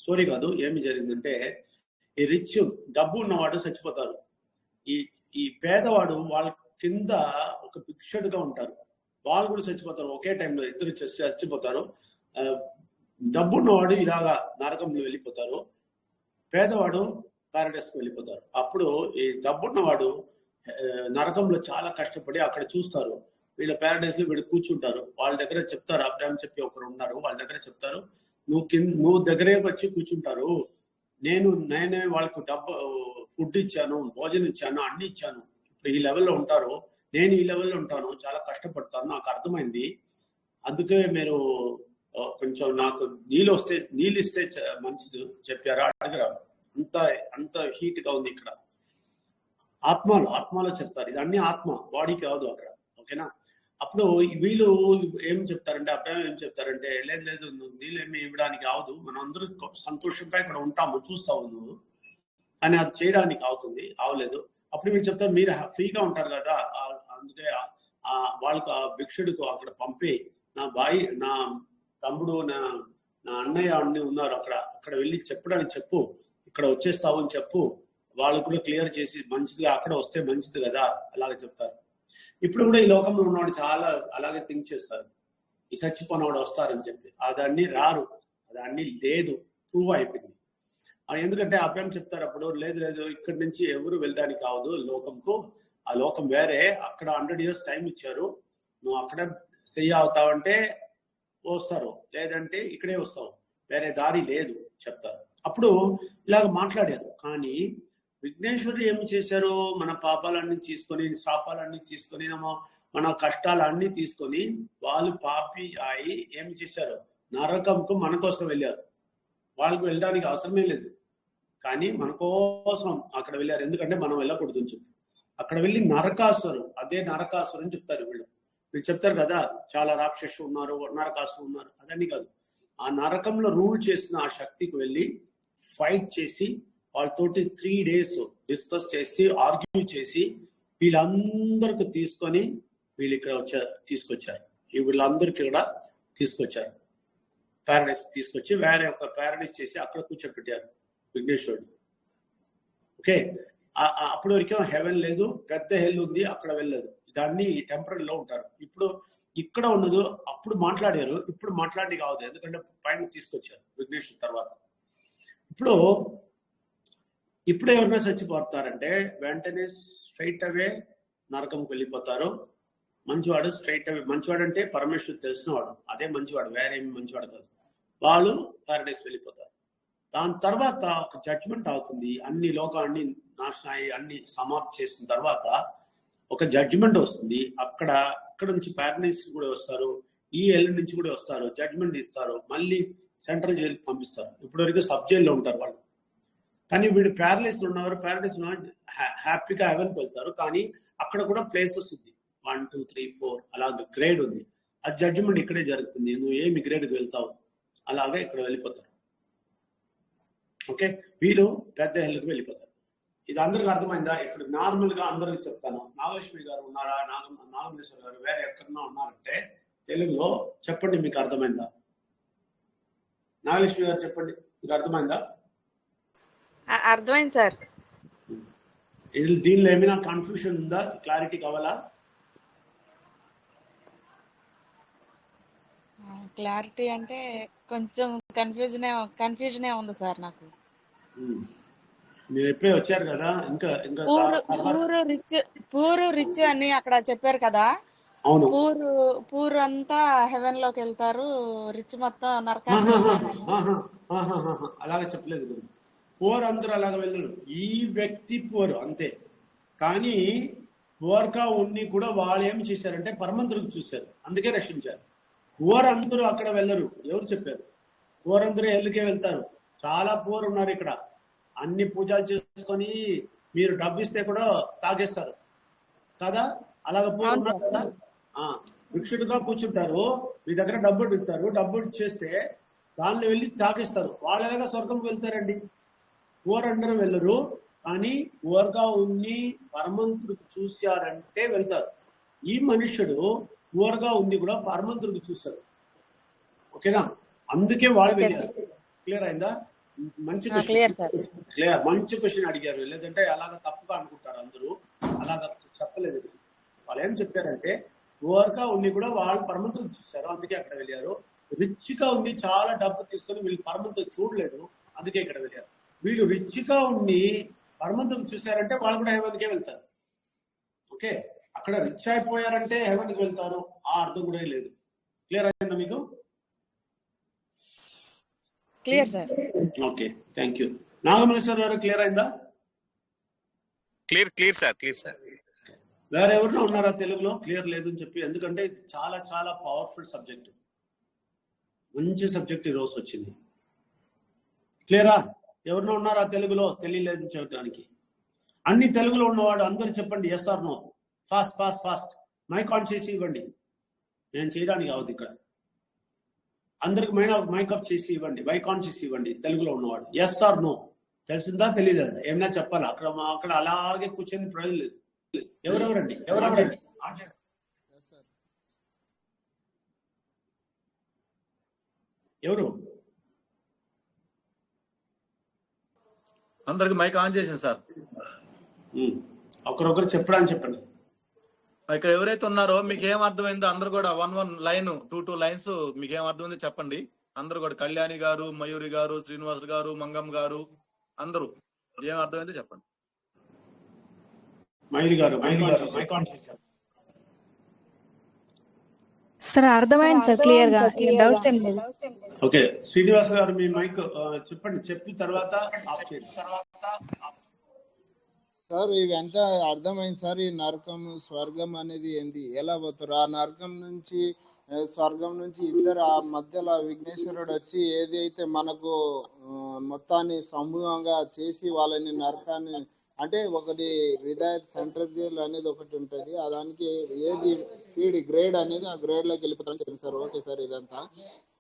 స్టోరీ కాదు, ఏమి జరిగిందంటే, ఈ రిచ్ డబ్బు ఉన్నవాడు చచ్చిపోతారు, ఈ పేదవాడు వాళ్ళ కింద ఒక భిక్షుడుగా ఉంటారు, వాళ్ళు కూడా చచ్చిపోతారు. ఒకే టైంలో ఇద్దరు చచ్చిపోతారు. డబ్బున్నవాడు ఇలాగా నరకంలో వెళ్ళిపోతారు, పేదవాడు ప్యారడైస్కి వెళ్ళిపోతారు. అప్పుడు ఈ డబ్బున్నవాడు నరకంలో చాలా కష్టపడి అక్కడ చూస్తారు, వీళ్ళ ప్యారడైస్ లో వీళ్ళు కూర్చుంటారు. వాళ్ళ దగ్గర చెప్తారు, అబ్రాహం చెప్పి ఒకరు ఉన్నారు, వాళ్ళ దగ్గర చెప్తారు, నువ్వు దగ్గరే వచ్చి కూర్చుంటారు, నేనే వాళ్ళకు డబ్బు ఫుడ్ ఇచ్చాను, భోజనం ఇచ్చాను, అన్ని ఇచ్చాను, ఇప్పుడు ఈ లెవెల్లో ఉంటారు, నేను ఈ లెవెల్లో ఉంటాను, చాలా కష్టపడతాను, నాకు అర్థమైంది, అందుకే మీరు కొంచెం నాకు నీళ్ళు ఇస్తే మంచిది చెప్పారా అడగరా, అంత హీట్ గా ఉంది ఇక్కడ. ఆత్మలో చెప్తారు, ఇది అన్ని ఆత్మ, బాడీ కాదు అక్కడ. ఓకేనా? అప్పుడు వీళ్ళు ఏం చెప్తారంటే, అబ్రాహం ఏం చెప్తారంటే, లేదు నీళ్ళు ఏమి ఇవ్వడానికి అవదు, మనం అందరూ సంతోషంగా ఇక్కడ ఉంటాము, చూస్తావు నువ్వు, కానీ అది చేయడానికి అవుతుంది, అవలేదు. అప్పుడు మీరు చెప్తారు, మీరు ఫ్రీగా ఉంటారు కదా, అందుకే వాళ్ళకు ఆ భిక్షుడికి అక్కడ పంపి, నా తమ్ముడు నా అన్నయ్య అన్ని ఉన్నారు అక్కడ వెళ్ళి చెప్పడానికి చెప్పు, ఇక్కడ వచ్చేస్తావు అని చెప్పు, వాళ్ళు కూడా క్లియర్ చేసి మంచిదిగా అక్కడ వస్తే మంచిది కదా, అలాగే చెప్తారు. ఇప్పుడు కూడా ఈ లోకంలో ఉన్నవాడు చాలా అలాగే థింక్ చేస్తారు, ఈ చచ్చిపోయినవాడు వస్తారని చెప్పి. అదన్నీ రారు, అదన్నీ లేదు, ప్రూవ్ అయిపోయింది. ఎందుకంటే అబ్రాహం చెప్తారు అప్పుడు, లేదు ఇక్కడి నుంచి ఎవరు వెళ్ళడానికి కావదు లోకంకు, ఆ లోకం వేరే, అక్కడ 100 years టైం ఇచ్చారు, నువ్వు అక్కడ సెయ్య అవుతావంటే వస్తారు, లేదంటే ఇక్కడే వస్తావు, వేరే దారి లేదు చెప్తారు. అప్పుడు ఇలాగ మాట్లాడారు. కానీ విఘ్నేశ్వరుడు ఏమి చేశారు, మన పాపాలన్నీ తీసుకొని, శాపాలన్నీ తీసుకొని, మన కష్టాలన్నీ తీసుకొని, వాళ్ళు పాపి అయి ఏమి చేశారు, నరకంకు మన కోసం వెళ్ళారు. వాళ్ళకు వెళ్ళడానికి అవసరమే లేదు, కానీ మన కోసం అక్కడ వెళ్ళారు. ఎందుకంటే మనం వెళ్ళకూడదు అని చెప్పి అక్కడ వెళ్ళి అదే నరకాసురు అని చెప్తారు. వీళ్ళు చెప్తారు కదా, చాలా రాక్షసులు ఉన్నారు, నరకాసులు ఉన్నారు, అదని కాదు. ఆ నరకంలో రూల్ చేసిన ఆ శక్తికి వెళ్ళి ఫైట్ చేసి, వాళ్ళతోటి 3 days డిస్కస్ చేసి, ఆర్గ్యూ చేసి, వీళ్ళందరికీ తీసుకొని వీళ్ళు ఇక్కడ తీసుకొచ్చారు. వీళ్ళందరికీ కూడా తీసుకొచ్చారు, ప్యారడైస్ తీసుకొచ్చి వేరే ఒక ప్యారడైస్ చేసి అక్కడ కూర్చోపెట్టారు విఘ్నేశ్వరుడు. ఓకే, అప్పుడు వరకు హెవెన్ లేదు, పెద్ద హెల్ ఉంది, అక్కడ వెళ్ళలేదు, దాన్ని టెంపరీలో ఉంటారు. ఇప్పుడు ఇక్కడ ఉన్నది అప్పుడు మాట్లాడారు, ఇప్పుడు మాట్లాడి కావద్దు, ఎందుకంటే పైన తీసుకొచ్చారు విఘ్నేశ్వరుడు తర్వాత. ఇప్పుడు ఎవరైనా చచ్చిపోతారంటే వెంటనే స్ట్రైట్ అవే నరకంకి వెళ్ళిపోతారు. మంచివాడు స్ట్రైట్ అవే, మంచివాడు అంటే పరమేశ్వరుడు తెలిసినవాడు, అదే మంచివాడు, వేరేమి మంచివాడు కాదు. వాళ్ళు ప్యారడైస్ వెళ్ళిపోతారు. దాని తర్వాత ఒక జడ్జ్మెంట్ అవుతుంది, అన్ని లోకాన్ని నాశనం అయ్యి అన్ని సమాప్తి చేసిన తర్వాత ఒక జడ్జిమెంట్ వస్తుంది. ఇక్కడ నుంచి ప్యారడైస్ కూడా వస్తారు, ఈ ఎల్ నుంచి కూడా వస్తారు, జడ్జిమెంట్ ఇస్తారు, మళ్ళీ సెంట్రల్ జైలుకి పంపిస్తారు. ఇప్పటి వరకు సబ్ జైల్లో ఉంటారు వాళ్ళు. కానీ వీడు ప్యారడైస్ ఉన్నవారు హ్యాపీగా హెవెన్కి వెళ్తారు. కానీ అక్కడ కూడా ప్లేసెస్ ఉంది, 1, 2, 3, 4 అలాగే గ్రేడ్ ఉంది. ఆ జడ్జిమెంట్ ఇక్కడే జరుగుతుంది, నువ్వు ఏమి గ్రేడ్కి వెళ్తావు, అలాగే ఇక్కడ వెళ్ళిపోతారు. ఓకే, వీళ్ళు పెద్ద హెల్కి వెళ్ళిపోతారు. ఇది అందరికి అర్థమైందా? ఇప్పుడు నార్మల్ గా అందరికి చెప్తాను. నాగలక్ష్మి గారు ఉన్నారా, నాగమేశ్వర గారు వేరే ఎక్కడన్నా ఉన్నారంటే తెలుగులో చెప్పండి, మీకు అర్థమైందా? నాగలక్ష్మి గారు చెప్పండి, మీకు అర్థమైందా?
అర్థమైంది సార్.
దీనిలో ఏమైనా కన్ఫ్యూషన్ ఉందా, క్లారిటీ కావాలా?
క్లారిటీ అంటే కొంచెం కన్ఫ్యూజనే ఉంది సార్ నాకు.
మీరు ఎప్పుడే వచ్చారు కదా, ఇంకా
పూరు రిచ్ అని అక్కడ చెప్పారు కదా.
అవును,
పూర్ అంతా హెవెన్ లోకి వెళ్తారు, రిచ్ మొత్తం నరకానికి.
అలాగే చెప్పలేదు, పోర్ అందరూ అలాగ వెళ్ళరు, ఈ వ్యక్తి పోరు అంతే. కానీ పోర్గా ఉన్ని కూడా వాళ్ళు ఏమి చేశారంటే పరమంతుడికి చూశారు, అందుకే రక్షించారు. పోర్ అందరూ అక్కడ వెళ్ళరు, ఎవరు చెప్పారు? పోర్ అందరూ ఎల్లుకే వెళ్తారు. చాలా పోర్ ఉన్నారు ఇక్కడ, అన్ని పూజలు చేసుకొని మీరు డబ్బు ఇస్తే కూడా తాగేస్తారు కదా, అలాగ పోర్ ఉన్నారు కదా. భిక్షుడిగా కూర్చుంటారు, మీ దగ్గర డబ్బులు ఇస్తారు, డబ్బులు చేస్తే దానిలో వెళ్ళి తాగేస్తారు. వాళ్ళు ఎలాగా స్వర్గంకి వెళ్తారండి? పోర్ అందరూ వెళ్ళరు, కానీ పోర్గా ఉన్ని పరమంతుడికి చూశారంటే వెళ్తారు. ఈ మనుష్యుడు పోర్గా ఉంది కూడా పరమంతుడికి చూస్తారు. ఓకేనా? అందుకే వాళ్ళు వెళ్ళారు. క్లియర్ అయిందా? మంచి క్వశ్చన్ అడిగారు. లేదంటే అలాగ తప్పుగా అనుకుంటారు అందరూ, అలాగ చెప్పలేదు. వాళ్ళు ఏం చెప్పారంటే పోర్గా ఉన్ని కూడా వాళ్ళు పరమంతుడికి చూశారు, అందుకే అక్కడ వెళ్ళారు. రిచ్ గా ఉంది, చాలా డబ్బు తీసుకొని వీళ్ళు పరమంతం చూడలేదు, అందుకే ఇక్కడ వెళ్ళారు. వీళ్ళు రిచ్ గా ఉండి పరమంతం చూశారంటే వాళ్ళు కూడా హెవెన్కే వెళ్తారు. ఓకే, అక్కడ రిచ్ అయిపోయారంటే హెవెన్కి వెళ్తారు, ఆ అర్థం కూడా లేదు. క్లియర్ అయిందా మీకు?
Clear sir.
Okay, thank you. Nagamalleswara గారు క్లియర్ అయిందా?
Clear sir.
వేరే ఎవరిలో ఉన్నారా తెలుగులో క్లియర్ లేదని చెప్పి? ఎందుకంటే ఇది చాలా చాలా పవర్ఫుల్ సబ్జెక్ట్, మంచి సబ్జెక్ట్ ఈ రోజు వచ్చింది. క్లియరా? ఎవరినో ఉన్నారా తెలుగులో తెలియలేదని చెప్పడానికి? అన్ని తెలుగులో ఉన్నవాడు అందరూ చెప్పండి yes or no. Fast mic on చేసి ఇవ్వండి, నేను చేయడానికి అవదు ఇక్కడ. అందరికి మైక్ ఆఫ్ చేసి ఇవ్వండి, మైక్ ఆన్ చేసి ఇవ్వండి. తెలుగులో ఉన్నవాడు ఎస్ ఆర్ నో. తెలిసిందా తెలీదా? ఏమైనా చెప్పాలా? అక్కడ అలాగే కూర్చొని ప్రయోజనం లేదు. ఎవరెవరండి? ఎవరు?
అందరికి మైక్ ఆన్ చేసింది సార్.
ఒకరొకరు చెప్పడానికి చెప్పండి.
ఇక్కడ ఎవరైతే ఉన్నారో మీకు ఏం అర్థమైందో అందరు కూడా 1 లైన్ 2 లైన్స్ మీకు ఏం అర్థమైందో చెప్పండి. అందరు కూడా కళ్యాణి గారు, మయూరి గారు, శ్రీనివాస్ గారు, మంగం గారు, అందరూ ఏం అర్థమైందో చెప్పండి.
మయూరి గారు
సార్ అర్థమైంది సార్, క్లియర్ గా, డౌట్స్ ఏం లేదు.
ఓకే, శ్రీనివాస్ గారు మీ మైక్ చెప్పండి, చెప్పిన తర్వాత ఆఫ్ చేయండి.
సార్ ఇవంతా అర్థమైంది సార్. ఈ నరకం స్వర్గం అనేది ఏంది, ఎలా పోతారు? ఆ నరకం నుంచి స్వర్గం నుంచి ఇద్దరు ఆ మధ్యలో విఘ్నేశ్వరుడు వచ్చి ఏదైతే మనకు మొత్తాన్ని సమూహంగా చేసి వాళ్ళని నరకాన్ని, అంటే ఒకటి విధాయత్ సెంట్రల్ జైల్ అనేది ఒకటి ఉంటుంది, దానికి ఏది సీడ్ గ్రేడ్ అనేది ఆ గ్రేడ్ లోకి వెళ్ళిపోతారని చెప్పి సార్. ఓకే సార్, ఇదంతా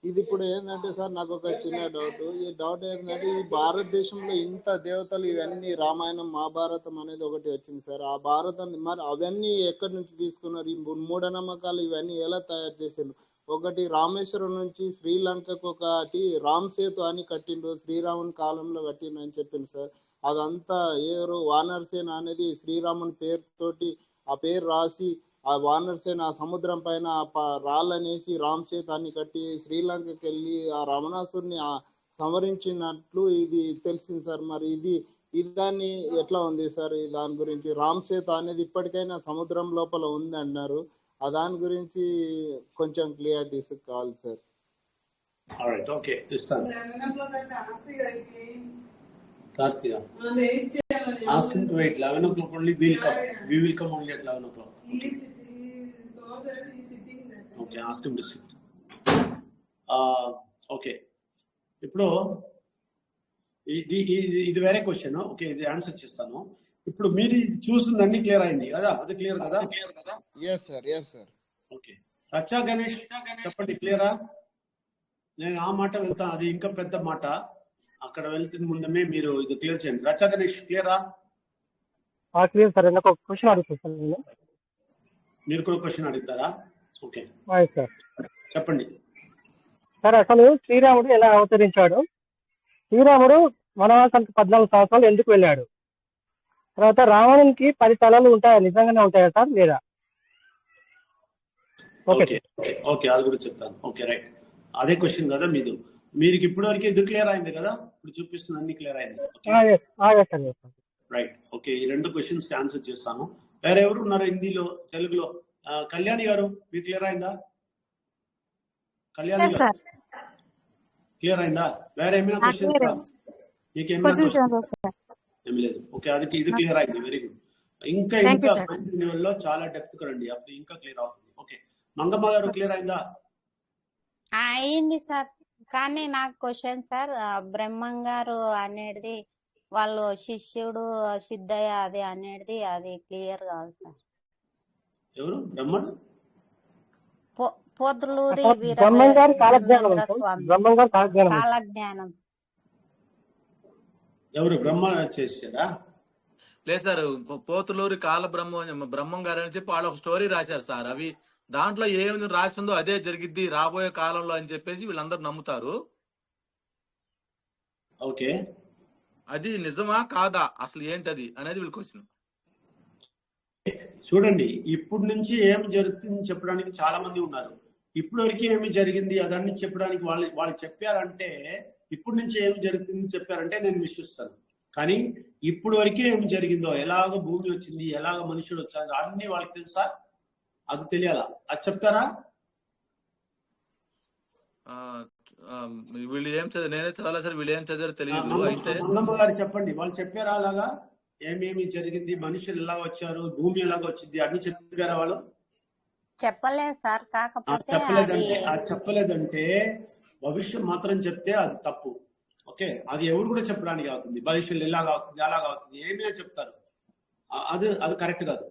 ఇది ఇప్పుడు ఏంటంటే సార్ నాకు ఒక చిన్న డౌట్. ఈ డౌట్ ఏంటంటే ఈ భారతదేశంలో ఇంత దేవతలు ఇవన్నీ రామాయణం మహాభారతం అనేది ఒకటి వచ్చింది సార్. ఆ భారతాన్ని మరి అవన్నీ ఎక్కడి నుంచి తీసుకున్నారు? ఈ మూఢనమ్మకాలు ఇవన్నీ ఎలా తయారు చేశారు? ఒకటి రామేశ్వరం నుంచి శ్రీలంకకు ఒకటి రామ్ సేతు అని కట్టిండు, శ్రీరాముని కాలంలో కట్టిండు అని చెప్పింది సార్. అదంతా ఎవరు వానరసేన అనేది శ్రీరాముని పేరుతోటి ఆ పేరు రాసి ఆ వానరసేన ఆ సముద్రం పైన రాళ్ళనేసి రామ్ సేతాన్ని కట్టి శ్రీలంకకి వెళ్ళి ఆ రమణాసుని సంహరించినట్లు ఇది తెలిసింది సార్. మరి ఇది దాన్ని ఎట్లా ఉంది సార్? దాని గురించి రామ్ సేతు అనేది ఇప్పటికైనా సముద్రం లోపల ఉంది అన్నారు, ఆ దాని గురించి కొంచెం క్లియరిటీస్ కావాలి సార్.
ఓకే, ఇస్తాను. Karthika, ask him to wait 11 o'clock only. We will come only at 11 o'clock. Okay, ask him to sit. Okay. ఇప్పుడు ఇది వేరే క్వశ్చన్. ఓకే, ఇది ఆన్సర్ చేస్తాను. ఇప్పుడు మీరు చూస్తుంది అన్ని క్లియర్ అయింది కదా? అది క్లియర్ కదా?
Yes sir. ఓకే,
రచ్చా గణేష్ చెప్పండి, క్లియరా? నేను ఆ మాట వెళ్తాను, అది ఇంకా పెద్ద మాట. అక్కడ వెళ్తున్న ముందమే మీరు ఇది క్లియర్ చేయండి. రచ్చా గణేష్ క్లియరా?
Clear sir. నాకు ఒక క్వశ్చన్ అడుగుతాను నేను.
మీరు కూడా క్వశ్చన్ అడుగుతారా? ఓకే
సార్,
చెప్పండి
సార్. అసలు శ్రీరాముడు ఎలా అవతరించాడు? శ్రీరాముడు వనవాసానికి 14 సంవత్సరాలు ఎందుకు వెళ్ళాడు? తర్వాత రావణునికి 10 తలలు ఉంటాయా, నిజంగానే ఉంటాయా సార్ లేదా?
ఓకే, అది కూడా చెప్తాను. Okay, right. అదే క్వశ్చన్ కదా మీది. మీరు ఇప్పటి వరకు ఇది క్లియర్ అయింది కదా? ఇప్పుడు చూపిస్తుంది అన్ని క్లియర్ అయింది. రైట్. ఓకే, ఈ 2 క్వశ్చన్స్ ఆన్సర్ చేస్తాను. వేరే ఎవరు ఉన్నారు హిందీలో తెలుగులో? కళ్యాణి గారు మీకు క్లియర్ అయిందా? కళ్యాణి గారు క్లియర్ అయిందా? వేరే ఏమైనా క్వశ్చన్స్ మీకు ఏం లేదు? ఓకే, అది ఇది క్లియర్ అయింది. Very good. ఇంకా లెవెల్లో చాలా డెప్త్ రండి, అప్పుడు ఇంకా క్లియర్ అవుతుంది. ఓకే, మంగమ్మ గారు క్లియర్ అయిందా?
అయింది సార్. కానీ నాకు క్వశ్చన్ సార్, బ్రహ్మం గారు అనేది వాళ్ళు శిష్యుడు సిద్ధయ్య అది అనేది అది క్లియర్ కావాలి సార్.
ఎవరు బ్రహ్మం?
పోతులూరి కాలజ్ఞానం.
ఎవరు బ్రహ్మ చేశారా?
లేదు సార్, పోతులూరి కాల బ్రహ్మం గారు అని చెప్పి వాళ్ళు ఒక స్టోరీ రాశారు సార్. అవి దాంట్లో ఏమి రాసిందో అదే జరిగిద్ది రాబోయే కాలంలో అని చెప్పేసి వీళ్ళందరూ నమ్ముతారు.
ఓకే,
అది నిజమా కాదా, అసలు ఏంటది అనేది వీళ్ళ క్వశ్చన్.
చూడండి, ఇప్పుడు నుంచి ఏం జరుగుతుంది చెప్పడానికి చాలా మంది ఉన్నారు. ఇప్పుడు వరకు ఏమి జరిగింది అదన్నీ చెప్పడానికి వాళ్ళు చెప్పారంటే ఇప్పుడు నుంచి ఏమి జరుగుతుంది చెప్పారంటే నేను విశ్వసిస్తాను. కానీ ఇప్పుడు వరకే ఏమి జరిగిందో, ఎలాగ భూమి వచ్చింది, ఎలాగ మనుషుడు వచ్చారు, అన్ని వాళ్ళకి తెలుసా? అది తెలియాలా? అది చెప్తారా?
వీళ్ళు ఏం చదివారు? నేనే చాలా సార్, వీళ్ళు ఏం చదివారో తెలియదు. అయితే
మంగమ్మ గారు చెప్పండి, వాళ్ళు చెప్పారా అలాగా ఏమేమి జరిగింది, మనుషులు ఎలా వచ్చారు, భూమి ఎలాగ వచ్చింది, అన్ని చెప్పారా వాళ్ళు?
చెప్పలేదు సార్. కాకపోతే
చెప్పలేదంటే భవిష్యం మాత్రం చెప్తే అది తప్పు. ఓకే, అది ఎవరు కూడా చెప్పడానికి అవుతుంది. భవిష్యత్తు ఎలాగా అవుతుంది, అలాగా అవుతుంది, ఏమైనా చెప్తారు. అది కరెక్ట్ కాదు.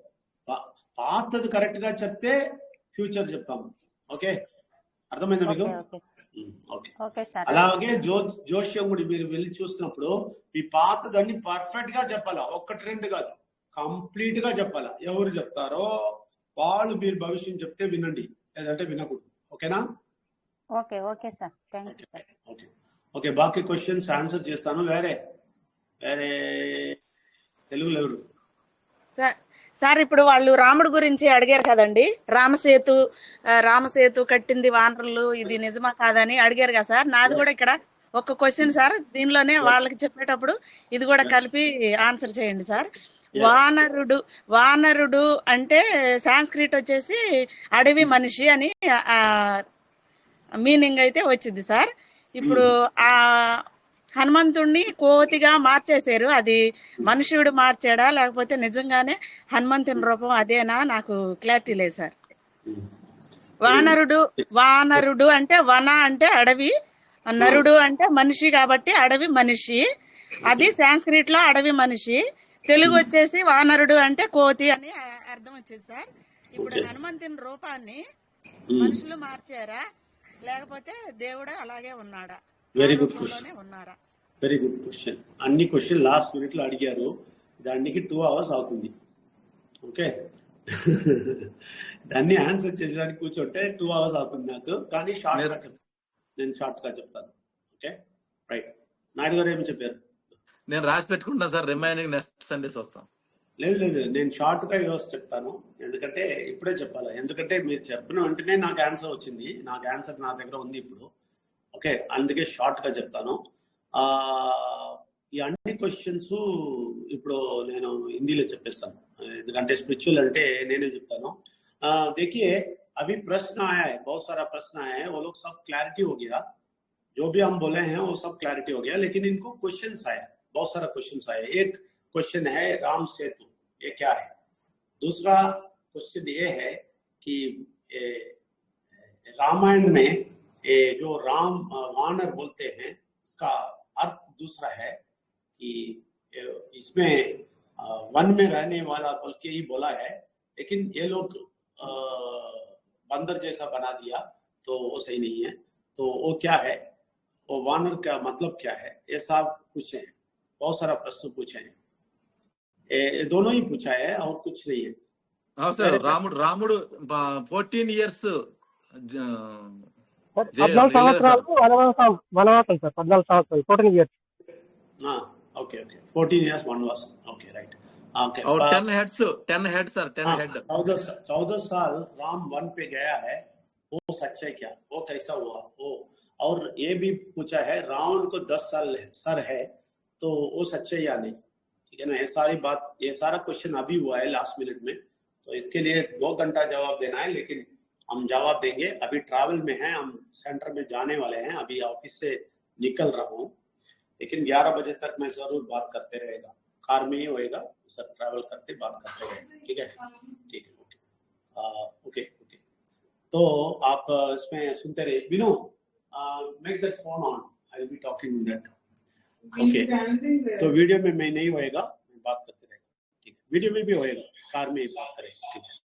పాతది కరెక్ట్ గా చెప్తే ఫ్యూచర్ చెప్తాము. ఓకే, అర్థమైందా మీకు? ఓకే. అలాగే జోష్యం కూడా మీరు వెళ్ళి చూస్తున్నప్పుడు మీ పాతదాన్ని పర్ఫెక్ట్ గా చెప్పాలా, ఒక్కటి రెండు కాదు, కంప్లీట్ గా చెప్పాలా. ఎవరు చెప్తారో వాళ్ళు మీరు భవిష్యం చెప్తే వినండి, లేదంటే వినకూడదు. ఓకేనా?
Okay sir, thank you sir.
Okay, బాకీ క్వశ్చన్స్ ఆన్సర్ చేస్తాను. వేరే తెలుగులో ఎవరు?
సార్ ఇప్పుడు వాళ్ళు రాముడు గురించి అడిగారు కదండి, రామసేతు కట్టింది వానరులు, ఇది నిజమా కాదని అడిగారు కదా సార్. నాది కూడా ఇక్కడ ఒక క్వశ్చన్ సార్, దీనిలోనే వాళ్ళకి చెప్పేటప్పుడు ఇది కూడా కలిపి ఆన్సర్ చేయండి సార్. వానరుడు అంటే సాంస్క్రిట్ వచ్చేసి అడవి మనిషి అని మీనింగ్ అయితే వచ్చింది సార్. ఇప్పుడు ఆ హనుమంతుడిని కోతిగా మార్చేశారు, అది మనుషుడు మార్చాడా లేకపోతే నిజంగానే హనుమంతుని రూపం అదేనా? నాకు క్లారిటీ లేదు సార్. వానరుడు అంటే వన అంటే అడవి, నరుడు అంటే మనిషి, కాబట్టి అడవి మనిషి. అది సాంస్క్రిట్ లో అడవి మనిషి, తెలుగు వచ్చేసి వానరుడు అంటే కోతి అని అర్థం వచ్చింది సార్. ఇప్పుడు హనుమంతుని రూపాన్ని మనుషులు మార్చారా లేకపోతే దేవుడు అలాగే ఉన్నాడా?
Very good question. అన్ని క్వశ్చన్ లాస్ట్ మినిట్ లో అడిగారు, దానికి 2 hours అవుతుంది. ఓకే, దాన్ని ఆన్సర్ చేసేదానికి కూర్చోంటే 2 hours అవుతుంది నాకు. కానీ నేను షార్ట్ గా చెప్తాను. Okay, right. నాయుడు గారు ఏమి చెప్పారు?
నేను రాసి పెట్టుకుంటా సార్, రిమైనింగ్ నెక్స్ట్ సండేస్ వస్తాం.
లేదు, నేను షార్ట్ గా ఈరోజు చెప్తాను, ఎందుకంటే ఇప్పుడే చెప్పాలి. ఎందుకంటే మీరు చెప్పిన వెంటనే నాకు ఆన్సర్ వచ్చింది, నాకు ఆన్సర్ నా దగ్గర ఉంది ఇప్పుడు. ఓకే, అందుకే షార్ట్ గా చెప్తాను. ఈ అన్ని క్వశ్చన్స్ ఇప్పుడు నేను హిందీలో చెప్పేస్తాను, ఎందుకంటే స్పిరిచువల్ అంటే నేనే చెప్తాను. देखिए अभी प्रश्न आया है, बहुत सारा प्रश्न आया है, वो लोग सब क्लैरिटी हो गया, जो भी हम बोले हैं वो सब क्लैरिटी हो गया, लेकिन इनको क्वेश्चंस आया, बहुत सारा क्वेश्चंस आया. एक क्वेश्चन है राम सेतु, ये क्या है? दूसरा क्वेश्चन ये है कि रामायण में जो राम वानर बोलते हैं इसका अर्थ दूसरा है कि इसमें वन में रहने वाला बोल के ही बोला है, लेकिन ये लोग बंदर जैसा बना दिया तो वो सही नहीं है. तो वो क्या है, वो वानर का मतलब क्या है, ये सब पूछे हैं, बहुत सारा प्रश्न पूछे हैं. ये दोनों ही पूछा है और कुछ नहीं है.
हाँ सर, రాముడు 14 years
14 సంవత్సరాలు వనవాసం సార్, 14 సంవత్సరాలు 14 years.
ఓకే 14 years వనవాసం. Okay, right. Okay,
और 10 heads sir, 10 head.
14 साल राम वन पे गया है, वो सच है क्या, वो कैसा हुआ वो? और ये भी पूछा है रावण को 10 साल सर है तो वो सच्चा या नहीं? ठीक है ना, ये सारा क्वेश्चन अभी हुआ है लास्ट मिनट में, तो इसके लिए 2 घंटा जवाब देना है, लेकिन हम जवाब देंगे. अभी ट्रैवल में हैं, हम सेंटर में जाने वाले हैं, अभी ऑफिस से निकल रहा हूँ, लेकिन 11 बजे तक मैं जरूर बात करते रहेगा, कार में ही होएगा सर, ट्रैवल करते बात करते रहेंगे. ठीक है. ओके. तो आप इसमें सुनते रहिए. बिनो, make that phone on, I will be talking in that. Okay, तो वीडियो में मैं नहीं होएगा, मैं बात करते रहेगा. ठीक है, वीडियो में भी होएगा, कार में ही बात करेंगे. ठीक है.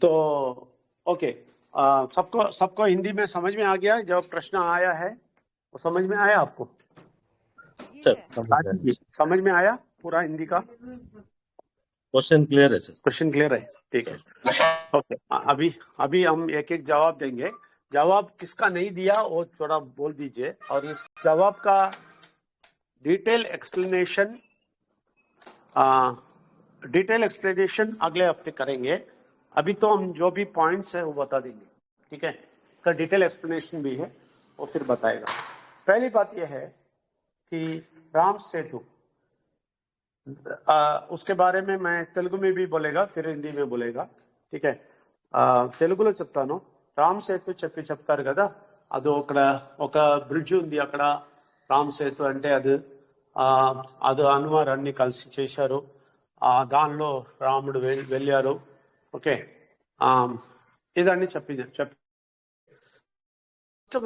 तो ओके, सबको हिंदी में समझ में आ गया? जो प्रश्न आया है वो समझ में आया आपको?
सर
समझ में आया? पूरा हिंदी का
क्वेश्चन क्लियर है सर।
क्वेश्चन क्लियर है, ठीक है, ओके। अभी अभी हम एक एक जवाब देंगे। जवाब किसका नहीं दिया वो थोड़ा बोल दीजिए, और इस जवाब का डिटेल एक्सप्लेनेशन अगले हफ्ते करेंगे। अभी तो हम जो भी पॉइंट्स है वो बता देंगे, ठीक है। इसका डिटेल एक्सप्लेनेशन भी है, वो फिर बताएगा। पहली बात यह है कि राम सेतु, उसके बारे में मैं तेलुगु में भी बोलेगा, फिर हिंदी में बोलेगा, ठीक है। తెలుగులో చెప్తాను। రామ్ సేతు చెప్తారు కదా, అది ఒక బ్రిడ్జ్ ఉంది అక్కడ, రామ్ సేతు అంటే అది హనుమార్ అన్ని కలిసి చేశారు, దానిలో రాముడు వెళ్ళారు, ఓకే। ఇదన్నీ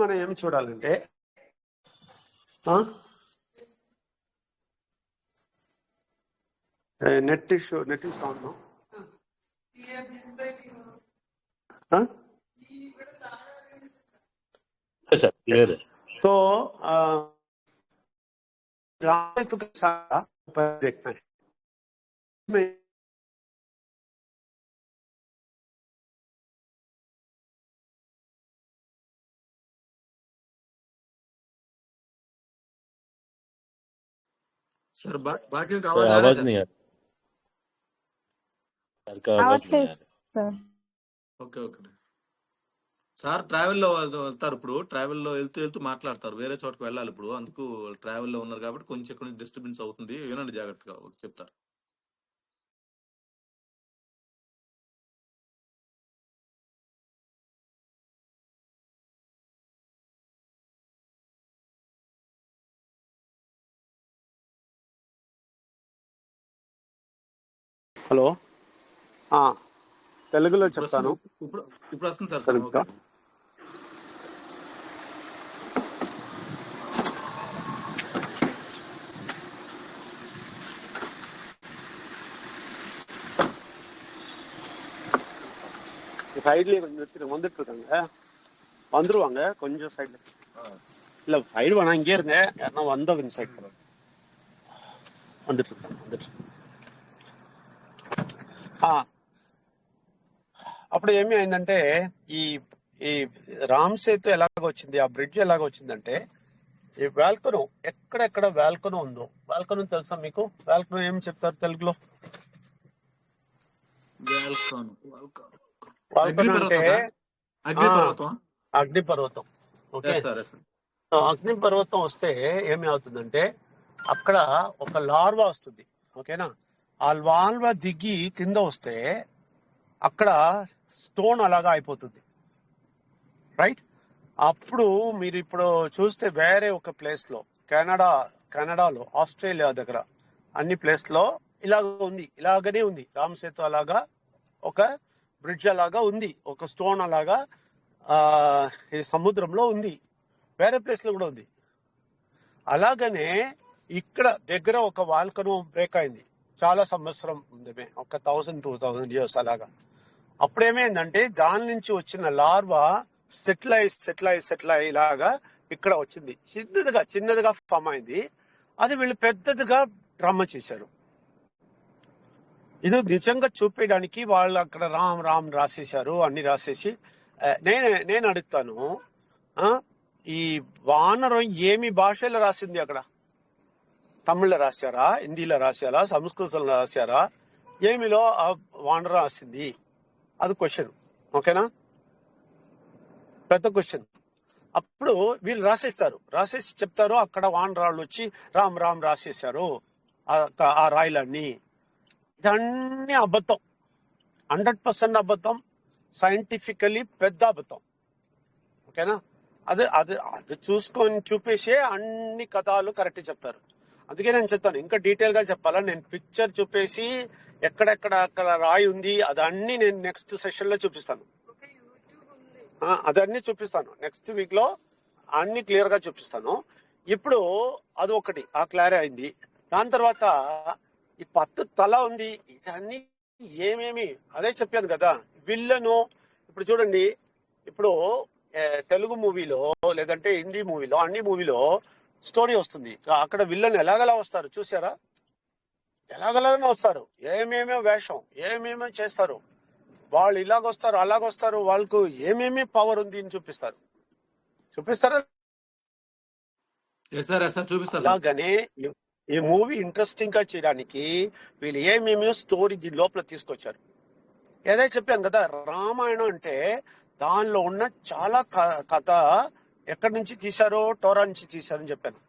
మనం ఏం చూడాలంటే నెట్ ఇష్యూ కాను
सर क्लियर है।
तो राम सेतु के साथ देखना है।
सर बाकी का
सर
आवाज आ रहा है
आवाज
सर?
नहीं आ रही सर, का
आवाज
आवाज नहीं आ
లేదు
रही।
సార్.
ఓకే ఓకే సార్ ట్రావెల్లో వెళ్తారు, ఇప్పుడు ట్రావెల్లో వెళ్తూ మాట్లాడతారు, వేరే చోటకి వెళ్ళాలి, ఇప్పుడు అందుకు ట్రావెల్లో ఉన్నారు కాబట్టి కొంచెం డిస్టర్బెన్స్ అవుతుంది, వినండి జాగ్రత్తగా చెప్తారు.
హలో, తెలుగులో చెప్తాను
ఇప్పుడు వస్తుంది సార్.
సరే,
ఓకే.
சைட்லயே வந்துட்டு இருக்காங்க, வந்துருவாங்க கொஞ்சம் சைட்ல இல்ல, சைடு வேணா இங்கே இருங்க, யாருன்னா வந்தவங்க சைட் வந்துட்டு இருக்காங்க. అప్పుడు ఏమి అయిందంటే ఈ ఈ రామ్ సేతు ఎలాగ వచ్చింది, ఆ బ్రిడ్జ్ ఎలాగ వచ్చిందంటే ఈ వాల్కనో, ఎక్కడెక్కడ వాల్కనో ఉందో, వాల్కనో తెలుసా మీకు? వాల్కనో ఏం చెప్తారు తెలుగులో? వాల్కనో అంటే అగ్నిపర్వతం, ఓకే। అగ్నిపర్వతం వస్తే ఏమి అవుతుందంటే అక్కడ ఒక లార్వా వస్తుంది, ఓకేనా। ఆ లార్వా దిగి కింద వస్తే అక్కడ స్టోన్ అలాగా అయిపోతుంది, రైట్? అప్పుడు మీరు ఇప్పుడు చూస్తే వేరే ఒక ప్లేస్ లో కెనడాలో, ఆస్ట్రేలియా దగ్గర అన్ని ప్లేస్ లో ఇలాగనే ఉంది రామ్ సేతు, అలాగా ఒక బ్రిడ్జ్ అలాగా ఉంది, ఒక స్టోన్ అలాగా ఈ సముద్రంలో ఉంది, వేరే ప్లేస్ లో కూడా ఉంది. అలాగనే ఇక్కడ దగ్గర ఒక వాల్కనో బ్రేక్ అయింది, చాలా సంవత్సరం ఉంది, ఒక 1000-2000 ఇయర్స్ అలాగా. అప్పుడేమైందంటే దాని నుంచి వచ్చిన లార్వా సెటిల్ అయి ఇలాగా ఇక్కడ వచ్చింది, చిన్నదిగా ఫామ్ అయింది. అది వీళ్ళు పెద్దదిగా డ్రామా చేశారు. ఇది నిజంగా చూపించడానికి వాళ్ళు అక్కడ రామ్ రాసేశారు, అన్ని రాసేసి. నేను అడుగుతాను, ఈ వానరం ఏమి భాషలో రాసింది అక్కడ? తమిళ్లో రాశారా, హిందీలో రాశారా, సంస్కృతంలో రాశారా, ఏమిలో ఆ వానరం రాసింది? అది క్వశ్చన్, ఓకేనా? పెద్ద క్వశ్చన్. అప్పుడు వీళ్ళు రాసేసి చెప్తారు, అక్కడ వానరాళ్ళు వచ్చి రామ్ రాసేశారు ఆ రాయిలన్నీ. ఇదన్నీ అబద్ధం, 100% అబద్ధం, సైంటిఫికలీ పెద్ద అబద్ధం, ఓకేనా? అది చూపేసే అన్ని కథలు కరెక్ట్ చెప్తారు. అందుకే నేను చెప్తాను, ఇంకా డీటెయిల్ గా చెప్పాలా, నేను పిక్చర్ చూపేసి ఎక్కడెక్కడ అక్కడ రాయి ఉంది అదన్నీ నేను నెక్స్ట్ సెషన్ లో చూపిస్తాను. అదన్నీ చూపిస్తాను నెక్స్ట్ వీక్ లో, అన్ని క్లియర్ గా చూపిస్తాను. ఇప్పుడు అది ఒకటి ఆ క్లియర్ అయింది. దాని తర్వాత ఈ పట్టు తల ఉంది, ఇదన్నీ ఏమేమి అదే చెప్పాను కదా, విల్లను. ఇప్పుడు చూడండి, ఇప్పుడు తెలుగు మూవీలో లేదంటే హిందీ మూవీలో, అన్ని మూవీలో స్టోరీ వస్తుంది, అక్కడ విల్లన్ ఎలాగలా వస్తారు చూసారా? ఎలాగలాగానే వస్తారు, ఏమేమో వేషం, ఏమేమో చేస్తారు. వాళ్ళు ఇలాగొస్తారు, అలాగొస్తారు, వాళ్ళకు ఏమేమి పవర్ ఉంది అని చూపిస్తారా?
ఎస్ సార్ చూపిస్తారు.
అలాగనే ఈ మూవీ ఇంట్రెస్టింగ్ గా చేయడానికి వీళ్ళు ఏమేమో స్టోరీ దీని లోపల తీసుకొచ్చారు. ఏదైతే చెప్పాను కదా, రామాయణం అంటే దానిలో ఉన్న చాలా కథ ఎక్కడి నుంచి తీశారో, టోరా నుంచి తీశారని చెప్పాను.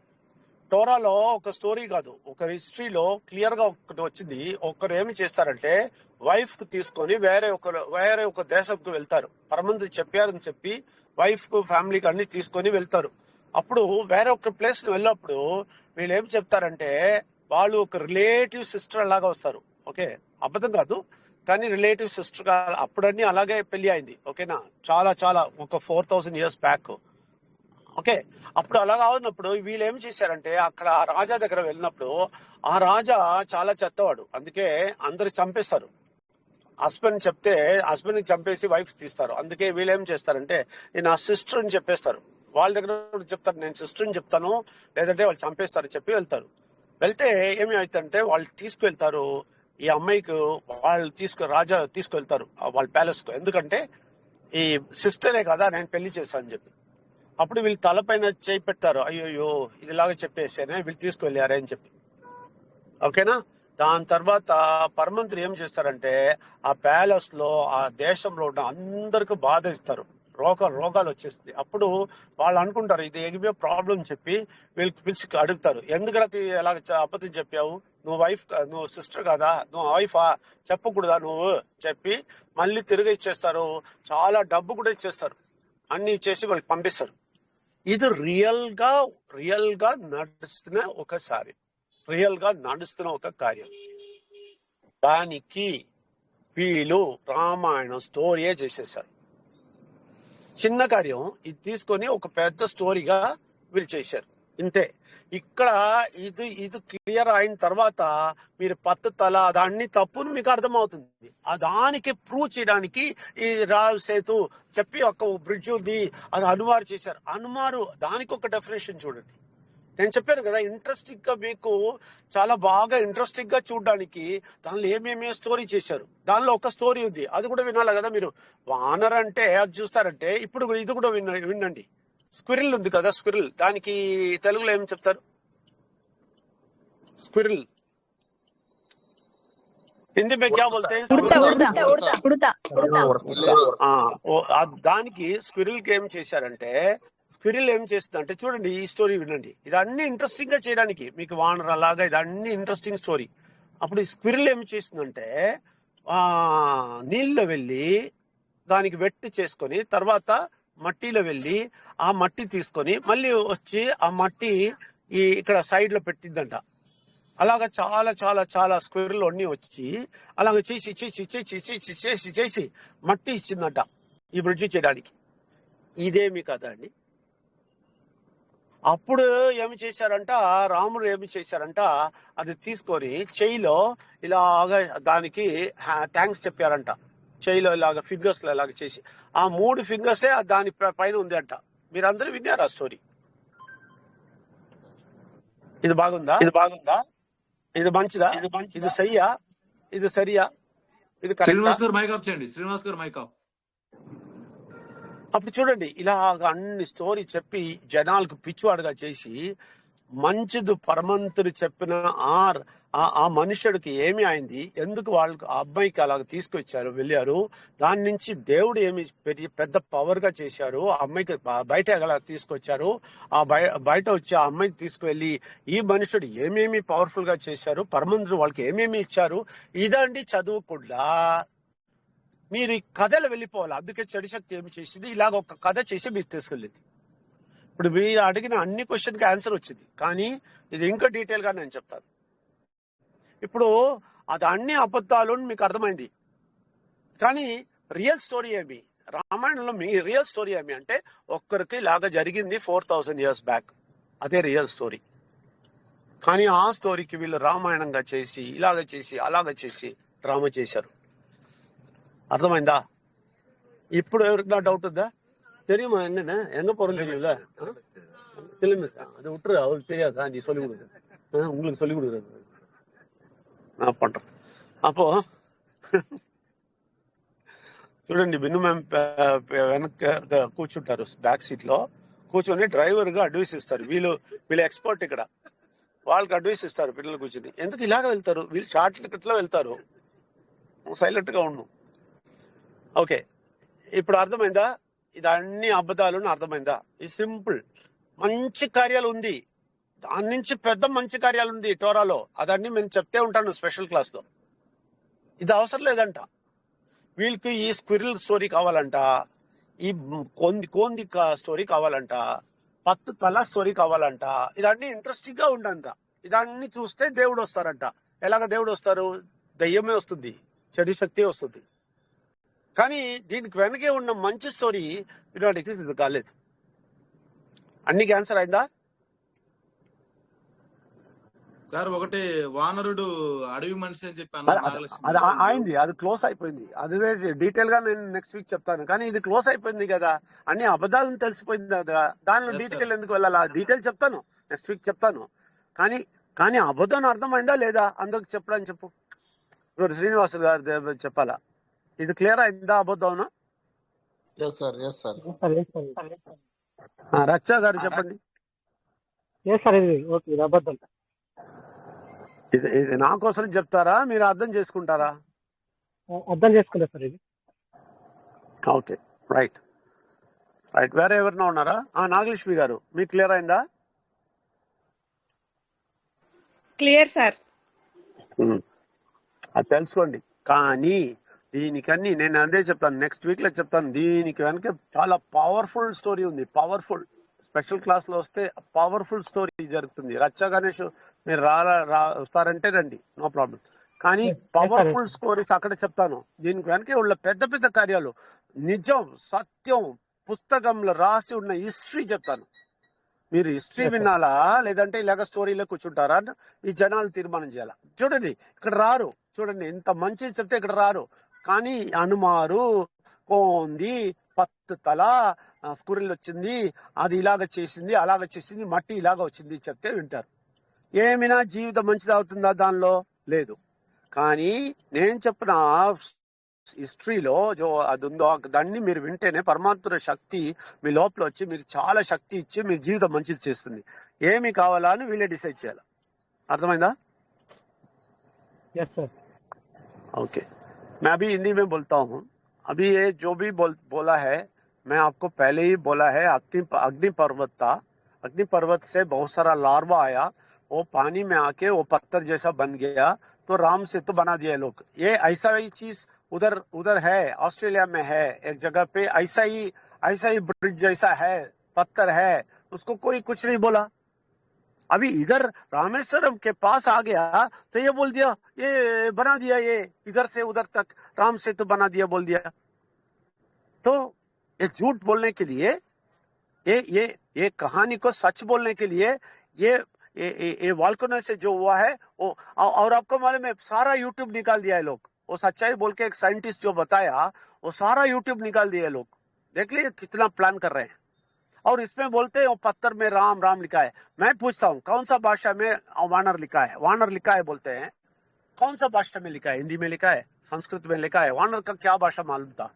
టోరాలో ఒక స్టోరీ కాదు, ఒక హిస్టరీలో క్లియర్ గా ఒకటి వచ్చింది. ఒకరు ఏమి చేస్తారంటే వైఫ్ కు తీసుకొని వేరే ఒక దేశంకు వెళ్తారు. పరమంత్రి చెప్పారని చెప్పి వైఫ్ కు ఫ్యామిలీకి అన్ని తీసుకొని వెళ్తారు. అప్పుడు వేరే ఒక ప్లేస్ వెళ్ళినప్పుడు వీళ్ళు ఏం చెప్తారంటే వాళ్ళు ఒక రిలేటివ్ సిస్టర్ లాగా వస్తారు. ఓకే, అబద్ధం కాదు, కానీ రిలేటివ్ సిస్టర్ గా అప్పుడన్నీ అలాగే పెళ్లి అయింది. ఓకేనా, చాలా చాలా ఒక 4000 years బ్యాక్. ఓకే, అప్పుడు అలా కావున్నప్పుడు వీళ్ళు ఏం చేశారంటే అక్కడ ఆ రాజా దగ్గర వెళ్ళినప్పుడు ఆ రాజా చాలా చెత్తవాడు, అందుకే అందరు చంపేస్తారు. హస్బెండ్ చెప్తే హస్బెండ్ ని చంపేసి వైఫ్ తీస్తారు. అందుకే వీళ్ళు ఏం చేస్తారంటే నేను నా సిస్టర్ అని చెప్పేస్తారు. వాళ్ళ దగ్గర చెప్తారు నేను సిస్టర్ అని చెప్తాను, లేదంటే వాళ్ళు చంపేస్తారు చెప్పి వెళ్తారు. వెళ్తే ఏమి అవుతుందంటే వాళ్ళు తీసుకువెళ్తారు ఈ అమ్మాయికి, వాళ్ళు రాజా తీసుకువెళ్తారు వాళ్ళ ప్యాలెస్ కు. ఎందుకంటే ఈ సిస్టరే కదా నేను పెళ్లి చేశాను అని చెప్పి. అప్పుడు వీళ్ళు తలపైన చేయి పెట్టారు, అయ్యో ఇదిలాగా చెప్పేసానే వీళ్ళు తీసుకువెళ్ళారే అని చెప్పి. ఓకేనా, దాని తర్వాత పరమంత్రి ఏం చేస్తారంటే ఆ ప్యాలెస్ లో ఆ దేశంలో ఉన్న అందరికి బాధ ఇస్తారు, రోగాలు వచ్చేస్తాయి. అప్పుడు వాళ్ళు అనుకుంటారు ఇది ఏమో ప్రాబ్లం చెప్పి వీళ్ళకి పిలిచి అడుగుతారు, ఎందుకు ఎలాగ అబద్ధం చెప్పావు, నువ్వు సిస్టర్ కదా, నువ్వు వైఫా, చెప్పకూడదా నువ్వు చెప్పి మళ్ళీ తిరిగి ఇచ్చేస్తారు. చాలా డబ్బు కూడా ఇచ్చేస్తారు, అన్ని ఇచ్చేసి వాళ్ళకి పంపిస్తారు. ఇది రియల్ గా నడుస్తున్న ఒక కార్యం. దానికి వీళ్ళు రామాయణం స్టోరీయే చేసేసారు. చిన్న కార్యం ఇది తీసుకొని ఒక పెద్ద స్టోరీగా వీళ్ళు చేశారు. ఇంతే. ఇక్కడ ఇది క్లియర్ అయిన తర్వాత మీరు పట్టుదల దాన్ని తప్పును మీకు అర్థమవుతుంది. దానికి ప్రూవ్ చేయడానికి ఈ రావ్ సేతు చెప్పి ఒక బ్రిడ్జ్ ఉంది, అది హనుమారు చేశారు. హనుమారు దానికి ఒక డెఫినేషన్ చూడండి. నేను చెప్పాను కదా, ఇంట్రెస్టింగ్ గా మీకు చాలా బాగా ఇంట్రెస్టింగ్ గా చూడడానికి దానిలో ఏమేమి స్టోరీ చేశారు. దానిలో ఒక స్టోరీ ఉంది, అది కూడా వినాలి కదా మీరు. వానర్ అంటే అది చూస్తారంటే ఇప్పుడు ఇది కూడా వినండి. స్క్విరిల్ ఉంది కదా, స్క్విరిల్, దానికి తెలుగులో ఏం చెప్తారు? స్క్విరిల్ హిందీ మే క్యా బోల్తే हैं? దానికి స్క్విరిల్ కి ఏం చేశారంటే స్క్విరిల్ ఏం చేస్తుందంటే చూడండి, ఈ స్టోరీ వినండి. ఇది అన్ని ఇంట్రెస్టింగ్ గా చేయడానికి మీకు వానర్ అలాగా ఇది అన్ని ఇంట్రెస్టింగ్ స్టోరీ. అప్పుడు ఈ స్క్విరిల్ ఏం చేస్తుందంటే నీళ్ళలో వెళ్ళి దానికి వెట్టి చేసుకొని తర్వాత మట్టిలో వెళ్ళి ఆ మట్టి తీసుకొని మళ్ళీ వచ్చి ఆ మట్టి ఇక్కడ సైడ్ లో పెట్టిందంట. అలాగా చాలా చాలా చాలా స్క్విరిల్ అన్ని వచ్చి అలాగ చేసి మట్టి ఇచ్చిందంట ఈ బ్రిడ్జి చేయడానికి. ఇదేమి కదా అండి. అప్పుడు ఏమి చేశారంట, రాముడు ఏమి చేశారంట, అది తీసుకొని చెయ్యిలో ఇలాగా దానికి థ్యాంక్స్ చెప్పారంట. చెయ్యిలో ఇలాగ ఫింగర్స్ లో ఇలాగ చేసి ఆ 3 ఫింగర్సే దాని పైన ఉంది అంట. మీరందరూ విన్నారు ఆ స్టోరీ. ఇది బాగుందా? ఇది మంచిదా? ఇది సయ్యా? ఇది సరియా? ఇది
శ్రీనివాస్ గారు మైక్ ఆఫ్ చేయండి. శ్రీనివాస్ గారు మైక్ ఆఫ్.
అప్పుడు చూడండి, ఇలాగ అన్ని స్టోరీ చెప్పి జనాలకు పిచ్చివాడుగా చేసి మంచిది పరమంతుడు చెప్పిన ఆ మనుషుడికి ఏమి అయింది, ఎందుకు వాళ్ళకి ఆ అబ్బాయికి అలాగ తీసుకొచ్చారు వెళ్ళారు, దాని నుంచి దేవుడు ఏమి పెద్ద పవర్ గా చేశారు, ఆ అమ్మాయికి బయట ఎలా తీసుకొచ్చారు, ఆ బయట వచ్చి ఆ అమ్మాయికి తీసుకువెళ్ళి ఈ మనుషుడు ఏమేమి పవర్ఫుల్ గా చేశారు, పరమంతుడు వాళ్ళకి ఏమేమి ఇచ్చారు, ఇదండి చదువుకుండా మీరు ఈ కథలు వెళ్ళిపోవాలి. అందుకే చెడు శక్తి ఏమి చేసింది, ఇలాగ ఒక కథ చేసి మీరు తీసుకెళ్ళింది. ఇప్పుడు మీరు అడిగిన అన్ని క్వశ్చన్కి ఆన్సర్ వచ్చింది, కానీ ఇది ఇంకా డీటెయిల్ గా నేను చెప్తాను. ఇప్పుడు అది అన్ని అబద్ధాలు మీకు అర్థమైంది, కానీ రియల్ స్టోరీ ఏమి, రామాయణంలో మీ రియల్ స్టోరీ ఏమి అంటే ఒక్కరికి ఇలాగ జరిగింది 4000 years బ్యాక్, అదే రియల్ స్టోరీ. కానీ ఆ స్టోరీకి వీళ్ళు రామాయణంగా చేసి ఇలాగ చేసి అలాగ చేసి డ్రామా చేశారు. అర్థమైందా? ఇప్పుడు ఎవరికైనా డౌట్ ఉందా? தெரியுமா என்னன்னு எங்க போறோம்னு தெரியும்ல? தெரியுமா சார்? அது விட்டுரு, அவருக்கு தெரியாதா? நீ சொல்லிக் கொடுக்குற, உங்களுக்கு சொல்லிக் கொடுக்குறது. పంటారు. అపో చూడండి, బిన్ను మ్యామ్ వెనక కూర్చుంటారు బ్యాక్ సీట్ లో కూర్చొని డ్రైవర్ గా అడ్వైస్ ఇస్తారు. వీళ్ళు ఎక్స్పర్ట్ ఇక్కడ, వాళ్ళకి అడ్వైస్ ఇస్తారు. పిల్లలు కూర్చొని ఎందుకు ఇలాగ వెళ్తారు, వీళ్ళు షార్ట్ కట్ లో వెళ్తారు, సైలెంట్ గా ఉండు. ఓకే, ఇప్పుడు అర్థమైందా? ఇది అన్ని అబద్ధాలు అర్థమైందా? ఇది సింపుల్. మంచి కార్యాలు ఉంది, దాని నుంచి పెద్ద మంచి కార్యాలు ఉంది టోరాలో, అదన్నీ నేను చెప్తే ఉంటాను స్పెషల్ క్లాస్ లో. ఇది అవసరం లేదంట. వీళ్ళకి ఈ స్క్విరిల్ స్టోరీ కావాలంట, ఈ కోంది స్టోరీ కావాలంట, 10 తల స్టోరీ కావాలంట. ఇదన్నీ ఇంట్రెస్టింగ్ గా ఉండంట. ఇదన్నీ చూస్తే దేవుడు వస్తారంట. ఎలాగ దేవుడు వస్తారు? దయ్యమే వస్తుంది, చెడు శక్తి వస్తుంది. కానీ దీనికి వెనకే ఉన్న మంచి స్టోరీ వినడానికి ఇది కాలేదు. అన్నికి ఆన్సర్ అయిందా
సార్? ఒకటి వానరుడు అడవి మనిషి అని చెప్పి అన్నారు నాగలక్ష్మి
అది
గారు.
అయింది, అది క్లోజ్ అయిపోయింది. అదే డీటెయిల్ గా నేను నెక్స్ట్ వీక్ చెప్తాను. కానీ ఇది క్లోజ్ అయిపోయింది కదా, అన్ని అబద్ధాలను తెలిసిపోయింది కదా, దానిలో
ఎస్ సార్.
డీటెయిల్ ఎందుకు వెళ్ళాలా? డీటెయిల్ చెప్తాను, నెక్స్ట్ వీక్ చెప్తాను. కానీ అబద్ధం అర్థమైందా లేదా అందరికి చెప్పడానికి చెప్పు. ఇప్పుడు శ్రీనివాస్ గారు చెప్పాలా, ఇది క్లియర్ అయిందా అబద్ధం?
Yes sir, yes sir.
Racha గారు చెప్పండి.
సార్ ఇది ఓకే, ఇది అబద్ధం.
ఇది నా కోసం చెప్తారా, మీరు అర్థం చేసుకుంటారా?
అర్థం చేసుకుంటా సార్ ఇది.
Okay, right. వేరే ఎవరైనా ఉన్నారా? నాగలక్ష్మి గారు, మీకు క్లియర్ అయిందా?
Clear sir.
అది తెలుసుకోండి. కానీ దీనికన్నీ నేను అదే చెప్తాను, నెక్స్ట్ వీక్ లో చెప్తాను. దీనికి వెనక చాలా పవర్ఫుల్ స్టోరీ ఉంది. పవర్ఫుల్ స్పెషల్ క్లాస్ లో వస్తే పవర్ఫుల్ స్టోరీ జరుగుతుంది. రచ్చా గణేష్ మీరు వస్తారంటే రండి, నో ప్రాబ్లం. కానీ పవర్ఫుల్ స్టోరీస్ అక్కడ చెప్తాను. దీనికి వెనకే ఉన్న పెద్ద పెద్ద కార్యాలు, నిజం సత్యం పుస్తకంలో రాసి ఉన్న హిస్టరీ చెప్తాను. మీరు హిస్టరీ వినాలా లేదంటే ఇలాగ స్టోరీలో కూర్చుంటారా ఈ జనాలు తీర్మానం చేయాలా. చూడండి ఇక్కడ రారు, చూడండి ఎంత మంచి చెప్తే ఇక్కడ రారు. కానీ అనుమారు కోంది 10 తల స్కూరిల్ వచ్చింది, అది ఇలాగ చేసింది, అలాగ చేసింది, మట్టి ఇలాగ వచ్చింది చెప్తే వింటారు. ఏమైనా జీవితం మంచిది అవుతుందా? దానిలో లేదు. కానీ నేను చెప్పిన హిస్టరీలో అది ఉందో దాన్ని మీరు వింటేనే పరమాత్మ శక్తి మీ లోపల వచ్చి మీకు చాలా శక్తి ఇచ్చి మీ జీవితం మంచిది చేస్తుంది. ఏమి కావాలా అని వీళ్ళే డిసైడ్ చేయాలి. అర్థమైందా? ओके, मैं अभी हिंदी में बोलता हूँ. अभी ये जो भी बोला है, मैं आपको पहले ही बोला है. अग्नि पर्वत था, अग्नि पर्वत से बहुत सारा लार्वा आया, वो पानी में आके वो पत्थर जैसा बन गया, तो राम सेतु बना दिया लोग. ये ऐसा ही चीज उधर है, ऑस्ट्रेलिया में है एक जगह पे, ऐसा ही ब्रिज जैसा है, पत्थर है, उसको कोई कुछ नहीं बोला. अभी इधर रामेश्वरम के पास आ गया तो ये बोल दिया, ये बना दिया, ये इधर से उधर तक राम सेतु बना दिया बोल दिया. तो ये झूठ बोलने के लिए, ये कहानी को सच बोलने के लिए ये वॉल्केनो से जो हुआ है वो, और आपको मालूम है सारा यूट्यूब निकाल दिया है लोग. वो सच्चाई बोल के एक साइंटिस्ट जो बताया वो सारा यूट्यूब निकाल दिया है लोग. देख लीजिए कितना प्लान कर रहे हैं. और इसमें बोलते हैं वो पत्थर में राम राम लिखा है. मैं पूछता हूँ कौन सा भाषा में वानर लिखा है? वानर लिखा है बोलते हैं, कौन सा भाषा में लिखा है? हिंदी में लिखा है, संस्कृत में लिखा है. वानर का क्या भाषा मालूम था?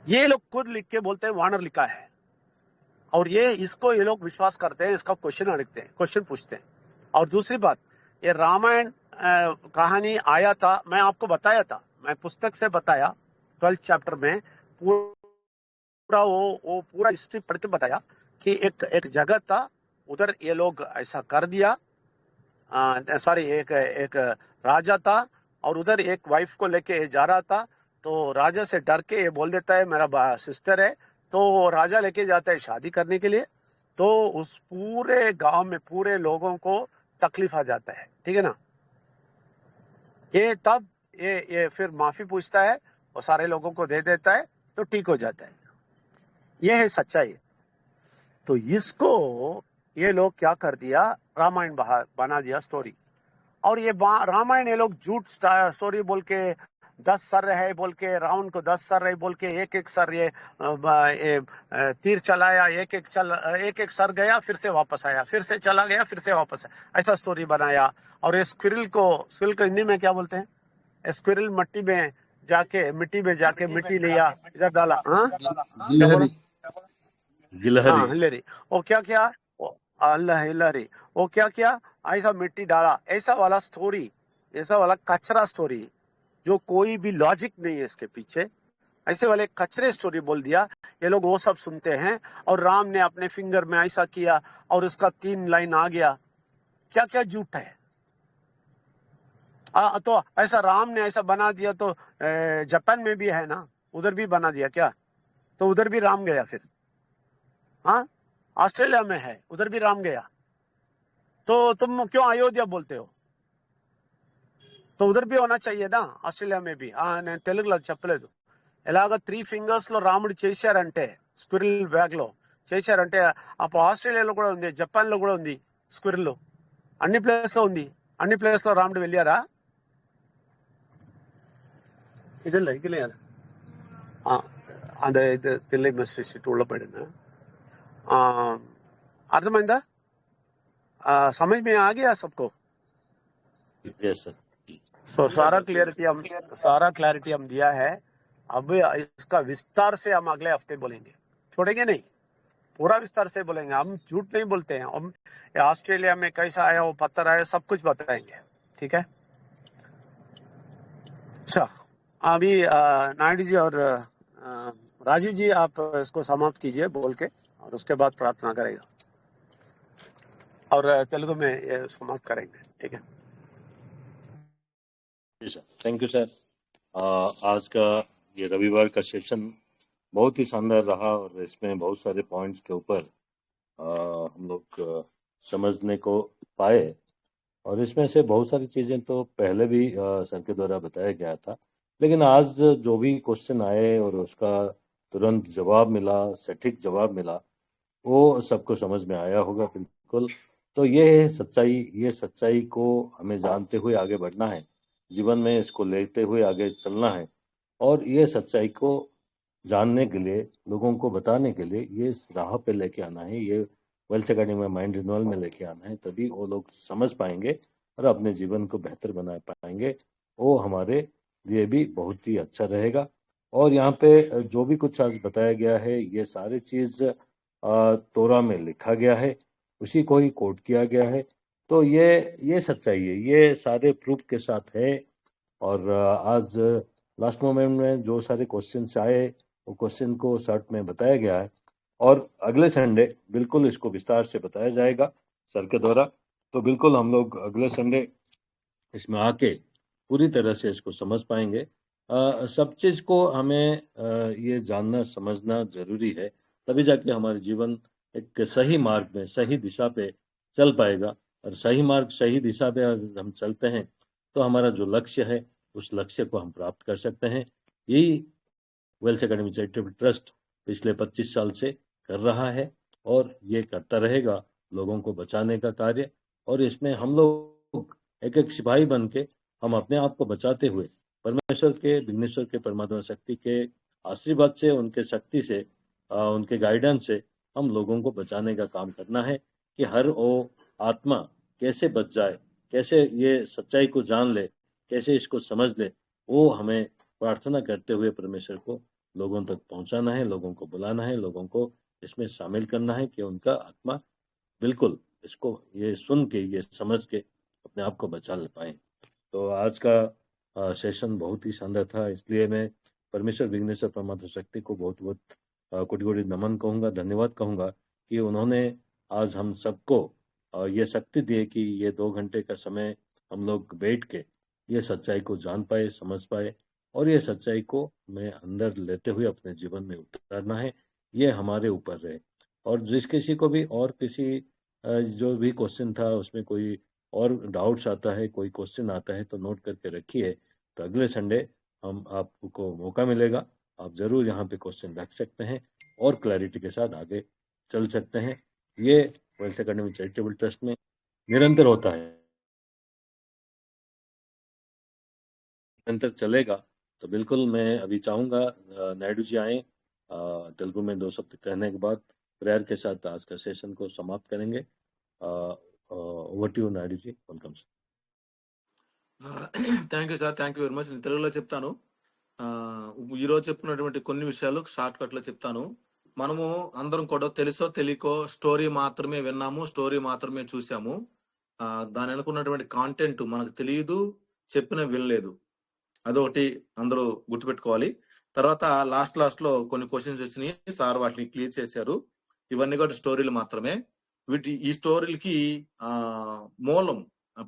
ये लोग खुद लिख के बोलते हैं वानर लिखा है. और इसको ये लोग विश्वास करते हैं, इसका क्वेश्चन पूछते हैं. और दूसरी बात, ये रामायण कहानी आया था, मैं आपको बताया था, मैं पुस्तक से बताया 12th चैप्टर में पूरा वो पूरा हिस्ट्री पढ़ के बताया कि एक जगह था, उधर ये लोग ऐसा कर दिया. सॉरी, एक राजा था और उधर एक वाइफ को लेके जा रहा था. तो राजा से डर के ये बोल देता है मेरा सिस्टर है, तो राजा लेके जाता है शादी करने के लिए. तो उस पूरे गांव में पूरे लोगों को तकलीफ आ जाता है. ठीक है ना? ये तब ये फिर माफी पूछता है और सारे लोगों को दे देता है, तो ठीक हो जाता है. ये है सच्चाई. तो इसको ये लोग क्या कर दिया, रामायण बना दिया स्टोरी. और ये रामायण ये लोग झूठ स्टोरी बोल के 10 सर है बोल के, रावण को 10 सर है बोल के, एक एक सर ये तीर चलाया, एक एक सर गया, फिर से वापस आया, फिर से चला गया, फिर से वापस आया, ऐसा स्टोरी बनाया। और ये स्क्विरल को हिंदी में क्या बोलते हैं? स्क्विरल मिट्टी में जाके मिट्टी लिया, इधर डाला। हाँ क्या बोला?
गिलहरी गिलहरी
हाँ हिलरी। वो क्या किया? अल्लाह हिलरी। वो क्या किया? ऐसा मिट्टी डाला, ऐसा वाला स्टोरी, ऐसा वाला कचरा स्टोरी जो कोई भी लॉजिक नहीं है इसके पीछे, ऐसे वाले कचरे स्टोरी बोल दिया। ये लोग वो सब सुनते हैं, और राम ने अपने फिंगर में ऐसा किया और उसका 3 लाइन आ गया। क्या क्या झूठ है? तो ऐसा राम ने ऐसा बना दिया तो जापान में भी है ना, उधर भी बना दिया क्या? तो उधर भी राम गया फिर? हाँ, ऑस्ट्रेलिया में है, उधर भी राम गया, तो तुम क्यों अयोध्या बोलते हो? तो उधर भी होना चाहिए ना, ఆస్ట్రేలియా में भी. నేను తెలుగులో చెప్పలేదు. ఎలాగ 3 ఫింగర్స్ లో రాముడు చేశారంటే, స్క్విరిల్ బ్యాగ్ లో చేశారంటే, అప్పుడు ఆస్ట్రేలియాలో కూడా ఉంది, జపాన్ లో కూడా ఉంది స్క్విరిల్, అన్ని ప్లేస్ లో ఉంది. అన్ని ప్లేస్ లో రాముడు వెళ్ళారా? ఇదిలే ఇదిలే அந்த இது தில்லை மெஸ்ட் உள்ள போயிடுங்க. అర్థమైందా? समझ में आ गया सबको?
Yes sir.
तो सारा क्लैरिटी हम दिया है। अब इसका विस्तार से हम अगले हफ्ते बोलेंगे, छोड़ेंगे नहीं, पूरा विस्तार से बोलेंगे। हम झूठ नहीं बोलते हैं। हम ऑस्ट्रेलिया में कैसा आया, वो पत्थर आया, सब कुछ बताएंगे, ठीक है? अच्छा, अभी नायडू जी और राजीव जी आप इसको समाप्त कीजिए बोल के, और उसके बाद प्रार्थना करेगा और तेलुगु में ये समाप्त करेंगे, ठीक है?
जी सर, थैंक यू सर। आज का ये रविवार का सेशन बहुत ही शानदार रहा, और इसमें बहुत सारे पॉइंट्स के ऊपर हम लोग समझने को पाए, और इसमें से बहुत सारी चीज़ें तो पहले भी सर के द्वारा बताया गया था, लेकिन आज जो भी क्वेश्चन आए और उसका तुरंत जवाब मिला, सटीक जवाब मिला, वो सबको समझ में आया होगा बिल्कुल। तो ये सच्चाई को हमें जानते हुए आगे बढ़ना है, जीवन में इसको लेते हुए आगे चलना है, और ये सच्चाई को जानने के लिए, लोगों को बताने के लिए ये इस राह पे लेके आना है, ये वेल्थ अकेडमी में माइंड रिन्यूअल में लेके आना है, तभी वो लोग समझ पाएंगे और अपने जीवन को बेहतर बना पाएंगे। वो हमारे लिए भी बहुत ही अच्छा रहेगा। और यहाँ पे जो भी कुछ आज बताया गया है, ये सारी चीज़ तोरा में लिखा गया है, उसी को ही कोट किया गया है। तो ये सच्चाई है, ये सारे प्रूफ के साथ है। और आज लास्ट मोमेंट में जो सारे क्वेश्चंस आए, वो क्वेश्चन को शॉर्ट में बताया गया है, और अगले संडे बिल्कुल इसको विस्तार से बताया जाएगा सर के द्वारा। तो बिल्कुल हम लोग अगले संडे इसमें आके पूरी तरह से इसको समझ पाएंगे। सब चीज़ को हमें ये जानना समझना जरूरी है, तभी जाके हमारे जीवन एक सही मार्ग में, सही दिशा पे चल पाएगा। और सही मार्ग, सही दिशा पे अगर हम चलते हैं तो हमारा जो लक्ष्य है, उस लक्ष्य को हम प्राप्त कर सकते हैं। यही वेल्थ अकेडमी चैरिटेबल ट्रस्ट पिछले 25 साल से कर रहा है, और ये करता रहेगा लोगों को बचाने का कार्य। और इसमें हम लोग एक एक सिपाही बन के, हम अपने आप को बचाते हुए परमेश्वर के, विघ्नेश्वर के, परमात्मा शक्ति के आशीर्वाद से, उनके शक्ति से, उनके गाइडेंस से हम लोगों को बचाने का काम करना है, कि हर वो आत्मा कैसे बच जाए, कैसे ये सच्चाई को जान ले, कैसे इसको समझ ले, वो हमें प्रार्थना करते हुए परमेश्वर को लोगों तक पहुंचाना है, लोगों को बुलाना है, लोगों को इसमें शामिल करना है, कि उनका आत्मा बिल्कुल इसको ये सुन के, ये समझ के अपने आप को बचा ले पाए। तो आज का सेशन बहुत ही शानदार था, इसलिए मैं परमेश्वर, विघ्नेश्वर, परमात्मा शक्ति को बहुत बहुत कोटि कोटि नमन कहूँगा, धन्यवाद कहूँगा, कि उन्होंने आज हम सबको ये शक्ति दी कि ये 2 घंटे का समय हम लोग बैठ के ये सच्चाई को जान पाए, समझ पाए, और ये सच्चाई को मैं अंदर लेते हुए अपने जीवन में उतारना है, ये हमारे ऊपर रहे। और जिस किसी को भी और किसी जो भी क्वेश्चन था उसमें कोई और डाउट्स आता है, कोई क्वेश्चन आता है, तो नोट करके रखिए। तो अगले संडे हम आपको मौका मिलेगा, आप जरूर यहाँ पे क्वेश्चन रख सकते हैं और क्लैरिटी के साथ आगे चल सकते हैं। ये वेल्थ अकेडमी चैरिटेबल ट्रस्ट में निरंतर होता है, निरंतर चलेगा, तो बिल्कुल मैं अभी चाहूंगा नायडू जी आए, तेलुगु में 2 शब्द कहने के बाद प्रेयर के साथ आज का सेशन को समाप्त करेंगे। Over to you Naidu ji, welcome sir.
Thank you sir, thank you very much. నేను తెలుగులో చెప్తాను. ఈరోజు చెప్పుకున్నటువంటి కొన్ని విషయాలు షార్ట్ కట్ లో చెప్తాను. మనము అందరం కూడా తెలుసో తెలియకో స్టోరీ మాత్రమే విన్నాము, స్టోరీ మాత్రమే చూసాము. దాని అనుకున్నటువంటి కాంటెంట్ మనకు తెలియదు, చెప్పిన వినలేదు. అదొకటి అందరూ గుర్తుపెట్టుకోవాలి. తర్వాత లాస్ట్ లో కొన్ని క్వశ్చన్స్ వచ్చినాయి, సార్ వాటిని క్లియర్ చేశారు. ఇవన్నీ కూడా స్టోరీలు మాత్రమే. ఈ స్టోరీలకి మూలం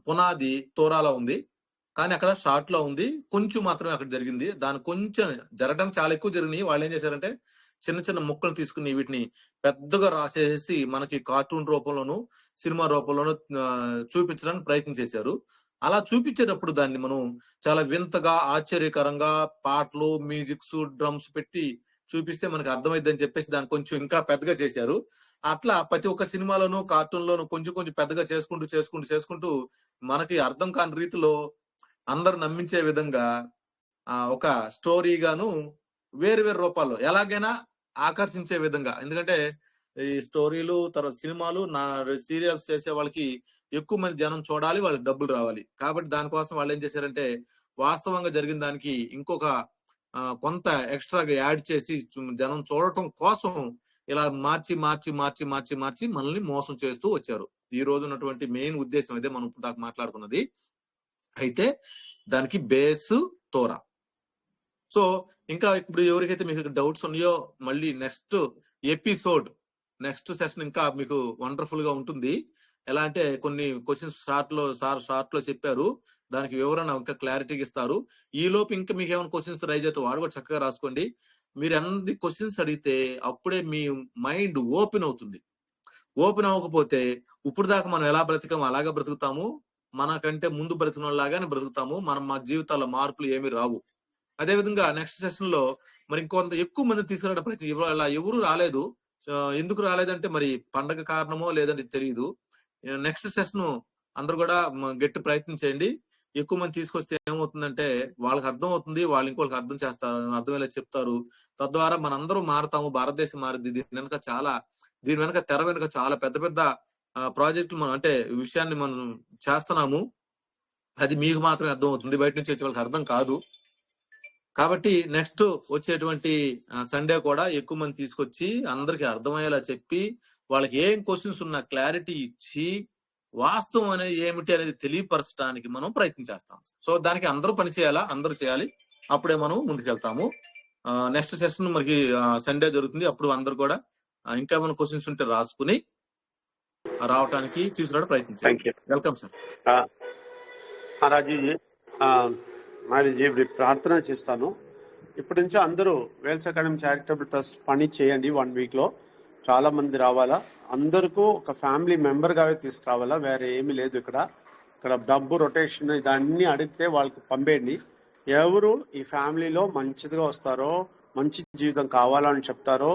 పునాది తోరాలో ఉంది, కానీ అక్కడ షార్ట్ లో ఉంది, కొంచెం మాత్రమే అక్కడ జరిగింది. దాని కొంచెం జరగడానికి చాలా ఎక్కువ జరిగినాయి. వాళ్ళు ఏం చేశారంటే చిన్న చిన్న ముక్కలు తీసుకుని వీటిని పెద్దగా రాసేసి మనకి కార్టూన్ రూపంలోను సినిమా రూపంలోను చూపించడానికి ప్రయత్నం చేశారు. అలా చూపించేటప్పుడు దాన్ని మనం చాలా వింతగా ఆశ్చర్యకరంగా పాటలు, మ్యూజిక్స్, డ్రమ్స్ పెట్టి చూపిస్తే మనకి అర్థమైందని చెప్పేసి దాన్ని కొంచెం ఇంకా పెద్దగా చేశారు. అట్లా ప్రతి ఒక్క సినిమాలోను కార్టూన్ లోను కొంచెం కొంచెం పెద్దగా చేసుకుంటూ మనకి అర్థం కాని రీతిలో అందరు నమ్మించే విధంగా ఒక స్టోరీగాను వేరు వేరు రూపాల్లో ఎలాగైనా ఆకర్షించే విధంగా. ఎందుకంటే ఈ స్టోరీలు తర్వాత సినిమాలు సీరియల్స్ చేసే వాళ్ళకి ఎక్కువ మంది జనం చూడాలి, వాళ్ళకి డబ్బులు రావాలి. కాబట్టి దానికోసం వాళ్ళు ఏం చేశారంటే వాస్తవంగా జరిగిన దానికి ఇంకొక కొంత ఎక్స్ట్రాగా యాడ్ చేసి జనం చూడటం కోసం ఇలా మార్చి మనల్ని మోసం చేస్తూ వచ్చారు. ఈ రోజు ఉన్నటువంటి మెయిన్ ఉద్దేశం అదే మనం ఇప్పుడు దాకా మాట్లాడుకున్నది. అయితే దానికి బేస్ తోరా. సో ఇంకా ఇప్పుడు ఎవరికైతే మీకు డౌట్స్ ఉన్నాయో మళ్ళీ నెక్స్ట్ ఎపిసోడ్, నెక్స్ట్ సెషన్ ఇంకా మీకు వండర్ఫుల్ గా ఉంటుంది. ఎలా అంటే కొన్ని క్వశ్చన్స్ షార్ట్ లో చెప్పారు, దానికి వివరణ ఇంకా క్లారిటీగా ఇస్తారు. ఈ లోపు ఇంకా మీకు ఏమైనా క్వశ్చన్స్ రైజ్ అయితే వాడు కూడా చక్కగా రాసుకోండి. మీరు ఎన్ని క్వశ్చన్స్ అడిగితే అప్పుడే మీ మైండ్ ఓపెన్ అవుతుంది. ఓపెన్ అవ్వకపోతే ఇప్పుడు దాకా మనం ఎలా బ్రతికాము అలాగే బ్రతుకుతాము, మనకంటే ముందు బ్రతికిన లాగానే బ్రతుకుతాము, మా జీవితాల్లో మార్పులు ఏమి రావు. అదేవిధంగా నెక్స్ట్ సెషన్ లో మరి ఇంకొంత ఎక్కువ మంది తీసుకురావడం ప్రయత్నం. అలా ఎవరు రాలేదు. ఎందుకు రాలేదంటే మరి పండగ కారణమో లేదంటే తెలియదు. నెక్స్ట్ సెషన్ అందరు కూడా గట్టి ప్రయత్నం చేయండి. ఎక్కువ మంది తీసుకొస్తే ఏమవుతుందంటే వాళ్ళకి అర్థం అవుతుంది, వాళ్ళు ఇంకోళ్ళకి అర్థం చేస్తారు, అర్థమయ్యేలా చెప్తారు. తద్వారా మనందరూ మారుతాము, భారతదేశం మారింది. దీని వెనక తెర వెనుక చాలా పెద్ద పెద్ద ప్రాజెక్టులు మనం అంటే విషయాన్ని మనం చేస్తున్నాము. అది మీకు మాత్రమే అర్థం అవుతుంది, బయట నుంచి వచ్చే వాళ్ళకి అర్థం కాదు. కాబట్టి నెక్స్ట్ వచ్చేటువంటి సండే కూడా ఎక్కువ మంది తీసుకొచ్చి అందరికి అర్థమయ్యేలా చెప్పి వాళ్ళకి ఏం క్వశ్చన్స్ ఉన్నా క్లారిటీ ఇచ్చి వాస్తవం అనేది ఏమిటి అనేది తెలియపరచడానికి మనం ప్రయత్నం చేస్తాం. సో దానికి అందరూ పని చేయాలా, అందరూ చేయాలి, అప్పుడే మనం ముందుకెళ్తాము. నెక్స్ట్ సెషన్ మనకి సండే జరుగుతుంది. అప్పుడు అందరు కూడా ఇంకా ఏమైనా క్వశ్చన్స్ ఉంటే రాసుకుని రావడానికి తీసుకురావడం ప్రయత్నించాలి. Welcome sir.
రాజీవ్ జీ ప్రార్థన చేస్తాను. ఇప్పటి నుంచి అందరూ వేల్స్ అకాడమీ చారిటబుల్ ట్రస్ట్ పని చేయండి. 1 week లో చాలా మంది రావాలా. అందరికీ ఒక ఫ్యామిలీ మెంబర్గా తీసుకురావాలా, వేరే ఏమీ లేదు. ఇక్కడ డబ్బు రొటేషన్ ఇదన్నీ అడిగితే వాళ్ళకి పంపేయండి. ఎవరు ఈ ఫ్యామిలీలో మంచిదిగా వస్తారో, మంచి జీవితం కావాలని చెప్తారో,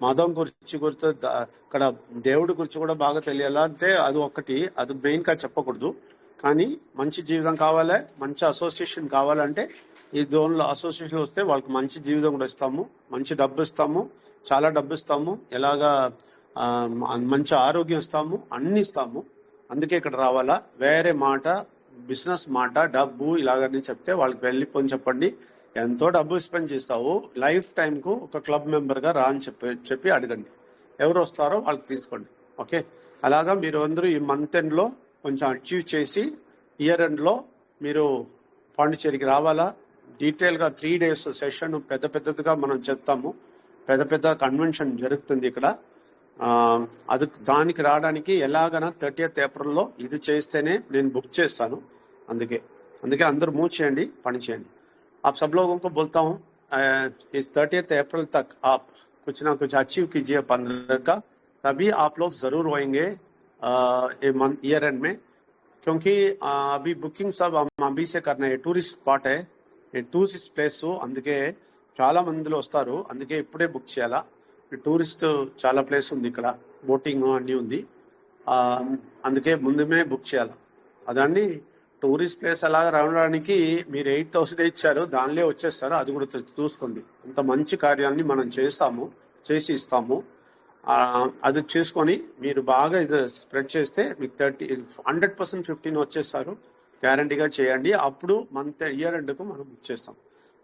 మతం గురించి ఇక్కడ దేవుడి గురించి కూడా బాగా తెలియాలా అంటే అది ఒకటి, అది మెయిన్గా చెప్పకూడదు. కానీ మంచి జీవితం కావాలి, మంచి అసోసియేషన్ కావాలంటే ఈ జోన్లో అసోసియేషన్ వస్తే వాళ్ళకి మంచి జీవితం కూడా ఇస్తాము, మంచి డబ్బు ఇస్తాము, చాలా డబ్బు ఇస్తాము, ఎలాగా మంచి ఆరోగ్యం ఇస్తాము, అన్ని ఇస్తాము. అందుకే ఇక్కడ రావాలా. వేరే మాట, బిజినెస్ మాట, డబ్బు ఇలాగని చెప్తే వాళ్ళకి వెళ్ళిపోని చెప్పండి. ఎంతో డబ్బు స్పెండ్ చేస్తావు, లైఫ్ టైంకు ఒక క్లబ్ మెంబర్గా రా అని చెప్పి అడగండి. ఎవరు వస్తారో వాళ్ళకి తీసుకోండి. ఓకే, అలాగా మీరు అందరూ ఈ మంత్ ఎండ్లో కొంచెం అచీవ్ చేసి ఇయర్ ఎండ్లో మీరు పాండిచేరికి రావాలా. డీటెయిల్గా 3 days సెషన్ పెద్దదిగా మనం చెప్తాము. పెద్ద కన్వెన్షన్ జరుగుతుంది ఇక్కడ. దానికి రావడానికి ఎలాగైనా 30th April ఇది చేస్తేనే నేను బుక్ చేస్తాను. అందుకే అందరూ మూవ్ చేయండి, పని చేయండి. आप सब लोगों को बोलता हूँ इस 30th April तक आप कुछ ना कुछ अचीव कीजिए 15 का, तभी आप लोग जरूर होंगे ईयर एंड में. क्योंकि अभी बुकिंग सब हम अभी से करना है. टूरिस्ट स्पॉट है, టూరిస్ట్ ప్లేస్. అందుకే చాలా మందిలో వస్తారు, అందుకే ఇప్పుడే బుక్ చేయాలా. టూరిస్ట్ చాలా ప్లేస్ ఉంది ఇక్కడ, బోటింగ్ అన్నీ ఉంది. అందుకే ముందుమే బుక్ చేయాలి. అదాన్ని టూరిస్ట్ ప్లేస్ అలాగా రావడానికి మీరు 8,000 ఇచ్చారు, దానిలో వచ్చేస్తారు. అది కూడా చూసుకోండి. ఇంత మంచి కార్యాన్ని మనం చేసి ఇస్తాము. అది చూసుకొని మీరు బాగా ఇది స్ప్రెడ్ చేస్తే మీకు 100% 15 వచ్చేస్తారు. గ్యారంటీగా చేయండి. అప్పుడు మంత్ ईयर एंड को మనం బుక్ చేస్తాం.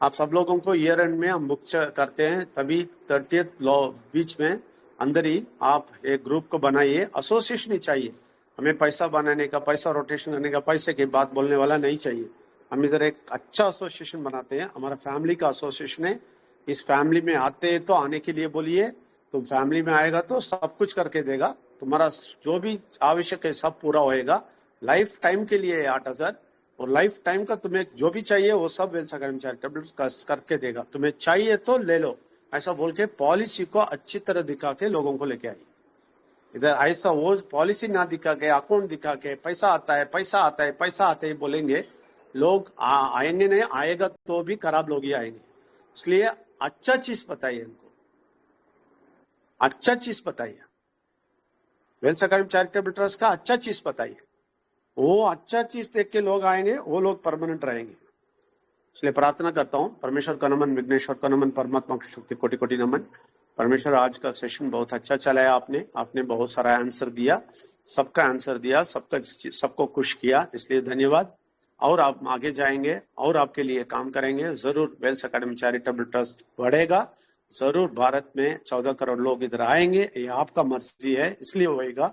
आप सब लोगों को ईयर एंड में हम बुक करते हैं, तभी 30th बीच में अंदर ही आप एक ग्रुप को बनाइए. एसोसिएशन ही चाहिए हमें, पैसा बनाने का, पैसा रोटेशन करने का, पैसे की बात बोलने वाला नहीं चाहिए. हम इधर एक अच्छा एसोसिएशन बनाते हैं. हमारा फैमिली का एसोसिएशन है. इस फैमिली में आते हैं तो आने के लिए बोलिए. तुम फैमिली में आएगा तो सब कुछ करके देगा. तुम्हारा जो भी आवश्यक है सब पूरा होएगा. लाइफ टाइम के लिए 8,000 और लाइफ टाइम का तुम्हें जो भी चाहिए वो सब वेल्स अकेडमी चैरिटेबल करके देगा. तुम्हें चाहिए तो ले लो, ऐसा बोल के पॉलिसी को अच्छी तरह दिखा के लोगों को लेके आई. इधर ऐसा वो पॉलिसी ना दिखा के, अकाउंट दिखा के पैसा आता है बोलेंगे लोग, आएंगे नहीं, आएगा तो भी खराब लोग ही आएंगे. इसलिए अच्छा चीज बताइए इनको, अच्छा चीज बताइए. वेल्स अकेडमी चैरिटेबल ट्रस्ट का अच्छा चीज बताइए. वो अच्छा चीज देख के लोग आएंगे, वो लोग परमानेंट रहेंगे. इसलिए प्रार्थना करता हूँ. परमेश्वर का नमन, विघ्नेश्वर का नमन, परमात्मा की शक्ति कोटि कोटि नमन. परमेश्वर आज का सेशन बहुत अच्छा चलाया. आपने बहुत सारा आंसर दिया, सबका आंसर दिया, सबको खुश किया, इसलिए धन्यवाद. और आप आगे जाएंगे और आपके लिए काम करेंगे. जरूर वेल्स अकेडमी चैरिटेबल ट्रस्ट बढ़ेगा. जरूर भारत में 14 करोड़ लोग इधर आएंगे. ये आपका मर्जी है, इसलिए होएगा.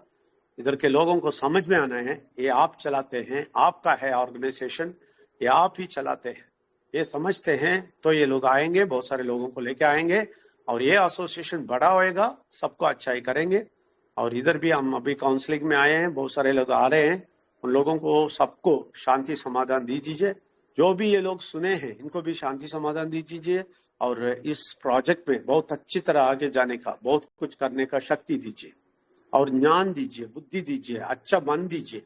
इधर के लोगों को समझ में आना है, ये आप चलाते हैं, आपका है ऑर्गेनाइजेशन, ये आप ही चलाते हैं, ये समझते हैं तो ये लोग आएंगे, बहुत सारे लोगों को लेके आएंगे और ये एसोसिएशन बड़ा होएगा, सबको अच्छाई करेंगे. और इधर भी हम अभी काउंसलिंग में आए हैं, बहुत सारे लोग आ रहे हैं. उन लोगों को सबको शांति समाधान दीजिए. जो भी ये लोग सुने हैं इनको भी शांति समाधान दीजिए और इस प्रोजेक्ट में बहुत अच्छी तरह आगे जाने का, बहुत कुछ करने का शक्ति दीजिए और ज्ञान दीजिए, बुद्धि दीजिए, अच्छा मन दीजिए.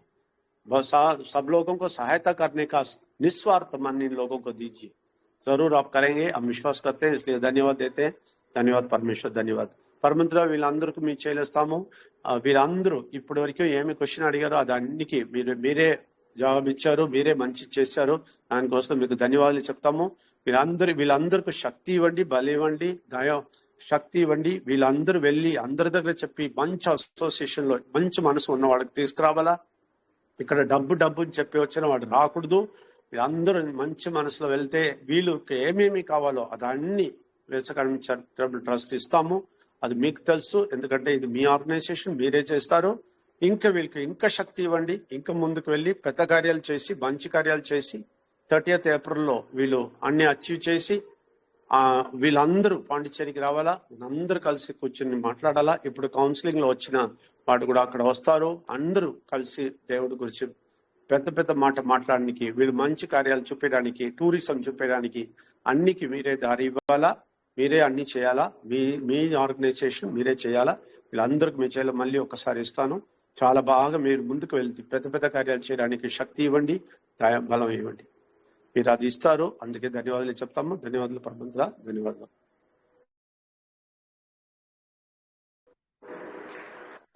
बस सब लोगों को सहायता करने का निस्वार्थ मन इन लोगों को दीजिए. जरूर आप करेंगे, हम विश्वास करते हैं, इसलिए धन्यवाद देते हैं. ధన్యవాद పరమేశ్వర్, ధన్యవాद. పరమంతుడా వీళ్ళందరికీ మీ చేస్తాము. వీళ్ళందరూ ఇప్పటి వరకు ఏమి క్వశ్చన్ అడిగారో అది అన్నికి మీరే జవాబు ఇచ్చారు, మీరే మంచి చేశారు. దానికోసం మీకు ధన్యవాదాలు చెప్తాము. వీళ్ళందరికీ శక్తి ఇవ్వండి, బలి ఇవ్వండి, శక్తి ఇవ్వండి. వీళ్ళందరూ వెళ్ళి అందరి దగ్గర చెప్పి మంచి అసోసియేషన్ లో మంచి మనసు ఉన్న వాళ్ళకి తీసుకురావాలా. ఇక్కడ డబ్బు అని చెప్పి వచ్చిన వాడు రాకూడదు. వీళ్ళందరూ మంచి మనసులో వెళ్తే వీళ్ళకి ఏమేమి కావాలో అదన్నీ వెల్స్ అకాడమీ చారిటబుల్ ట్రస్ట్ ఇస్తాము. అది మీకు తెలుసు, ఎందుకంటే ఇది మీ ఆర్గనైజేషన్, మీరే చేస్తారు. ఇంకా వీళ్ళకి ఇంకా శక్తి ఇవ్వండి, ఇంకా ముందుకు వెళ్ళి పెద్ద కార్యాలు చేసి, మంచి కార్యాలు చేసి 30th ఏప్రిల్లో వీళ్ళు అన్ని అచీవ్ చేసి వీళ్ళందరూ పాండిచ్చేరికి రావాలా. అందరూ కలిసి కూర్చొని మాట్లాడాలా. ఇప్పుడు కౌన్సిలింగ్ లో వచ్చిన వాడు కూడా అక్కడ వస్తారు. అందరూ కలిసి దేవుడి గురించి పెద్ద మాట మాట్లాడడానికి, వీళ్ళు మంచి కార్యాలు చూపించడానికి, టూరిజం చూపించడానికి అన్నికి మీరే దారి ఇవ్వాలా, మీరే అన్ని చేయాలా. మీ ఆర్గనైజేషన్ మీరే చేయాలా. వీళ్ళందరికి మీ చేయాలి. మళ్ళీ ఒకసారి ఇస్తాను. చాలా బాగా మీరు ముందుకు వెళ్తే పెద్ద కార్యాలు చేయడానికి శక్తి ఇవ్వండి, బలం ఇవ్వండి. మీరు అది ఇస్తారు, అందుకే ధన్యవాదాలు చెప్తాము. ధన్యవాదాలు పరమంతుడా, ధన్యవాదాలు.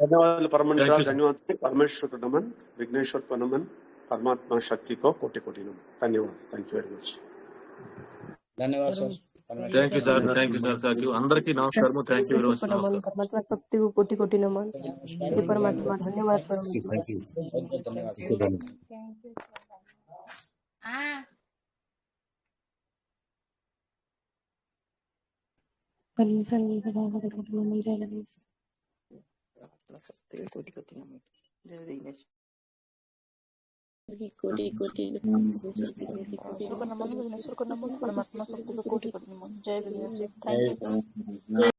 ధన్యవాదాలు పరమంతుడా, ధన్యవాదాలు. परमेश्वर को नमन, विघ्नेश्वर को नमन, परमात्मा शक्ति को कोटि कोटि नमन. धन्यवाद. Thank you very much.
धन्यवाद sir.
Thank you sir, thank you sir, thank you. అందరికీ నమస్కారము. Thank you very much. నమస్కారం.
परमात्मा शक्ति को कोटि कोटि नमन. जय परमात्मा. धन्यवाद परमात्मा.
धन्यवाद.
कोटि कोटि नमन, विघ्नेश्वर को नमन, परमात्मा शक्ति को कोटि कोटि नमन. जय विघ्नेश्वर. Thank you.